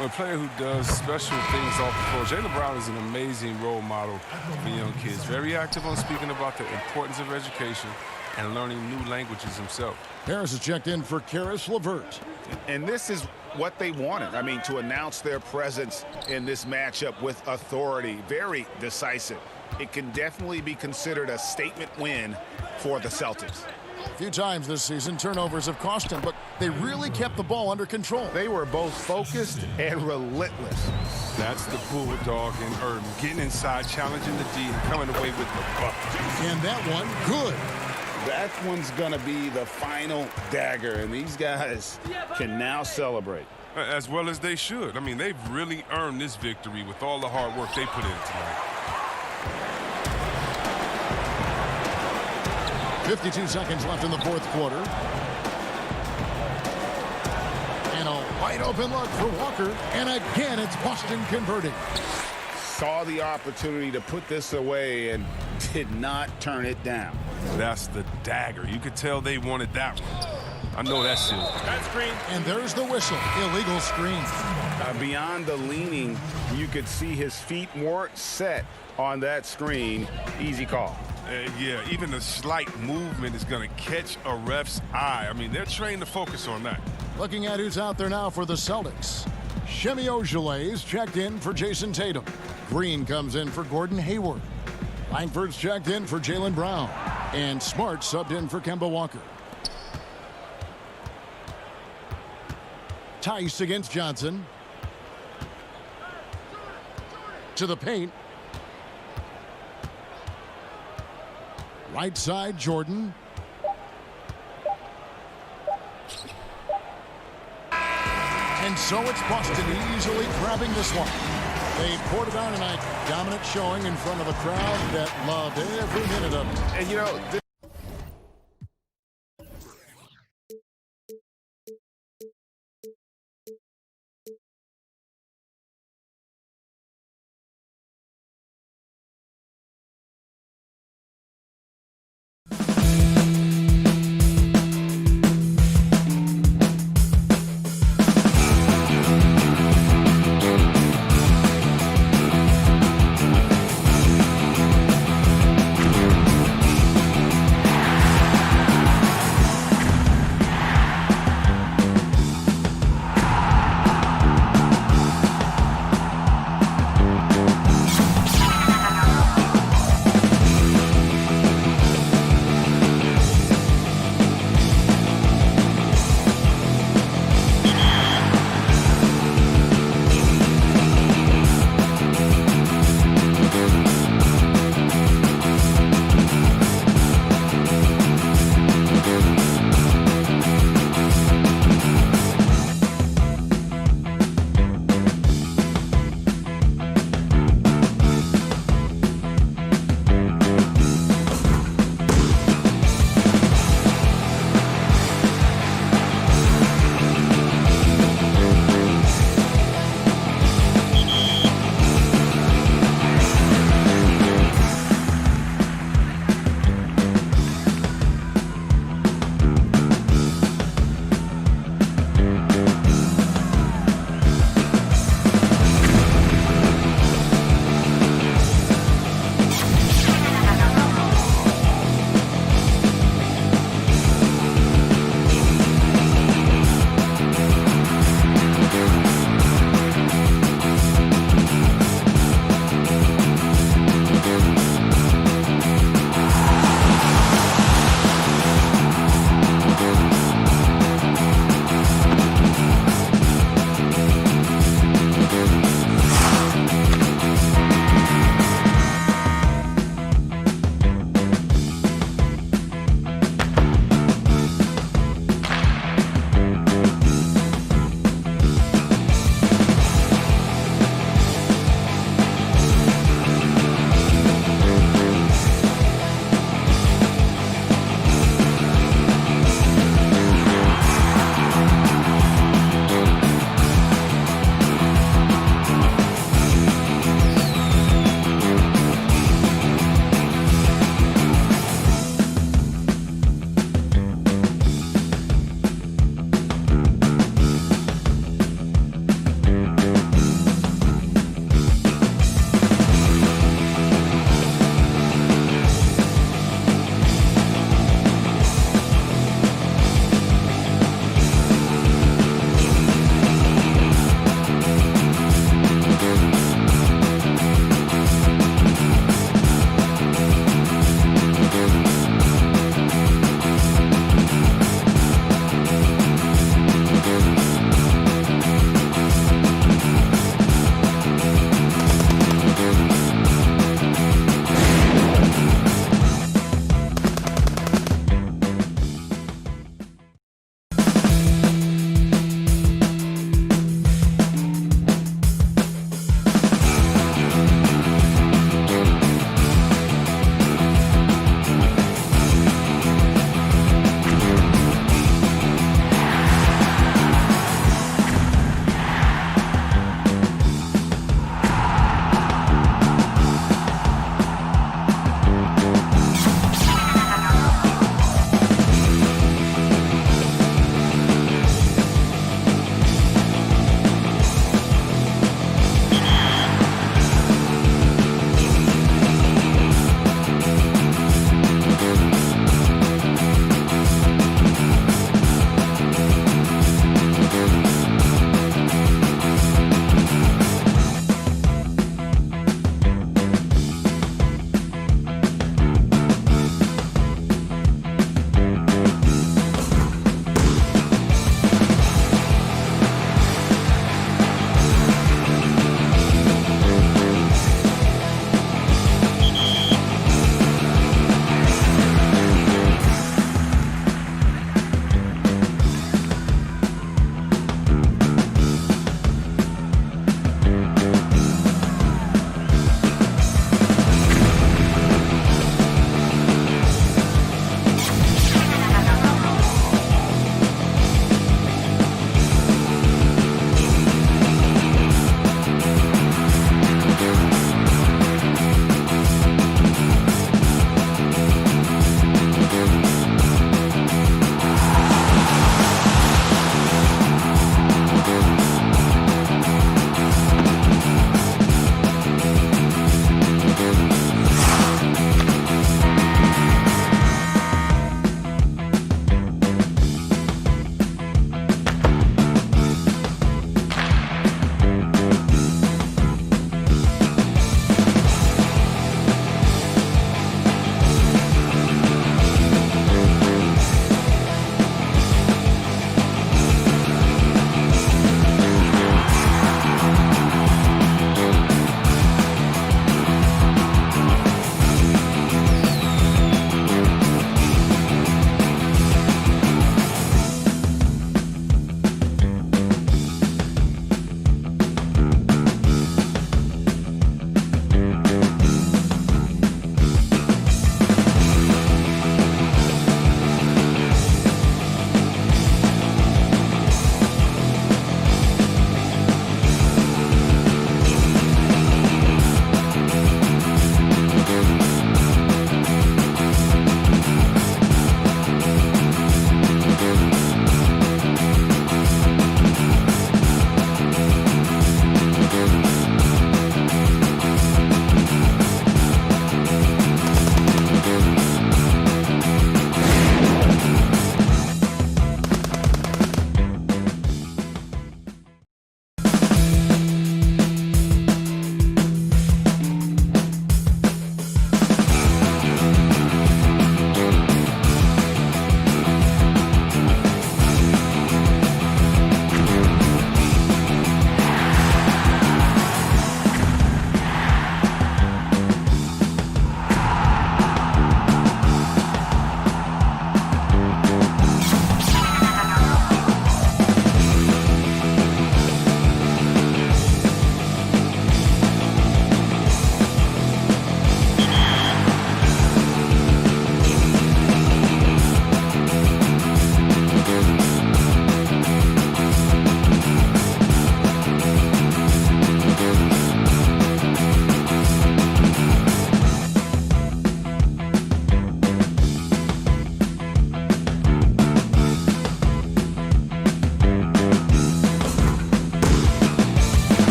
A player who does special things off the floor. Jaylen Brown is an amazing role model for young kids. Very active on speaking about the importance of education and learning new languages himself. Harris is checked in for Karis LeVert. And this is what they wanted. I mean, to announce their presence in this matchup with authority, very decisive. It can definitely be considered a statement win for the Celtics. A few times this season, turnovers have cost them, but they really kept the ball under control. They were both focused and relentless. That's the Bulldog in Irving, getting inside, challenging the D, and coming away with the bucket. And that one, good. That one's going to be the final dagger, and these guys can now celebrate. As well as they should. I mean, they've really earned this victory with all the hard work they put in tonight. 52 seconds left in the fourth quarter. And a wide open look for Walker. And again, it's Boston converting. Saw the opportunity to put this away and did not turn it down. That's the dagger. You could tell they wanted that one. I know that seals. That screen. And there's the whistle. Illegal screen. Beyond the leaning, you could see his feet weren't set on that screen. Easy call. Yeah, even a slight movement is going to catch a ref's eye. I mean, they're trained to focus on that. Looking at who's out there now for the Celtics. Shemi Ojeley's checked in for Jason Tatum. Green comes in for Gordon Hayward. Langford's checked in for Jaylen Brown. And Smart subbed in for Kemba Walker. Tice against Johnson. To the paint. Right side, Jordan. And so it's Boston easily grabbing this one. They poured it on tonight. Dominant showing in front of a crowd that loved every minute of it. And, you know,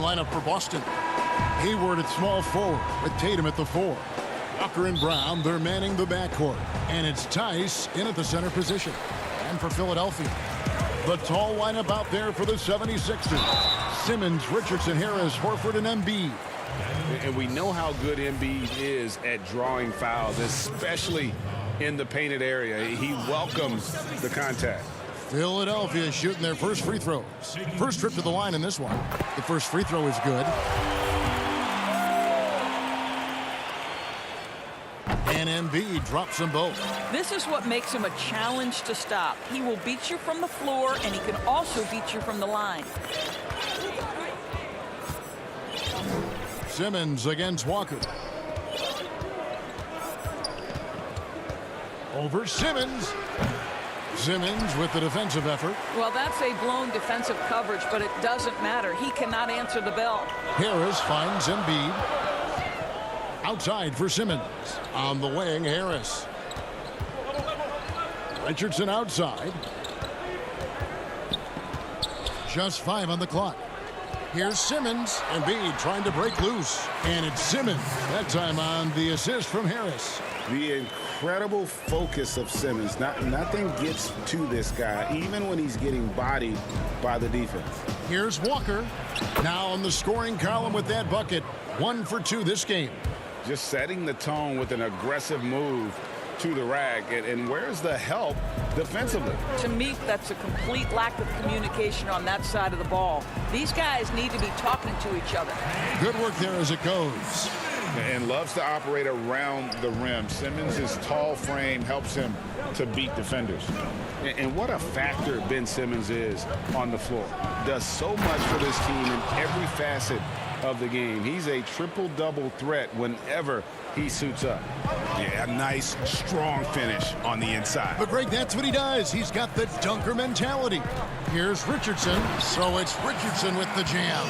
lineup for Boston. Hayward at small forward with Tatum at the 4. Walker and Brown, they're manning the backcourt. And it's Tice in at the center position. And for Philadelphia, the tall lineup out there for the 76ers. Simmons, Richardson, Harris, Horford, and Embiid. And we know how good Embiid is at drawing fouls, especially in the painted area. He welcomes the contact. Philadelphia shooting their first free throws. First trip to the line in this one. The first free throw is good. And Embiid drops them both. This is what makes him a challenge to stop. He will beat you from the floor, and he can also beat you from the line. Simmons against Walker. Over Simmons. Simmons with the defensive effort. Well, that's a blown defensive coverage, but it doesn't matter. He cannot answer the bell. Harris finds Embiid. Outside for Simmons. On the wing, Harris. Richardson outside. Just 5 on the clock. Here's Simmons. Embiid trying to break loose. And it's Simmons. That time on the assist from Harris. The incredible focus of Simmons. Nothing gets to this guy, even when he's getting bodied by the defense. Here's Walker. Now on the scoring column with that bucket. 1 for 2 this game. Just setting the tone with an aggressive move to the rack. And where's the help defensively? To me, that's a complete lack of communication on that side of the ball. These guys need to be talking to each other. Good work there as it goes. And loves to operate around the rim. Simmons' tall frame helps him to beat defenders. And what a factor Ben Simmons is on the floor. Does so much for this team in every facet of the game. He's a triple-double threat whenever he suits up. Yeah, a nice, strong finish on the inside. But Greg, that's what he does. He's got the dunker mentality. Here's Richardson. So it's Richardson with the jam.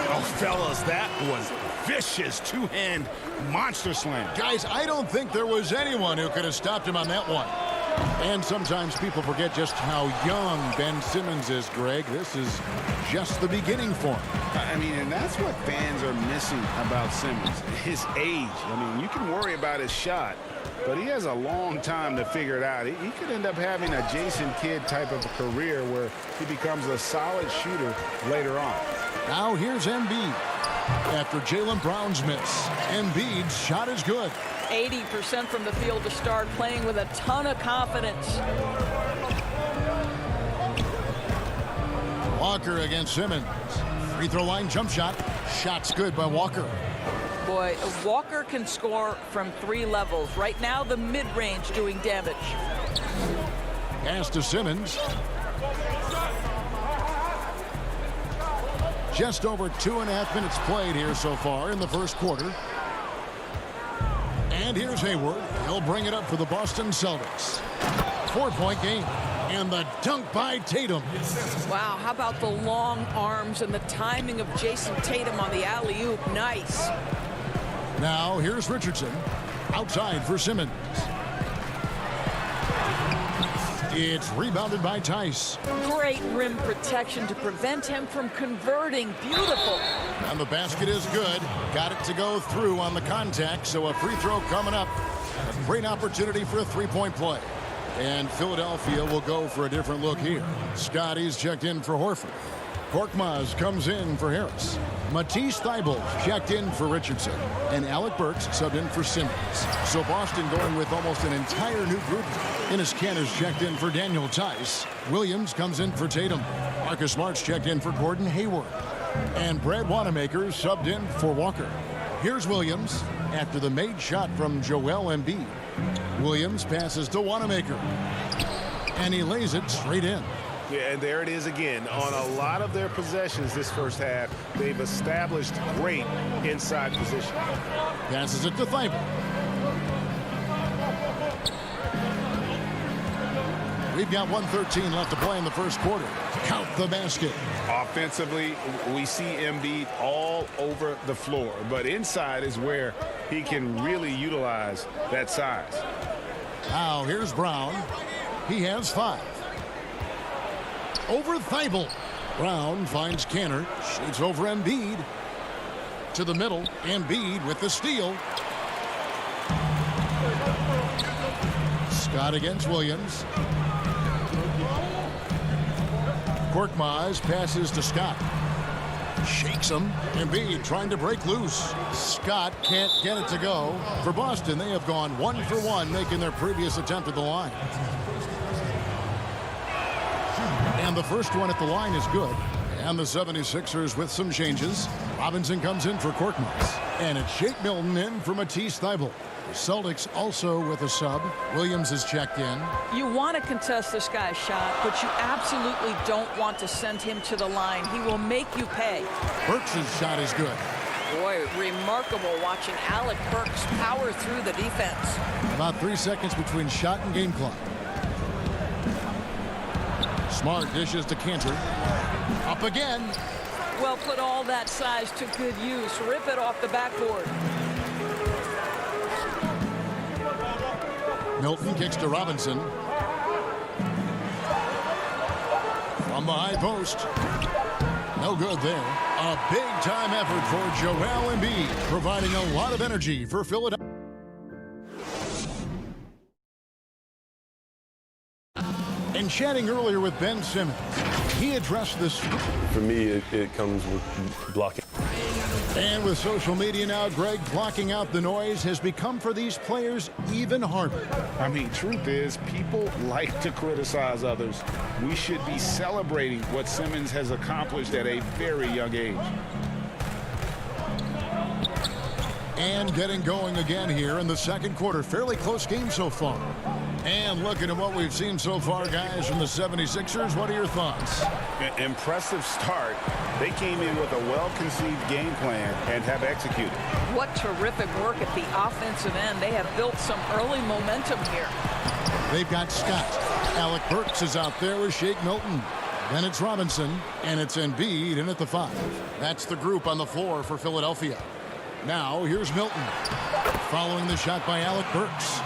Oh, fellas, that was vicious two-hand monster slam. Guys, I don't think there was anyone who could have stopped him on that one. And sometimes people forget just how young Ben Simmons is, Greg. This is just the beginning for him. I mean, and that's what fans are missing about Simmons, his age. I mean, you can worry about his shot, but he has a long time to figure it out. He could end up having a Jason Kidd type of a career where he becomes a solid shooter later on. Now here's Embiid. After Jaylen Brown's miss, Embiid's shot is good. 80% from the field to start, playing with a ton of confidence. Walker against Simmons. Free throw line jump shot. Shot's good by Walker. Boy, Walker can score from 3 levels. Right now, the mid-range doing damage. Pass to Simmons. Just over 2.5 minutes played here so far in the first quarter. And here's Hayward. He'll bring it up for the Boston Celtics. 4-point game. And the dunk by Tatum. Wow, how about the long arms and the timing of Jason Tatum on the alley-oop? Nice. Now here's Richardson. Outside for Simmons. It's rebounded by Tice. Great rim protection to prevent him from converting. Beautiful. And the basket is good. Got it to go through on the contact, so a free throw coming up. A great opportunity for a three-point play. And Philadelphia will go for a different look here. Scotty's checked in for Horford. Korkmaz comes in for Harris. Matisse Thybulle checked in for Richardson. And Alec Burks subbed in for Simmons. So Boston going with almost an entire new group. Enes Kanter's checked in for Daniel Tice. Williams comes in for Tatum. Marcus Smart's checked in for Gordon Hayward. And Brad Wanamaker subbed in for Walker. Here's Williams after the made shot from Joel Embiid. Williams passes to Wanamaker. And he lays it straight in. Yeah, and there it is again. On a lot of their possessions this first half, they've established great inside position. Passes it to Thybulle. We've got 1:13 left to play in the first quarter. Count the basket. Offensively, we see Embiid all over the floor, but inside is where he can really utilize that size. Now here's Brown. He has 5. Over Thybulle. Brown finds Canner. Shoots over Embiid. To the middle. Embiid with the steal. Scott against Williams. Korkmaz passes to Scott. Shakes him. Embiid trying to break loose. Scott can't get it to go. For Boston, they have gone 1 for 1, making their previous attempt at the line. And the first one at the line is good. And the 76ers with some changes. Robinson comes in for Korkmaz. And it's Shake Milton in for Matisse Thybulle. The Celtics also with a sub. Williams is checked in. You want to contest this guy's shot, but you absolutely don't want to send him to the line. He will make you pay. Burks' shot is good. Boy, remarkable watching Alec Burks power through the defense. About 3 seconds between shot and game clock. Smart dishes to Cantor. Up again. Well, put all that size to good use. Rip it off the backboard. Milton kicks to Robinson. From the high post. No good there. A big-time effort for Joel Embiid, providing a lot of energy for Philadelphia. And chatting earlier with Ben Simmons, he addressed this. For me, it comes with blocking. And with social media now, Greg, blocking out the noise has become for these players even harder. I mean, truth is, people like to criticize others. We should be celebrating what Simmons has accomplished at a very young age. And getting going again here in the second quarter. Fairly close game so far. And looking at what we've seen so far, guys, from the 76ers, what are your thoughts? Impressive start. They came in with a well-conceived game plan and have executed. What terrific work at the offensive end. They have built some early momentum here. They've got Scott. Alec Burks is out there with Shake Milton. Then it's Robinson, and it's Embiid in at the 5. That's the group on the floor for Philadelphia. Now, here's Milton. Following the shot by Alec Burks.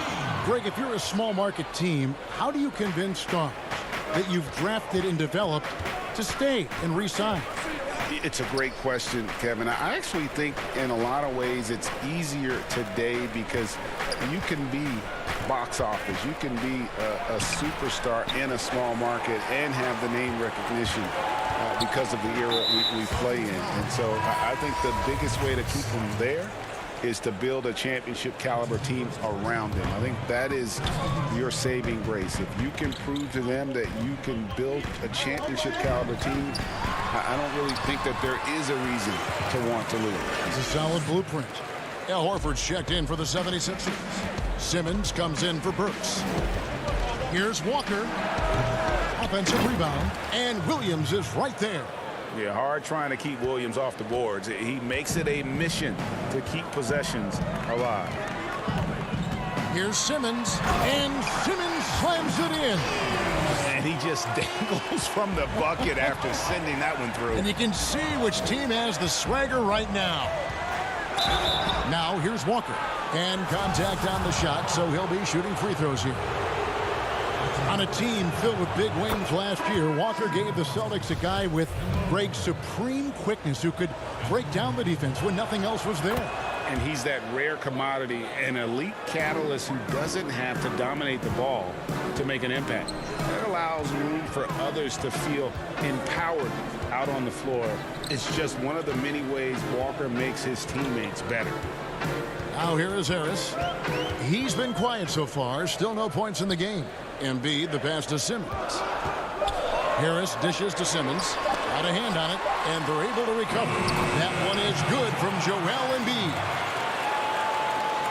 Greg, if you're a small market team, how do you convince stars that you've drafted and developed to stay and re-sign? It's a great question, Kevin. I actually think in a lot of ways it's easier today because you can be box office. You can be a superstar in a small market and have the name recognition because of the era we play in. And so I think the biggest way to keep them there is to build a championship caliber team around them. I think that is your saving grace. If you can prove to them that you can build a championship caliber team, I don't really think that there is a reason to want to lose. It's a solid blueprint. Al Horford's checked in for the 76ers. Simmons comes in for Burks. Here's Walker. Offensive rebound. And Williams is right there. Yeah, hard trying to keep Williams off the boards. He makes it a mission to keep possessions alive. Here's Simmons, and Simmons slams it in. And he just dangles from the bucket after sending that one through. And you can see which team has the swagger right now. Now here's Walker. And contact on the shot, so he'll be shooting free throws here. On a team filled with big wings last year, Walker gave the Celtics a guy with Greg's supreme quickness who could break down the defense when nothing else was there. And he's that rare commodity, an elite catalyst who doesn't have to dominate the ball to make an impact. That allows room for others to feel empowered out on the floor. It's just one of the many ways Walker makes his teammates better. Now here is Harris. He's been quiet so far. Still no points in the game. Embiid, the pass to Simmons. Harris dishes to Simmons. Got a hand on it, and they're able to recover. That one is good from Joel Embiid.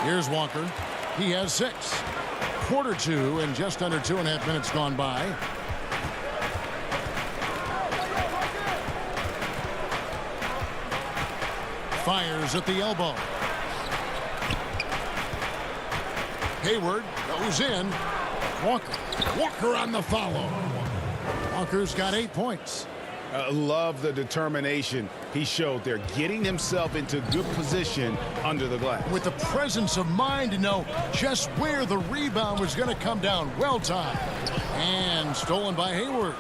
Here's Walker. He has 6. Quarter 2 and just under 2.5 minutes gone by. Fires at the elbow. Hayward goes in. Walker on the follow. Walker's got 8 points. Love the determination he showed there, getting himself into good position under the glass. With the presence of mind to know just where the rebound was going to come down. Well timed. And stolen by Hayward.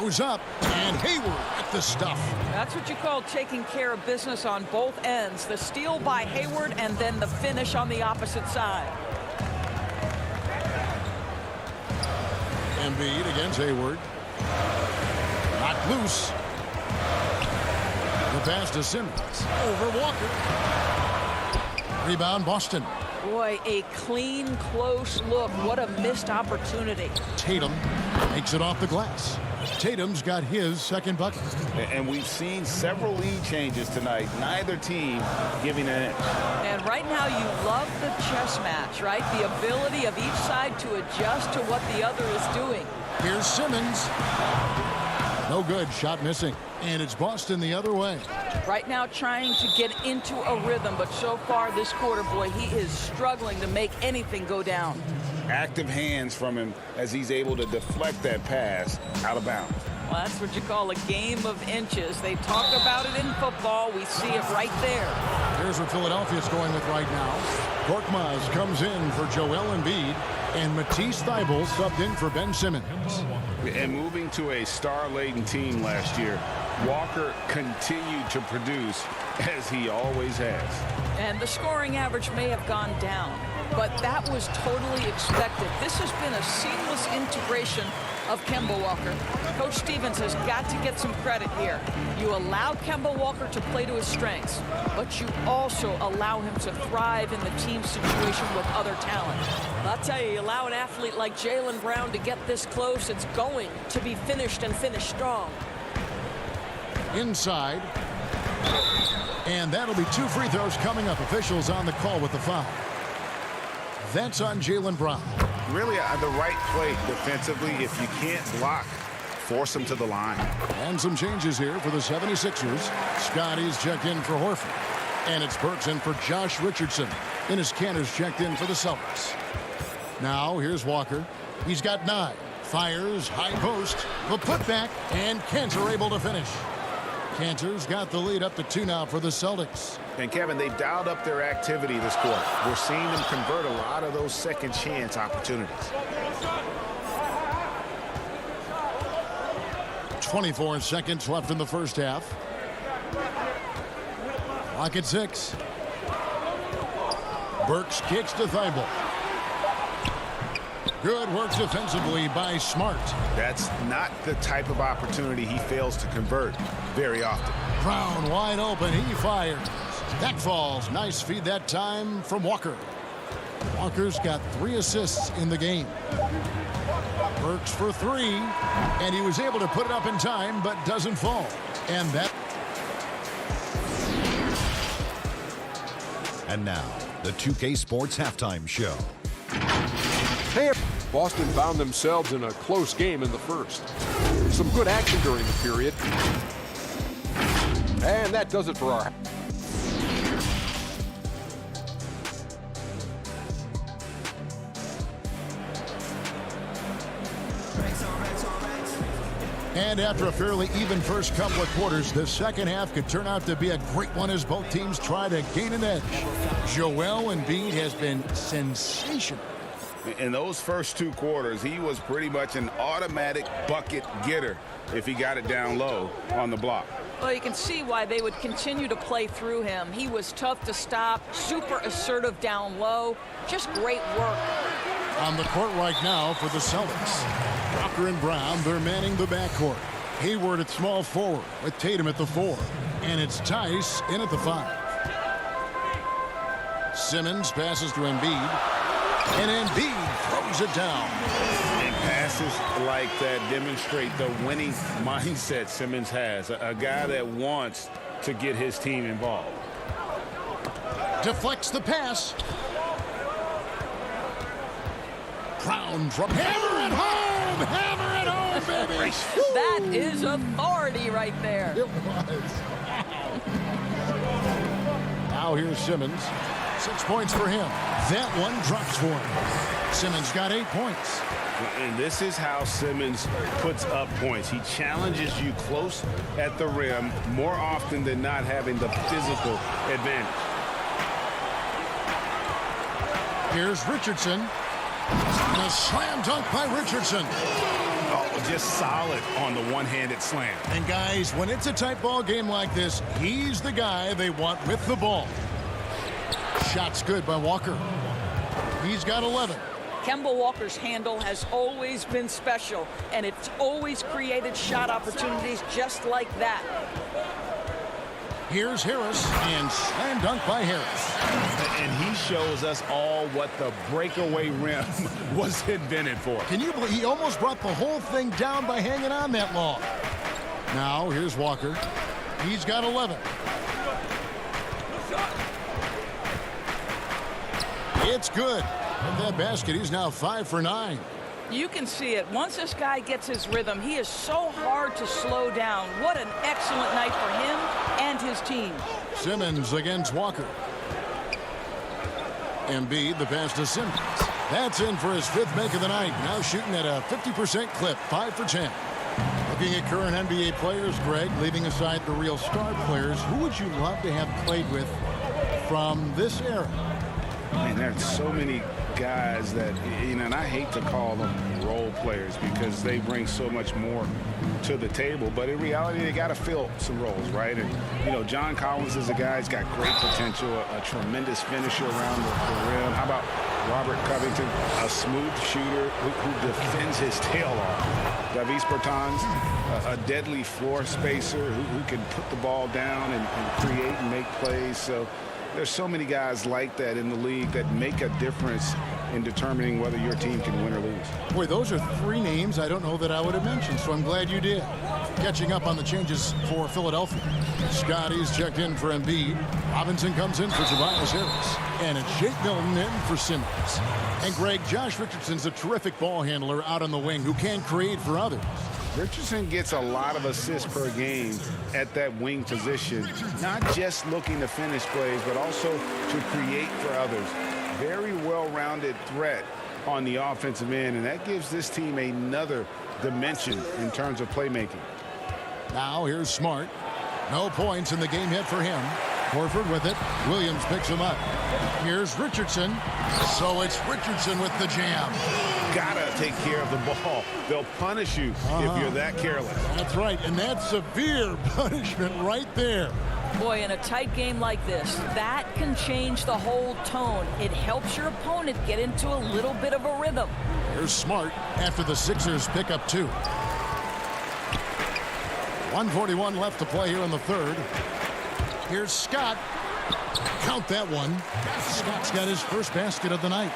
Goes up, and Hayward at the stuff. That's what you call taking care of business on both ends. The steal by Hayward and then the finish on the opposite side. Embiid against Hayward. Knocked loose. The pass to Simmons. Over Walker. Rebound Boston. Boy, a clean, close look. What a missed opportunity. Tatum makes it off the glass. Tatum's got his second bucket. And we've seen several lead changes tonight. Neither team giving an inch. And right now you love the chess match, right? The ability of each side to adjust to what the other is doing. Here's Simmons. No good. Shot missing. And it's Boston the other way. Right now trying to get into a rhythm, but so far this quarter, boy, he is struggling to make anything go down. Active hands from him as he's able to deflect that pass out of bounds. Well, that's what you call a game of inches. They talk about it in football. We see it right there. Here's what Philadelphia's going with right now. Korkmaz comes in for Joel Embiid, and Matisse Thybulle subbed in for Ben Simmons. And moving to a star-laden team last year, Walker continued to produce as he always has. And the scoring average may have gone down, but that was totally expected. This has been a seamless integration of Kemba Walker. Coach Stevens has got to get some credit here. You allow Kemba Walker to play to his strengths, but you also allow him to thrive in the team situation with other talent. I'll tell you, you allow an athlete like Jaylen Brown to get this close, it's going to be finished and finished strong. Inside. And that'll be 2 free throws coming up. Officials on the call with the foul. That's on Jaylen Brown. Really the right play defensively. If you can't block, force him to the line. And some changes here for the 76ers. Scotty's checked in for Horford. And it's Burks in for Josh Richardson. Enes Kanter's checked in for the Celtics. Now here's Walker. He's got 9. Fires, high post, the putback, and Kanter able to finish. Kanter's got the lead up to 2 now for the Celtics. And Kevin, they've dialed up their activity this quarter. We're seeing them convert a lot of those second chance opportunities. 24 seconds left in the first half. Clock at 6. Burks kicks to Thybulle. Good work defensively by Smart. That's not the type of opportunity he fails to convert very often. Brown wide open. He fires. That falls. Nice feed that time from Walker. Walker's got 3 assists in the game. Burks for 3. And he was able to put it up in time, but doesn't fall. And that. And now, the 2K Sports Halftime Show. Hey, Boston found themselves in a close game in the first. Some good action during the period. And that does it for our... And after a fairly even first couple of quarters, the second half could turn out to be a great one as both teams try to gain an edge. Joel Embiid has been sensational. In those first 2 quarters, he was pretty much an automatic bucket getter if he got it down low on the block. Well, you can see why they would continue to play through him. He was tough to stop, super assertive down low. Just great work. On the court right now for the Celtics. Walker and Brown, they're manning the backcourt. Hayward at small forward with Tatum at the 4. And it's Tice in at the 5. Simmons passes to Embiid. And Embiid throws it down. And passes like that demonstrate the winning mindset Simmons has. A guy that wants to get his team involved. Deflects the pass. Brown from hammer it home! Hammer it home, baby! That is authority right there. It was. Now here's Simmons. 6 points for him. That one drops for him. Simmons got 8 points. And this is how Simmons puts up points. He challenges you close at the rim more often than not, having the physical advantage. Here's Richardson. And a slam dunk by Richardson. Oh, just solid on the one-handed slam. And guys, when it's a tight ball game like this, he's the guy they want with the ball. Shot's good by Walker. He's got 11. Kemba Walker's handle has always been special, and it's always created shot opportunities just like that. Here's Harris, and slam dunk by Harris. And he shows us all what the breakaway rim was invented for. Can you believe he almost brought the whole thing down by hanging on that long? Now, here's Walker. He's got 11. It's good. With that basket, he's now 5 for 9. You can see it. Once this guy gets his rhythm, he is so hard to slow down. What an excellent night for him and his team. Simmons against Walker. Embiid, the pass to Simmons. That's in for his 5th make of the night. Now shooting at a 50% clip, 5 for 10. Looking at current NBA players, Greg, leaving aside the real star players, who would you love to have played with from this era? Man, there's so many guys that, you know, and I hate to call them role players because they bring so much more to the table, but in reality they got to fill some roles, right? And you know, John Collins is a guy who's got great potential, a tremendous finisher around the rim. How about Robert Covington, a smooth shooter who defends his tail off? Davis Bertans, a deadly floor spacer who can put the ball down and create and make plays. So there's so many guys like that in the league that make a difference in determining whether your team can win or lose. Boy, those are 3 names I don't know that I would have mentioned, so I'm glad you did. Catching up on the changes for Philadelphia. Scotty's checked in for Embiid. Robinson comes in for Tobias Harris. And it's Jake Milton in for Simmons. And Greg, Josh Richardson's a terrific ball handler out on the wing who can create for others. Richardson gets a lot of assists per game at that wing position, not just looking to finish plays, but also to create for others. Very well-rounded threat on the offensive end, and that gives this team another dimension in terms of playmaking. Now here's Smart. No points in the game hit for him. Horford with it. Williams picks him up. Here's Richardson. So it's Richardson with the jam. Gotta take care of the ball. They'll punish you if you're that careless. That's right, and that's severe punishment right there. Boy, in a tight game like this, that can change the whole tone. It helps your opponent get into a little bit of a rhythm. Here's Smart after the Sixers pick up 2. 1:41 left to play here in the 3rd. Here's Scott. Count that one. Scott's got his first basket of the night.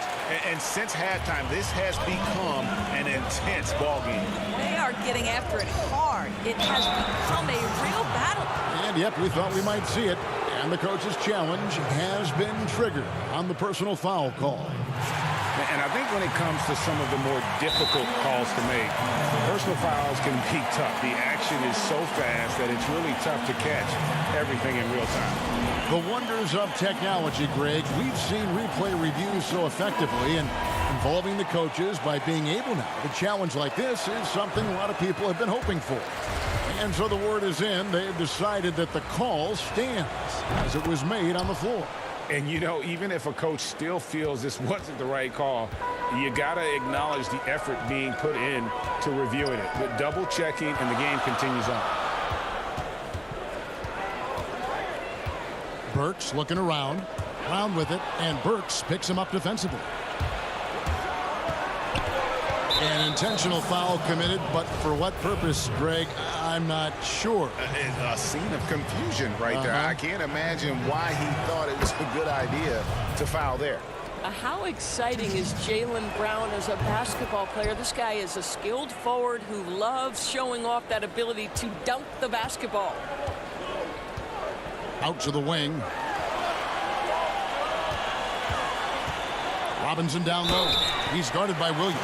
And since halftime, this has become an intense ball game. They are getting after it hard. It has become a real battle. And yep, we thought we might see it. And the coach's challenge has been triggered on the personal foul call. And I think when it comes to some of the more difficult calls to make, personal fouls can be tough. The action is so fast that it's really tough to catch everything in real time. The wonders of technology, Greg. We've seen replay reviews so effectively, and involving the coaches by being able now to challenge like this is something a lot of people have been hoping for. And so the word is in. They've decided that the call stands as it was made on the floor. And, you know, even if a coach still feels this wasn't the right call, you got to acknowledge the effort being put in to reviewing it. But double checking, and the game continues on. Burks looking around with it, and Burks picks him up defensively. An intentional foul committed, but for what purpose, Greg, I'm not sure. A scene of confusion right there. I can't imagine why he thought it was a good idea to foul there. How exciting is Jaylen Brown as a basketball player? This guy is a skilled forward who loves showing off that ability to dunk the basketball. Out to the wing. Robinson down low. He's guarded by Williams.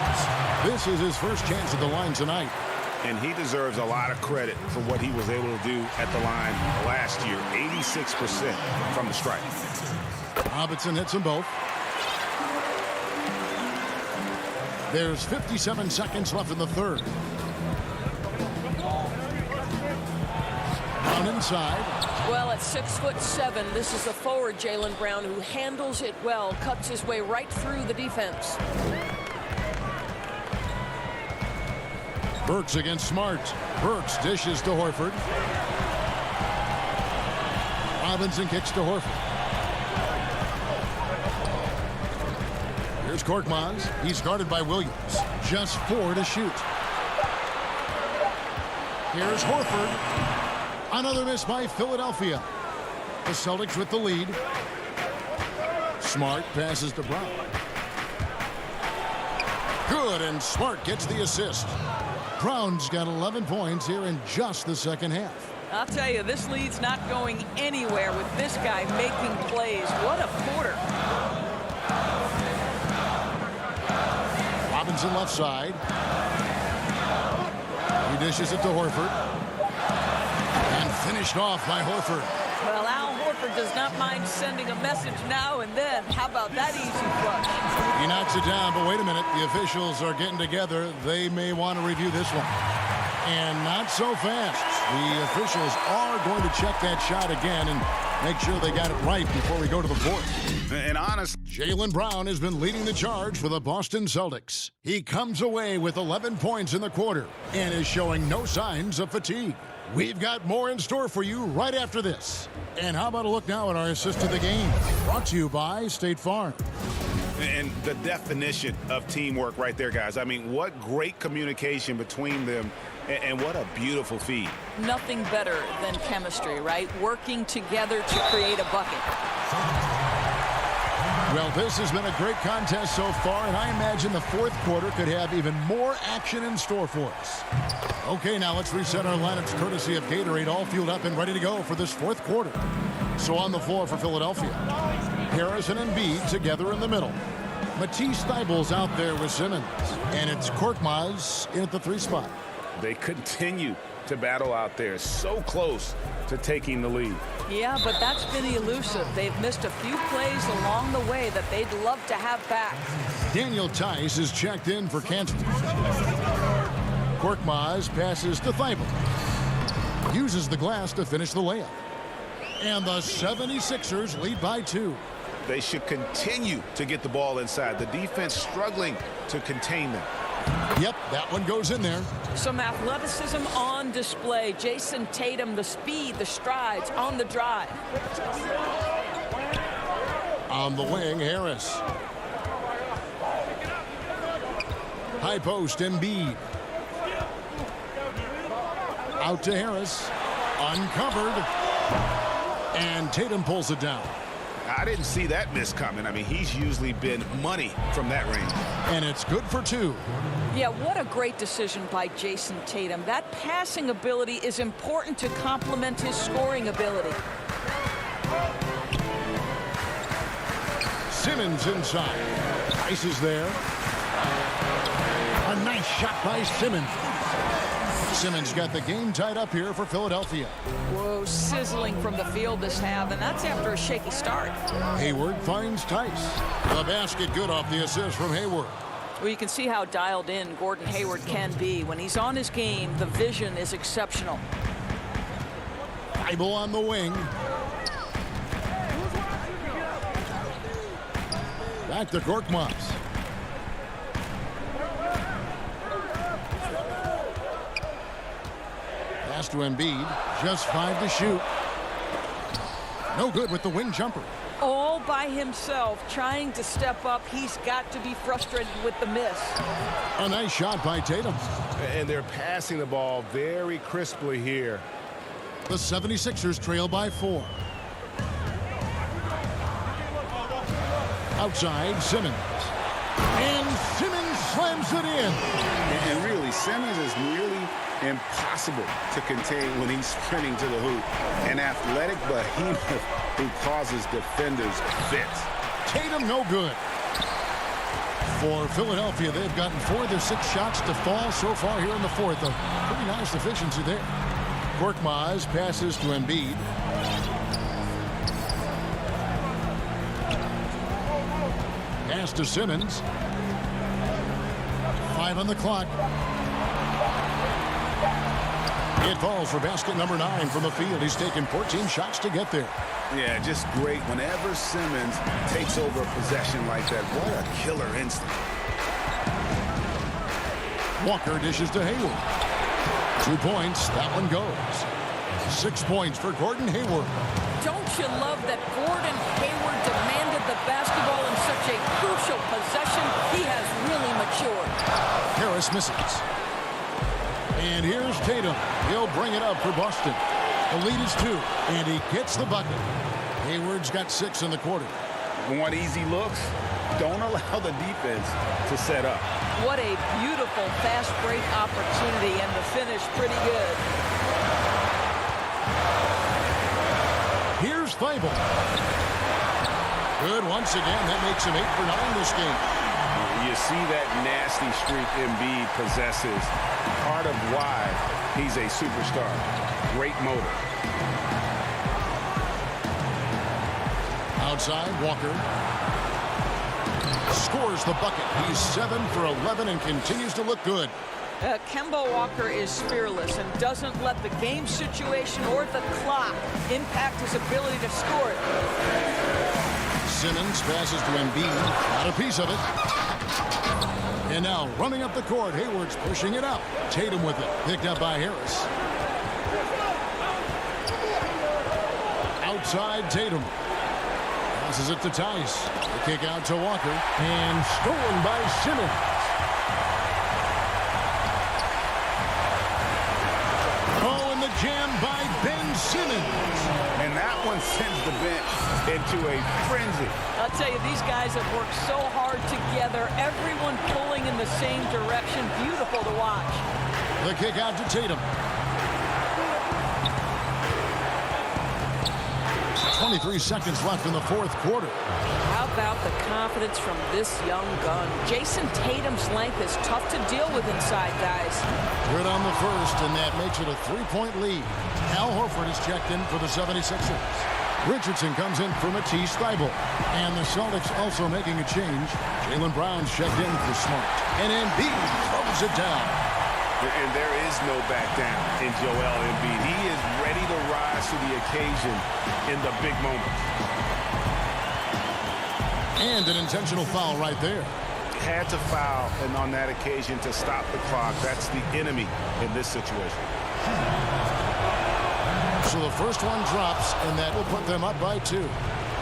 This is his first chance at the line tonight. And he deserves a lot of credit for what he was able to do at the line last year. 86% from the stripe. Robinson hits them both. There's 57 seconds left in the 3rd. Down inside. Well, at 6'7", this is the forward, Jaylen Brown, who handles it well, cuts his way right through the defense. Burks against Smart. Burks dishes to Horford. Robinson kicks to Horford. Here's Korkmaz. He's guarded by Williams. Just 4 to shoot. Here's Horford. Another miss by Philadelphia. The Celtics with the lead. Smart passes to Brown. Good, and Smart gets the assist. Brown's got 11 points here in just the second half. I'll tell you, this lead's not going anywhere with this guy making plays. What a quarter. Robinson left side. He dishes it to Horford. And finished off by Horford. Well, Al Horford does not mind sending a message now and then. How about that easy flush? He knocks it down, but wait a minute. The officials are getting together. They may want to review this one. And not so fast. The officials are going to check that shot again and make sure they got it right before we go to the fourth. And honest, Jaylen Brown has been leading the charge for the Boston Celtics. He comes away with 11 points in the quarter and is showing no signs of fatigue. We've got more in store for you right after this. And how about a look now at our assist to the game? Brought to you by State Farm. and the definition of teamwork right there, guys. I mean, what great communication between them, and what a beautiful feed. Nothing better than chemistry, right? Working together to create a bucket. Well, this has been a great contest so far, and I imagine the fourth quarter could have even more action in store for us. Okay, now let's reset our lineups courtesy of Gatorade, all fueled up and ready to go for this fourth quarter. So on the floor for Philadelphia, Harris and Embiid together in the middle. Matisse Thybulle's out there with Simmons, and it's Korkmaz in at the 3 spot. They continue to battle out there, so close to taking the lead. Yeah, but that's been elusive. They've missed a few plays along the way that they'd love to have back. Daniel Tice is checked in for Cantor. Korkmaz passes to Thybulle. Uses the glass to finish the layup. And the 76ers lead by 2. They should continue to get the ball inside. The defense struggling to contain them. Yep, that one goes in there. Some athleticism on display. Jason Tatum, the speed, the strides on the drive. On the wing, Harris. High post, Embiid. Out to Harris. Uncovered. And Tatum pulls it down. I didn't see that miss coming. I mean, he's usually been money from that range. And it's good for 2. Yeah, what a great decision by Jason Tatum. That passing ability is important to complement his scoring ability. Simmons inside. Tice is there. A nice shot by Simmons. Simmons got the game tied up here for Philadelphia. Whoa, sizzling from the field this half, and that's after a shaky start. Hayward finds Tice. The basket good off the assist from Hayward. Well, you can see how dialed in Gordon Hayward can be. When he's on his game, the vision is exceptional. Thybulle on the wing. Back to Korkmaz. Pass to Embiid. Just 5 to shoot. No good with the wing jumper. All by himself, trying to step up. He's got to be frustrated with the miss. A nice shot by Tatum. And they're passing the ball very crisply here. The 76ers trail by 4. Outside, Simmons. And Simmons slams it in. And really, Simmons is nearly impossible to contain when he's sprinting to the hoop. An athletic behemoth who causes defenders fits. Tatum no good. For Philadelphia, they've gotten 4 of their 6 shots to fall so far here in the fourth. A pretty nice efficiency there. Korkmaz passes to Embiid. Pass to Simmons. 5 on the clock. It falls for basket number 9 from the field. He's taken 14 shots to get there. Yeah, just great. Whenever Simmons takes over a possession like that, what a killer instinct. Walker dishes to Hayward. 2 points. That one goes. 6 points for Gordon Hayward. Don't you love that Gordon Hayward demanded the basketball in such a crucial possession? He has really matured. Harris misses. And here's Tatum. He'll bring it up for Boston. The lead is 2, and he gets the bucket. Hayward's got 6 in the quarter. Want easy looks? Don't allow the defense to set up. What a beautiful fast break opportunity, and the finish pretty good. Here's Thibault. Good once again. That makes him 8 for 9 this game. You see that nasty streak Embiid possesses. Part of why he's a superstar. Great motor. Outside, Walker scores the bucket. He's 7 for 11 and continues to look good. Kemba Walker is fearless and doesn't let the game situation or the clock impact his ability to score it. Simmons passes to Embiid. Got a piece of it. And now running up the court, Hayward's pushing it out. Tatum with it. Picked up by Harris. Outside, Tatum. Passes it to Tice. The kick out to Walker. And stolen by Simmons. Oh, and the jam by Ben Simmons. And that one sends the bench into a frenzy. I'll tell you, these guys have worked so hard together. Everyone pulling in the same direction. Beautiful to watch. The kick out to Tatum. 23 seconds left in the fourth quarter. How about the confidence from this young gun? Jason Tatum's length is tough to deal with inside, guys. Good on the first, and that makes it a 3-point lead. Al Horford is checked in for the 76ers. Richardson comes in for Matisse Thybulle. And the Celtics also making a change. Jaylen Brown's checked in for Smart. And Embiid throws it down. And there is no back down in Joel Embiid. He is ready to rise to the occasion in the big moments. And an intentional foul right there. Had to foul, and on that occasion to stop the clock. That's the enemy in this situation. So the first one drops, and that will put them up by 2.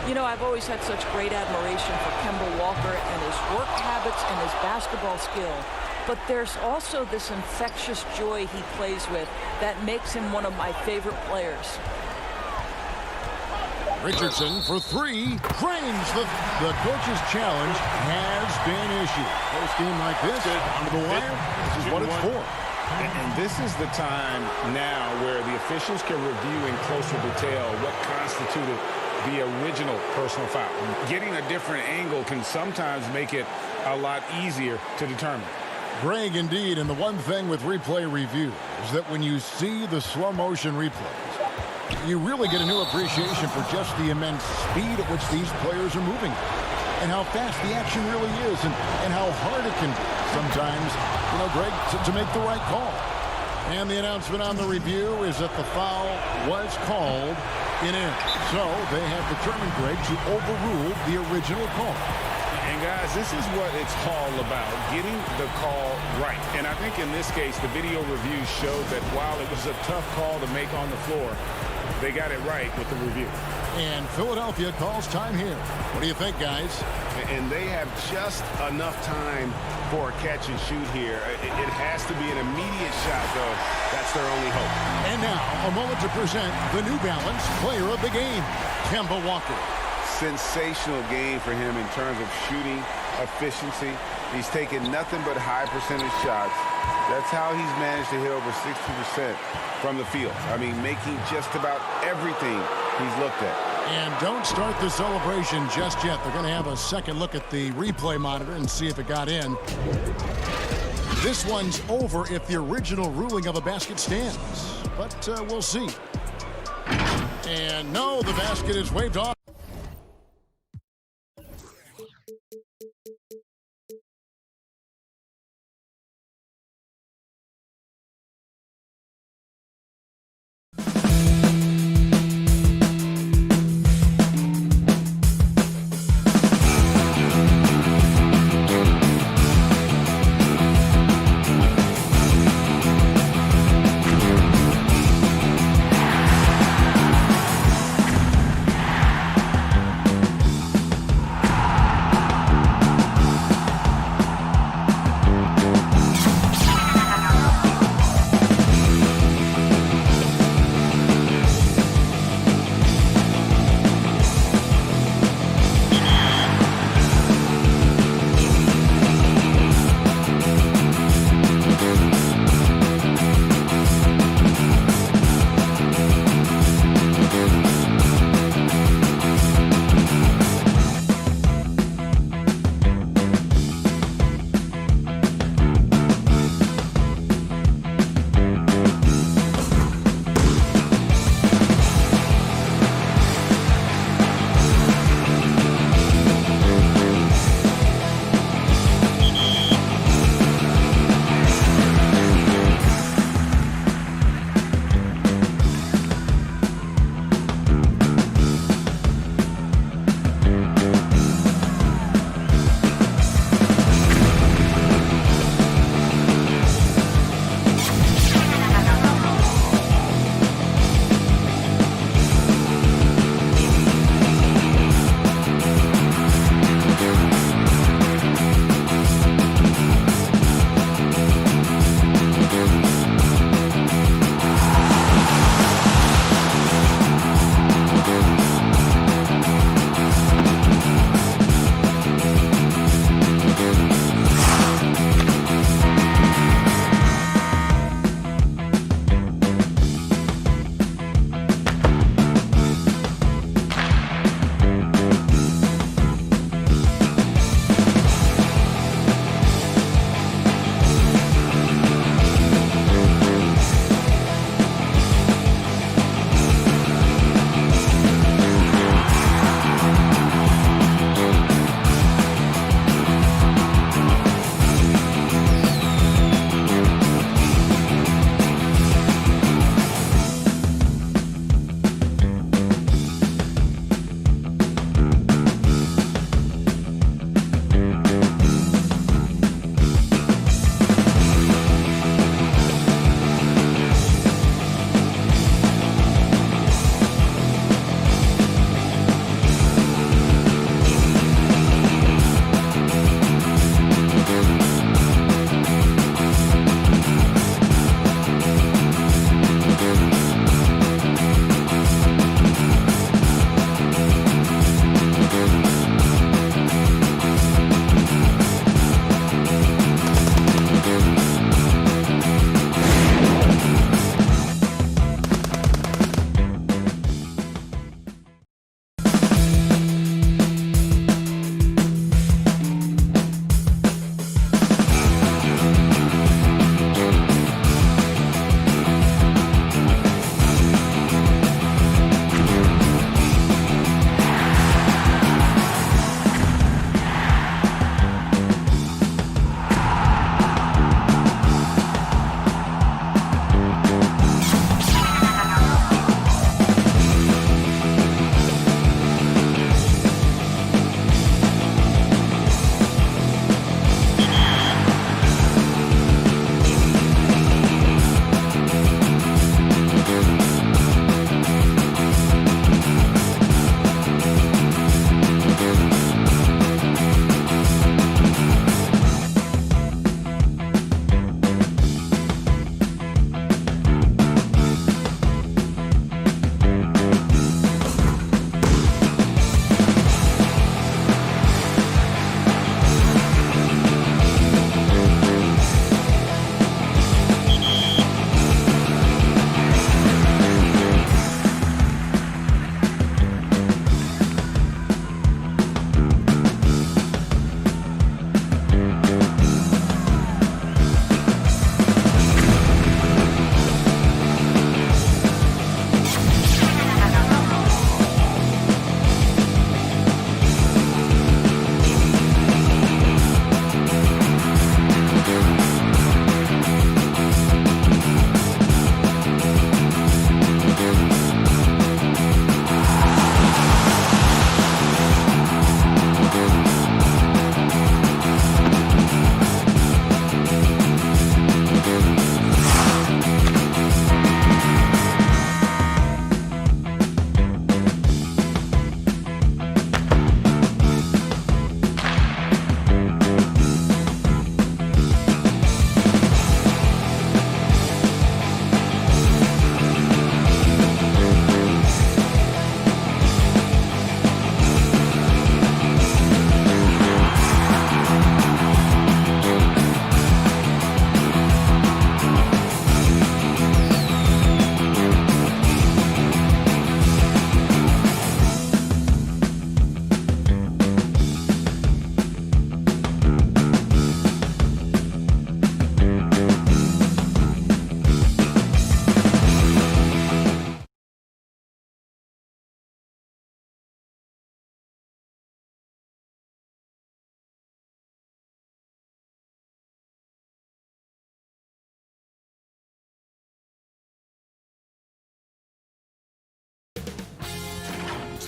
You know, I've always had such great admiration for Kemba Walker and his work habits and his basketball skill. But there's also this infectious joy he plays with that makes him one of my favorite players. Richardson for 3. Drains the coach's challenge has been issued. Post game like this, onto the wire. This is what it's for. And this is the time now where the officials can review in closer detail what constituted the original personal foul. Getting a different angle can sometimes make it a lot easier to determine. Greg, indeed, and the one thing with replay review is that when you see the slow motion replays, you really get a new appreciation for just the immense speed at which these players are moving and how fast the action really is and how hard it can be sometimes, you know, Greg, to make the right call. And the announcement on the review is that the foul was called in end. So they have determined, Greg, to overrule the original call. And guys, this is what it's all about, getting the call right. And I think in this case, the video review showed that while it was a tough call to make on the floor, they got it right with the review. And Philadelphia calls time here. What do you think, guys? And they have just enough time for a catch and shoot here. It has to be an immediate shot, though. That's their only hope. And now, a moment to present the New Balance Player of the Game, Kemba Walker. Sensational game for him in terms of shooting efficiency. He's taken nothing but high percentage shots. That's how he's managed to hit over 60% from the field. I mean, making just about everything he's looked at. And don't start the celebration just yet. They're going to have a second look at the replay monitor and see if it got in. This one's over if the original ruling of a basket stands. But we'll see. And no, the basket is waved off.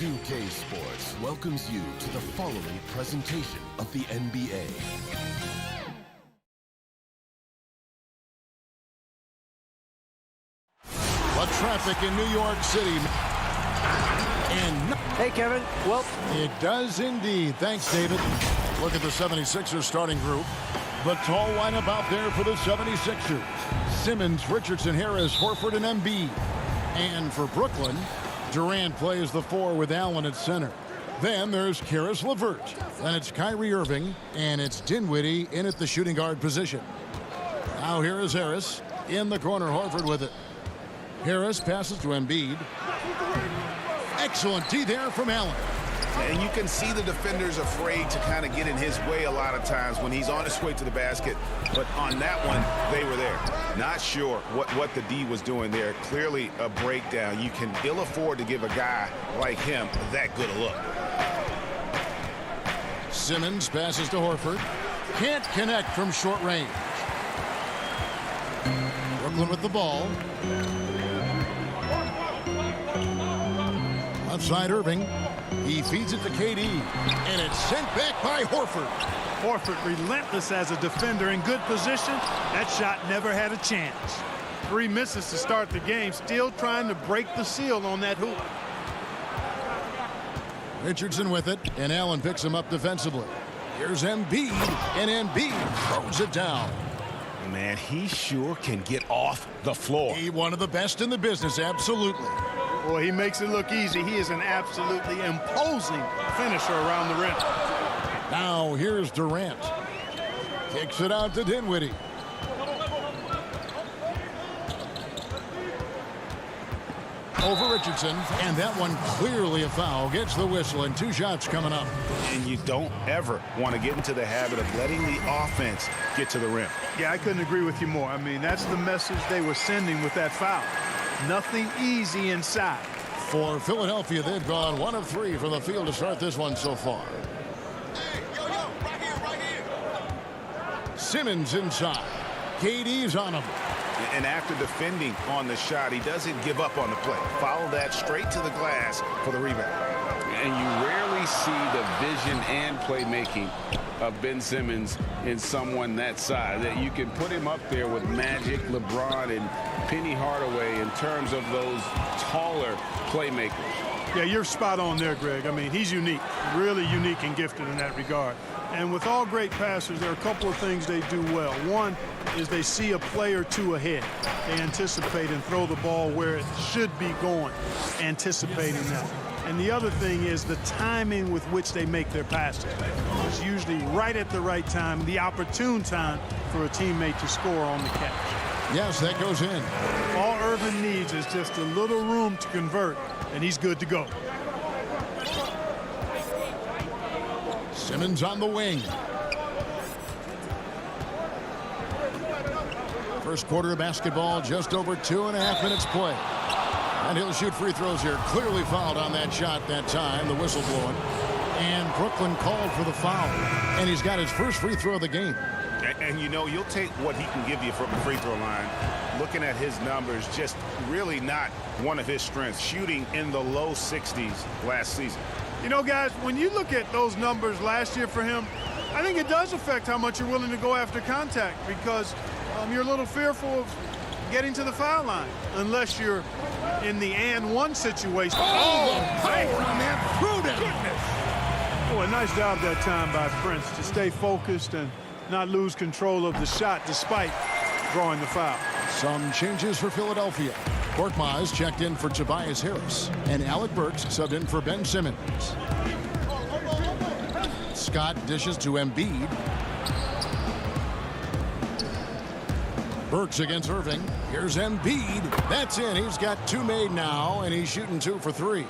2K Sports welcomes you to the following presentation of the NBA. The traffic in New York City. And hey, Kevin. Well, it does indeed. Thanks, David. Look at the 76ers starting group. The tall lineup out there for the 76ers. Simmons, Richardson, Harris, Horford, and Embiid. And for Brooklyn, Durant plays the 4 with Allen at center. Then there's Karis LeVert. Then it's Kyrie Irving. And it's Dinwiddie in at the shooting guard position. Now here is Harris. In the corner, Horford with it. Harris passes to Embiid. Excellent D there from Allen. And you can see the defenders afraid to kind of get in his way a lot of times when he's on his way to the basket. But on that one, they were there. Not sure what the D was doing there. Clearly a breakdown. You can ill afford to give a guy like him that good a look. Simmons passes to Horford. Can't connect from short range. Brooklyn with the ball. Outside Irving. He feeds it to KD. And it's sent back by Horford. Horford relentless as a defender in good position. That shot never had a chance. 3 misses to start the game. Still trying to break the seal on that hoop. Richardson with it. And Allen picks him up defensively. Here's Embiid. And Embiid throws it down. Man, he sure can get off the floor. He one of the best in the business, absolutely. Well, he makes it look easy. He is an absolutely imposing finisher around the rim. Now here's Durant. Kicks it out to Dinwiddie. Over Richardson, and that one clearly a foul. Gets the whistle, and 2 shots coming up. And you don't ever want to get into the habit of letting the offense get to the rim. Yeah, I couldn't agree with you more. I mean, that's the message they were sending with that foul. Nothing easy inside. For Philadelphia, they've gone 1 of 3 from the field to start this one so far. Hey, right here. Simmons inside. KD's on him. And after defending on the shot, he doesn't give up on the play. Follow that straight to the glass for the rebound. And you rarely see the vision and playmaking of Ben Simmons in someone that size. That you can put him up there with Magic, LeBron, and Penny Hardaway in terms of those taller playmakers. Yeah, you're spot on there, Greg. I mean, he's unique, really unique and gifted in that regard. And with all great passers, there are a couple of things they do well. One is they see a play or 2 ahead. They anticipate and throw the ball where it should be going, anticipating that. And the other thing is the timing with which they make their passes. It's usually right at the right time, the opportune time for a teammate to score on the catch. Yes, that goes in. All Irvin needs is just a little room to convert, and he's good to go. Simmons on the wing. First quarter of basketball, just over 2.5 minutes play. And he'll shoot free throws here. Clearly fouled on that shot that time, the whistle blowing. And Brooklyn called for the foul. And he's got his first free throw of the game. And you know, you'll take what he can give you from the free throw line. Looking at his numbers, just really not one of his strengths. Shooting in the low 60s last season. You know, guys, when you look at those numbers last year for him, I think it does affect how much you're willing to go after contact because you're a little fearful of getting to the foul line unless you're in the and one situation. Power on that. Through that. Oh, a nice job that time by Prince to stay focused and not lose control of the shot despite drawing the foul. Some changes for Philadelphia. Korkmaz checked in for Tobias Harris, and Alec Burks subbed in for Ben Simmons. Scott dishes to Embiid. Burks against Irving. Here's Embiid. That's in. He's got 2 made now, and he's shooting 2 for 3.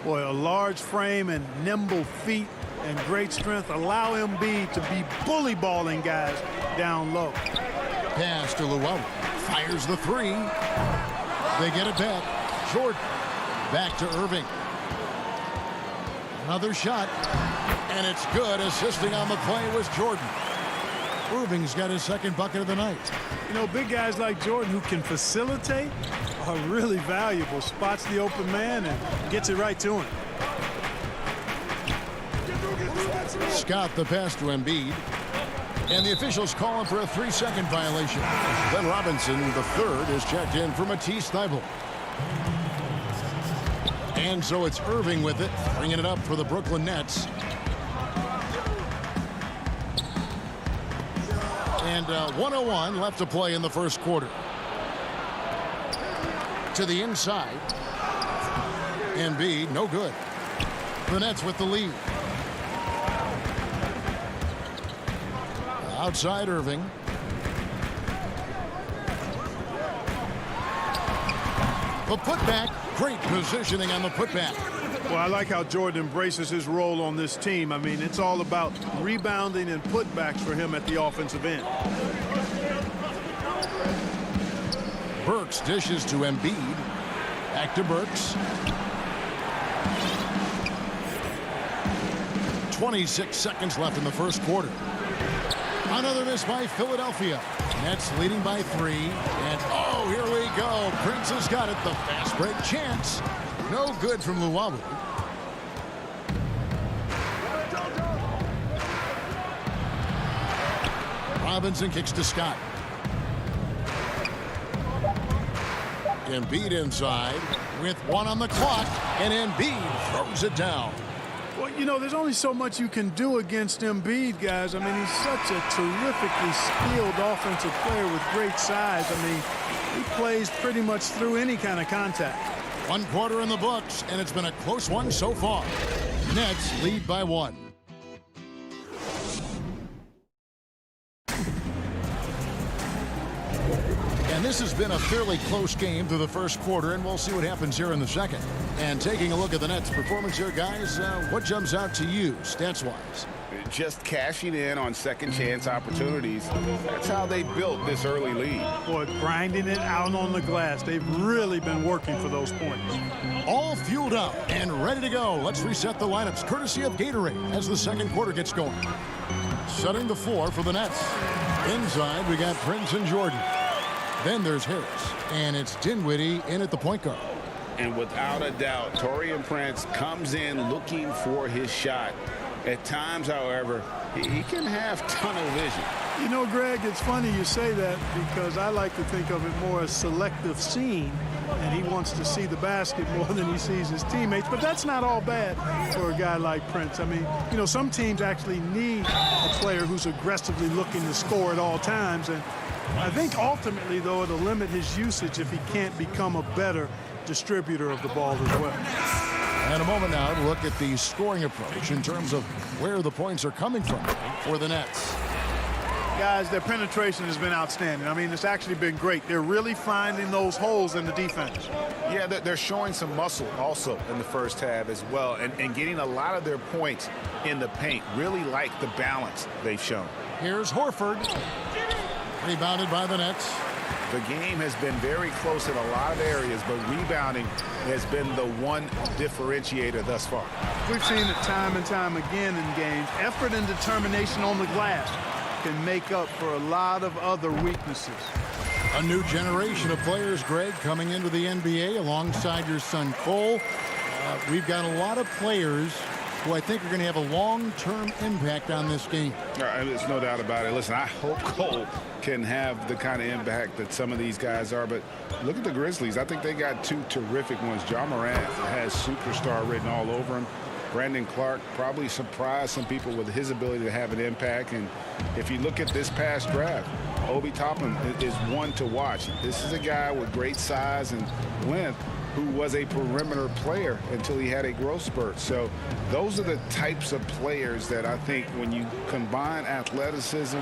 Boy, a large frame and nimble feet and great strength allow Embiid to be bully balling guys down low. Pass to Llewellyn. Fires the 3. They get it back. Jordan. Back to Irving. Another shot. And it's good. Assisting on the play was Jordan. Irving's got his second bucket of the night. You know, big guys like Jordan who can facilitate are really valuable. Spots the open man and gets it right to him. Scott the pass to Embiid. And the officials call him for a 3-second violation. Then Robinson, the third, is checked in for Matisse Thybulle. And so it's Irving with it, bringing it up for the Brooklyn Nets. And 1:01 left to play in the first quarter. To the inside. Embiid, no good. The Nets with the lead. Outside Irving. The putback. Great positioning on the putback. Well, I like how Jordan embraces his role on this team. I mean, it's all about rebounding and putbacks for him at the offensive end. Burks dishes to Embiid. Back to Burks. 26 seconds left in the first quarter. Another miss by Philadelphia. Nets leading by 3. And oh, here we go. Prince has got it. The fast break chance. No good from Luwawu. Robinson kicks to Scott. Embiid inside with 1 on the clock. And Embiid throws it down. Well, you know, there's only so much you can do against Embiid, guys. I mean, he's such a terrifically skilled offensive player with great size. I mean, he plays pretty much through any kind of contact. 1 quarter in the books, and it's been a close one so far. Nets lead by 1. And this has been a fairly close game through the first quarter, and we'll see what happens here in the second. And taking a look at the Nets' performance here, guys, what jumps out to you, stats-wise? Just cashing in on second chance opportunities. That's how they built this early lead. Boy, grinding it out on the glass. They've really been working for those points. All fueled up and ready to go. Let's reset the lineups, courtesy of Gatorade, as the second quarter gets going. Setting the floor for the Nets. Inside, we got Prince and Jordan. Then there's Harris, and it's Dinwiddie in at the point guard. And without a doubt, Taurean Prince comes in looking for his shot. At times, however, he can have tunnel vision. You know, Greg, it's funny you say that because I like to think of it more as selective seeing, and he wants to see the basket more than he sees his teammates. But that's not all bad for a guy like Prince. I mean, you know, some teams actually need a player who's aggressively looking to score at all times, and I think ultimately, though, it'll limit his usage if he can't become a better distributor of the ball as well. And a moment now to look at the scoring approach in terms of where the points are coming from for the Nets. Guys, their penetration has been outstanding. I mean, it's actually been great. They're really finding those holes in the defense. Yeah, they're showing some muscle also in the first half as well, and getting a lot of their points in the paint. Really like the balance they've shown. Here's Horford. Rebounded by the Nets. The game has been very close in a lot of areas, but rebounding has been the one differentiator thus far. We've seen it time and time again in games. Effort and determination on the glass can make up for a lot of other weaknesses. A new generation of players, Greg, coming into the NBA alongside your son Cole. We've got a lot of players who I think are going to have a long-term impact on this game. There's no doubt about it. Listen, I hope Cole can have the kind of impact that some of these guys are, but look at the Grizzlies. I think they got 2 terrific ones. Ja Morant has superstar written all over him. Brandon Clark probably surprised some people with his ability to have an impact. And if you look at this past draft, Obi Toppin is one to watch. This is a guy with great size and length who was a perimeter player until he had a growth spurt. So those are the types of players that I think when you combine athleticism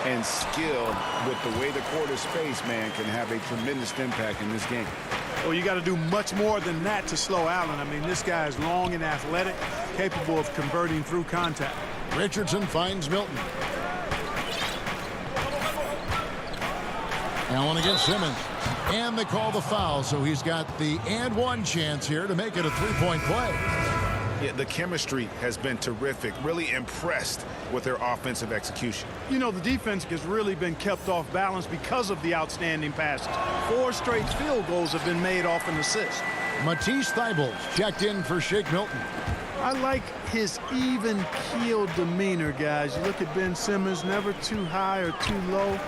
and skill with the way the court is spaced, man, can have a tremendous impact in this game. Well, you got to do much more than that to slow Allen. I mean, this guy is long and athletic, capable of converting through contact. Richardson finds Milton. Allen against Simmons. And they call the foul, so he's got the and one chance here to make it a three-point play. Yeah, the chemistry has been terrific. Really impressed with their offensive execution. You know, the defense has really been kept off balance because of the outstanding passes. 4 straight field goals have been made off an assist. Matisse Thybulle checked in for Shake Milton. I like his even-keeled demeanor, guys. You look at Ben Simmons, never too high or too low.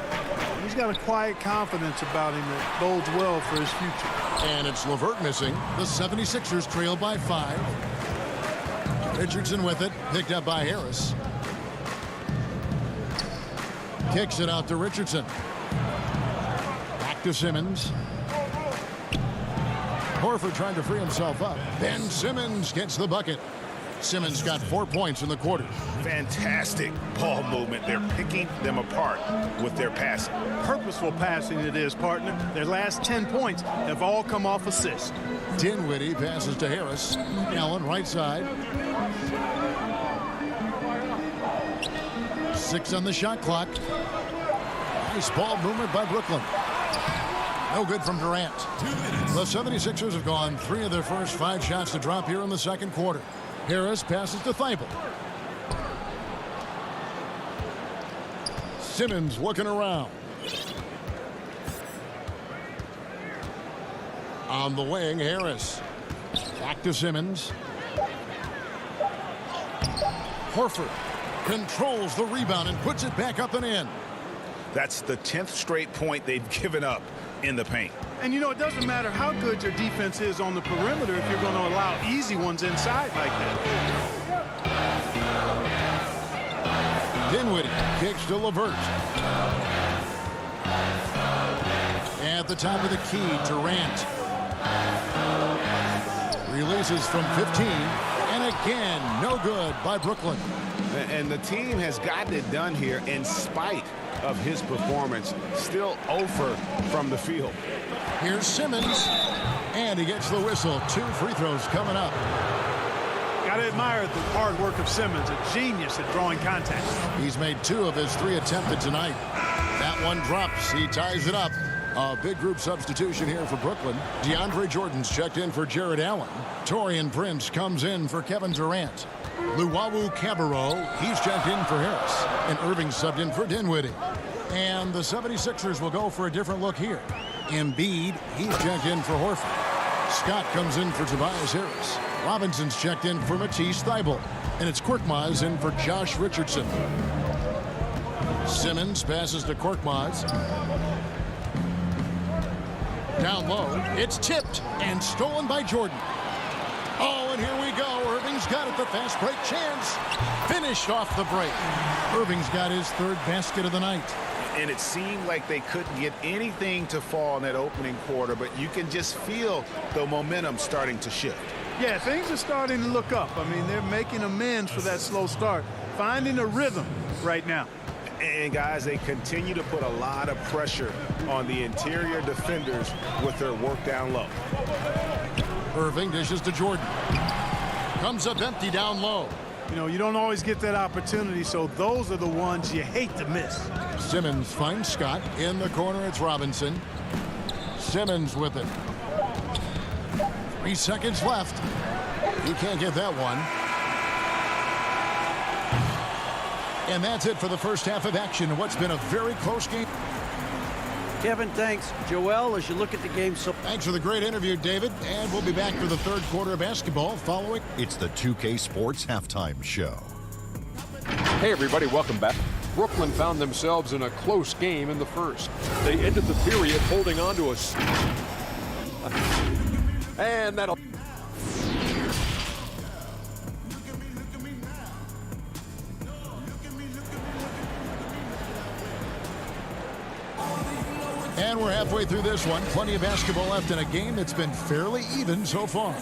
He's got a quiet confidence about him that bodes well for his future. And it's LeVert missing. The 76ers trail by 5. Richardson with it, picked up by Harris. Kicks it out to Richardson. Back to Simmons. Horford trying to free himself up. Ben Simmons gets the bucket. Simmons got 4 points in the quarter. Fantastic ball movement. They're picking them apart with their passing. Purposeful passing it is, partner. Their last 10 points have all come off assists. Dinwiddie passes to Harris. Allen right side. 6 on the shot clock. Nice ball movement by Brooklyn. No good from Durant. The 76ers have gone 3 of their first 5 shots to drop here in the second quarter. Harris passes to Thibault. Simmons looking around. On the wing, Harris. Back to Simmons. Horford controls the rebound and puts it back up and in. That's the 10th straight point they've given up in the paint. And you know, it doesn't matter how good your defense is on the perimeter if you're going to allow easy ones inside like that. Dinwiddie kicks to LeVert. At the top of the key, Durant. Releases from 15. And again, no good by Brooklyn. And the team has gotten it done here in spite of his performance. Still 0 from the field. Here's Simmons. And he gets the whistle. 2 free throws coming up. Got to admire the hard work of Simmons, a genius at drawing contact. He's made 2 of his 3 attempted tonight. That one drops. He ties it up. A big group substitution here for Brooklyn. DeAndre Jordan's checked in for Jared Allen. Taurean Prince comes in for Kevin Durant. Luwawu Cabarro, he's checked in for Harris. And Irving subbed in for Dinwiddie. And the 76ers will go for a different look here. Embiid, he's checked in for Horford. Scott comes in for Tobias Harris. Robinson's checked in for Matisse Thybulle. And it's Korkmaz in for Josh Richardson. Simmons passes to Korkmaz. Down low, it's tipped and stolen by Jordan. Oh, and here we go. Irving's got it, the fast break chance. Finished off the break. Irving's got his 3rd basket of the night. And it seemed like they couldn't get anything to fall in that opening quarter, but you can just feel the momentum starting to shift. Yeah, things are starting to look up. I mean, they're making amends for that slow start, finding a rhythm right now. And guys, they continue to put a lot of pressure on the interior defenders with their work down low. Irving dishes to Jordan. Comes up empty down low. You know, you don't always get that opportunity, so those are the ones you hate to miss. Simmons finds Scott. In the corner, it's Robinson. Simmons with it. 3 seconds left. He can't get that one. And that's it for the first half of action. What's been a very close game. Kevin, thanks. Joel, as you look at the game. Thanks for the great interview, David. And we'll be back for the 3rd quarter of basketball following. It's the 2K Sports Halftime Show. Hey, everybody, welcome back. Brooklyn found themselves in a close game in the first. They ended the period holding on to us. And that'll... And we're halfway through this one. Plenty of basketball left in a game that's been fairly even so far.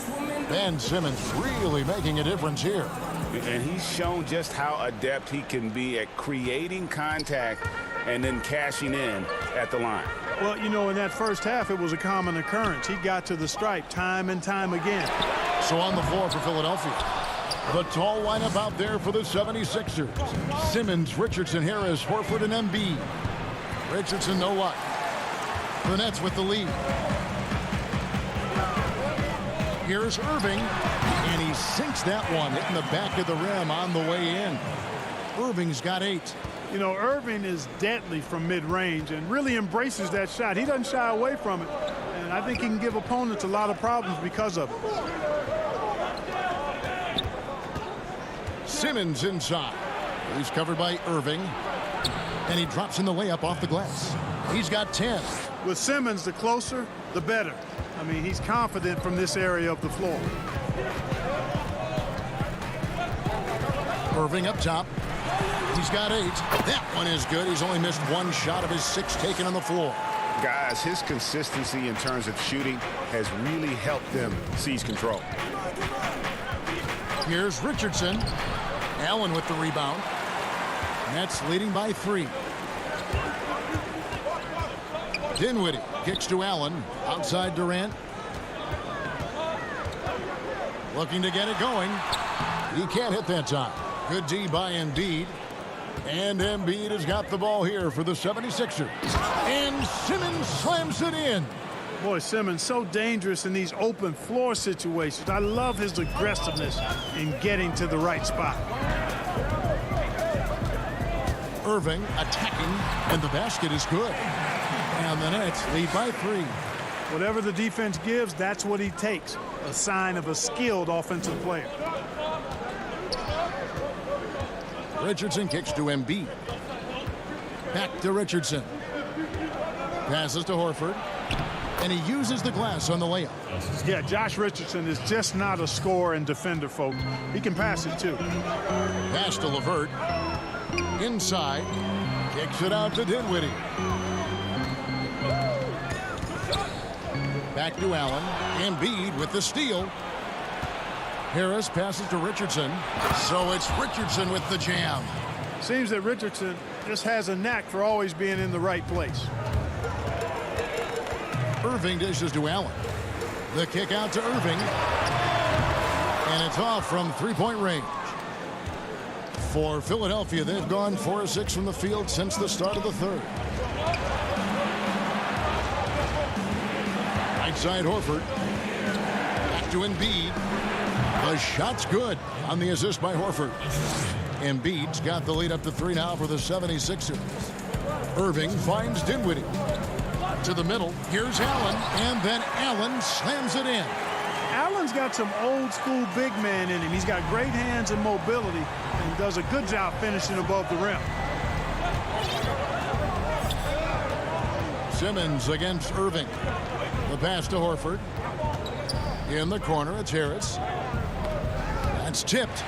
Ben Simmons really making a difference here. And he's shown just how adept he can be at creating contact and then cashing in at the line. Well, you know, in that first half, it was a common occurrence. He got to the stripe time and time again. So on the floor for Philadelphia. The tall lineup out there for the 76ers. Simmons, Richardson, Harris, Horford, and Embiid. Richardson, no luck. The Nets with the lead. Here's Irving, and he sinks that one, hitting the back of the rim on the way in. Irving's got 8. You know, Irving is deadly from mid-range and really embraces that shot. He doesn't shy away from it, and I think he can give opponents a lot of problems because of it. Simmons inside. He's covered by Irving. And he drops in the layup off the glass. He's got 10. With Simmons, the closer, the better. I mean, he's confident from this area of the floor. Irving up top. He's got 8. That one is good. He's only missed 1 shot of his 6 taken on the floor. Guys, his consistency in terms of shooting has really helped them seize control. Here's Richardson. Allen with the rebound. Nets leading by 3. Dinwiddie kicks to Allen. Outside Durant. Looking to get it going. He can't hit that time. Good D by Embiid. And Embiid has got the ball here for the 76ers. And Simmons slams it in. Boy, Simmons so dangerous in these open floor situations. I love his aggressiveness in getting to the right spot. Irving attacking, and the basket is good. And the Nets lead by 3. Whatever the defense gives, that's what he takes. A sign of a skilled offensive player. Richardson kicks to Embiid. Back to Richardson. Passes to Horford. And he uses the glass on the layup. Yeah, Josh Richardson is just not a scorer and defender, folks. He can pass it, too. Pass to LeVert. Inside. Kicks it out to Dinwiddie. Back to Allen. Embiid with the steal. Harris passes to Richardson. So it's Richardson with the jam. Seems that Richardson just has a knack for always being in the right place. Irving dishes to Allen. The kick out to Irving. And it's off from three-point range. For Philadelphia, they've gone 4 of 6 from the field since the start of the third. Right side Horford. Back to Embiid. The shot's good on the assist by Horford. Embiid's got the lead up to 3 now for the 76ers. Irving finds Dinwiddie. To the middle. Here's Allen. And then Allen slams it in. Allen's got some old school big man in him. He's got great hands and mobility and does a good job finishing above the rim. Simmons against Irving. The pass to Horford. In the corner, it's Harris. That's tipped.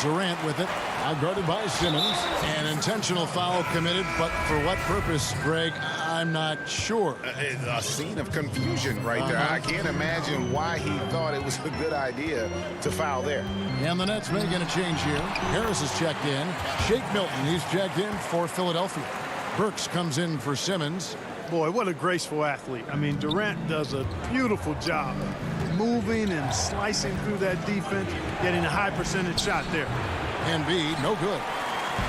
Durant with it. Outguarded by Simmons. An intentional foul committed, but for what purpose, Greg? I'm not sure. A scene of confusion right there. I can't imagine why he thought it was a good idea to foul there. And the Nets making a change here. Harris is checked in. Shake Milton, he's checked in for Philadelphia. Burks comes in for Simmons. Boy, what a graceful athlete. I mean, Durant does a beautiful job moving and slicing through that defense, getting a high percentage shot there. Embiid, no good.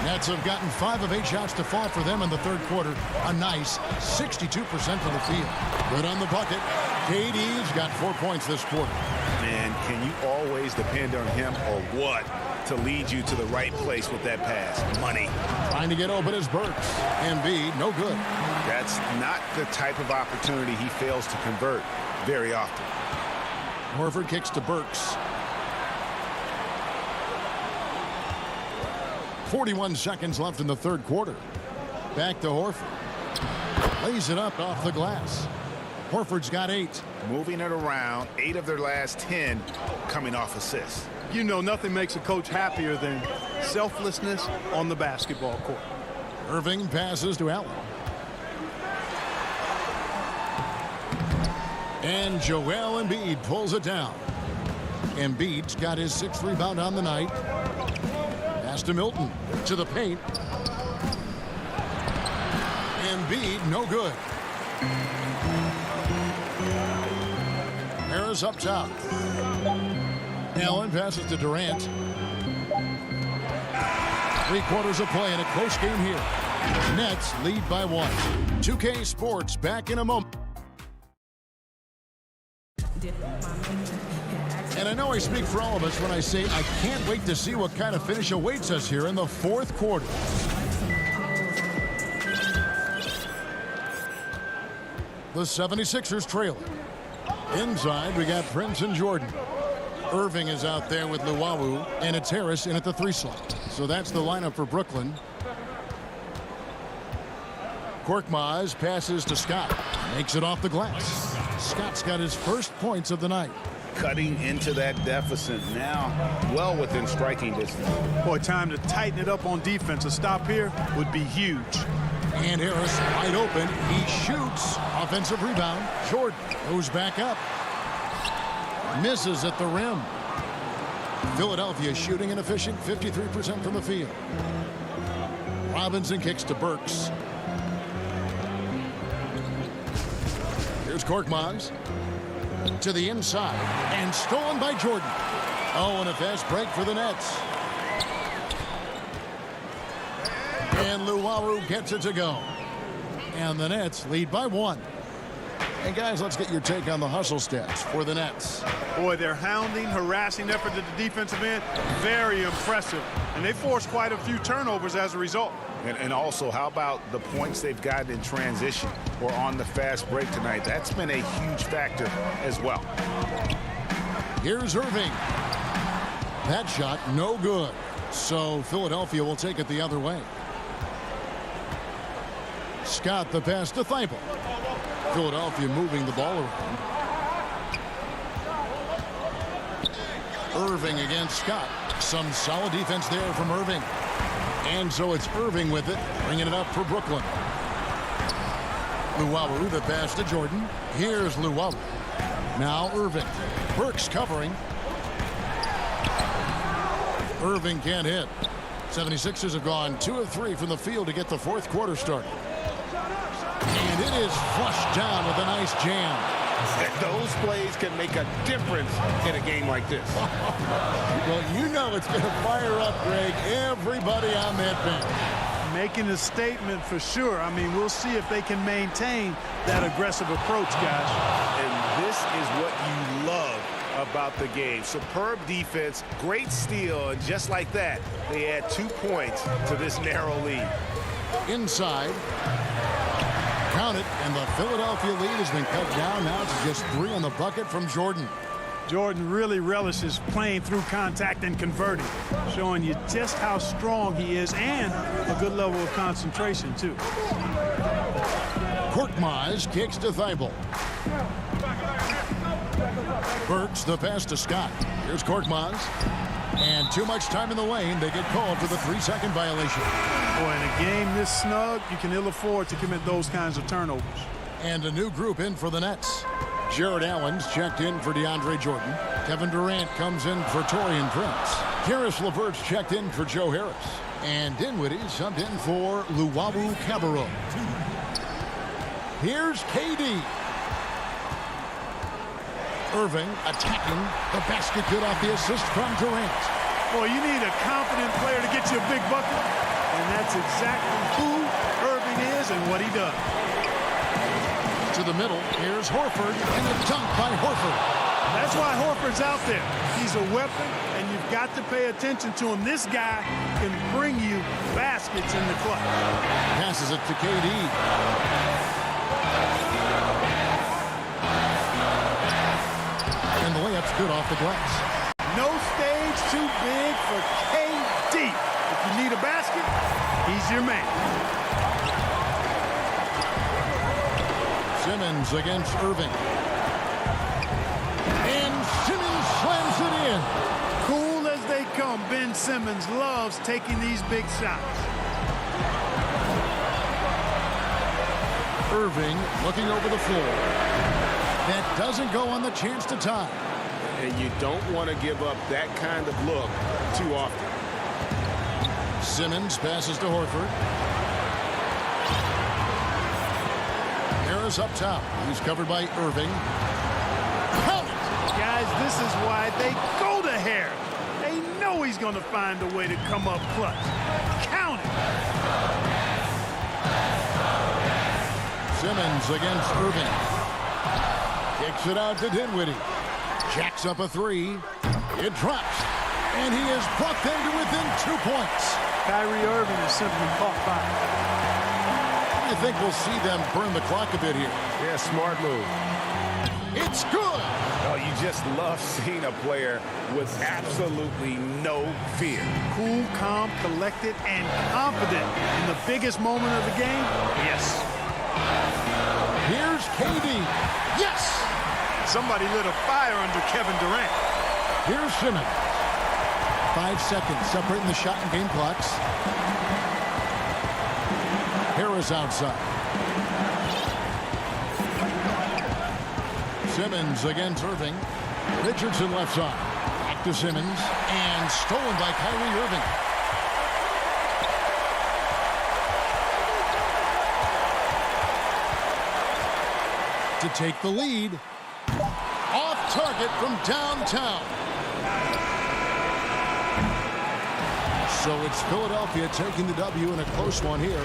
Nets have gotten 5 of 8 shots to fall for them in the third quarter. A nice 62% from the field. Good on the bucket. KD's got 4 points this quarter. Man, can you always depend on him or what to lead you to the right place with that pass? Money. Trying to get open is Burks. Embiid, no good. That's not the type of opportunity he fails to convert very often. Horford kicks to Burks. 41 seconds left in the third quarter. Back to Horford. Lays it up off the glass. Horford's got 8. Moving it around, 8 of their last 10 coming off assists. You know, nothing makes a coach happier than selflessness on the basketball court. Irving passes to Allen. And Joel Embiid pulls it down. Embiid's got his 6th rebound on the night. Pass to Milton. To the paint. Embiid, no good. Harris up top. Allen passes to Durant. 3 quarters of play in a close game here. Nets lead by 1. 2K Sports back in a moment. And I know I speak for all of us when I say I can't wait to see what kind of finish awaits us here in the fourth quarter. The 76ers trailing. Inside, we got Prince and Jordan. Irving is out there with Luwawu, and it's Harris in at the 3 slot. So that's the lineup for Brooklyn. Korkmaz passes to Scott. Makes it off the glass. Scott's got his first points of the night. Cutting into that deficit now, well within striking distance. Boy, time to tighten it up on defense. A stop here would be huge. And Harris wide open. He shoots. Offensive rebound. Jordan goes back up. Misses at the rim. Philadelphia shooting inefficient, 53% from the field. Robinson kicks to Burks. Here's Korkmaz to the inside and stolen by Jordan. Oh, and a fast break for the Nets. And Luwawu gets it to go. And the Nets lead by 1. And guys, let's get your take on the hustle stats for the Nets. Boy, their hounding, harassing effort at the defensive end, very impressive. And they forced quite a few turnovers as a result. And also, how about the points they've gotten in transition or on the fast break tonight? That's been a huge factor as well. Here's Irving. That shot, no good. So Philadelphia will take it the other way. Scott the pass to Thibault. Philadelphia moving the ball around. Irving against Scott. Some solid defense there from Irving. And so it's Irving with it, bringing it up for Brooklyn. Luwawu, the pass to Jordan. Here's Luwawu. Now Irving. Burks covering. Irving can't hit. 76ers have gone 2 of 3 from the field to get the 4th quarter started. And it is flushed down with a nice jam. Those plays can make a difference in a game like this. Well, you know it's going to fire up, Greg, everybody on that bench. Making a statement for sure. I mean, we'll see if they can maintain that aggressive approach, guys. And this is what you love about the game. Superb defense, great steal, and just like that, they add 2 points to this narrow lead. Inside. Count it, and the Philadelphia lead has been cut down now to just 3 on the bucket from Jordan. Jordan really relishes playing through contact and converting, showing you just how strong he is and a good level of concentration, too. Korkmaz kicks to Thibault. Burks the pass to Scott. Here's Korkmaz. And too much time in the lane. They get called for the 3-second violation. Boy, in a game this snug, you can ill afford to commit those kinds of turnovers. And a new group in for the Nets. Jared Allen's checked in for DeAndre Jordan. Kevin Durant comes in for Taurean Prince. Karis LeVert's checked in for Joe Harris. And Dinwiddie subbed in for Luwawu Cabarrot. Here's KD. Irving attacking. The basket good off the assist from Durant. Boy, you need a confident player to get you a big bucket. And that's exactly who Irving is and what he does. To the middle, here's Horford, and a dunk by Horford. That's why Horford's out there. He's a weapon, and you've got to pay attention to him. This guy can bring you baskets in the clutch. Passes it to KD. And the layup's good off the glass. No stage too big for KD. If you need a basket, he's your man. Simmons against Irving. And Simmons slams it in. Cool as they come, Ben Simmons loves taking these big shots. Irving looking over the floor. That doesn't go on the chance to tie. And you don't want to give up that kind of look too often. Simmons passes to Horford. Harris up top. He's covered by Irving. Count it! Guys, this is why they go to Harris. They know he's going to find a way to come up clutch. Count it! Simmons against Irving. Kicks it out to Dinwiddie. Jacks up a 3. It drops. And he is brought them to within 2 points. Kyrie Irving is simply caught by. I think we'll see them burn the clock a bit here. Yeah, smart move. It's good. Oh, you just love seeing a player with absolutely no fear. Cool, calm, collected, and confident in the biggest moment of the game. Yes. Here's KD. Yes! Somebody lit a fire under Kevin Durant. Here's Simmons. 5 seconds separating the shot and game clocks. Harris outside. Simmons against Irving. Richardson left side. Back to Simmons. And stolen by Kyrie Irving. To take the lead. Off target from downtown. So it's Philadelphia taking the W in a close one here.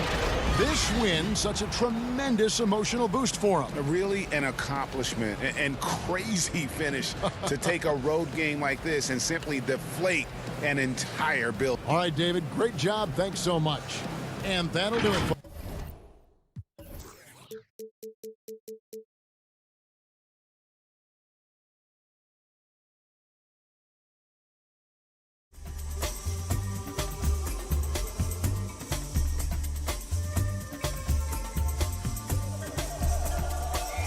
This win, such a tremendous emotional boost for them. Really an accomplishment and crazy finish to take a road game like this and simply deflate an entire building. All right, David, great job. Thanks so much. And that'll do it.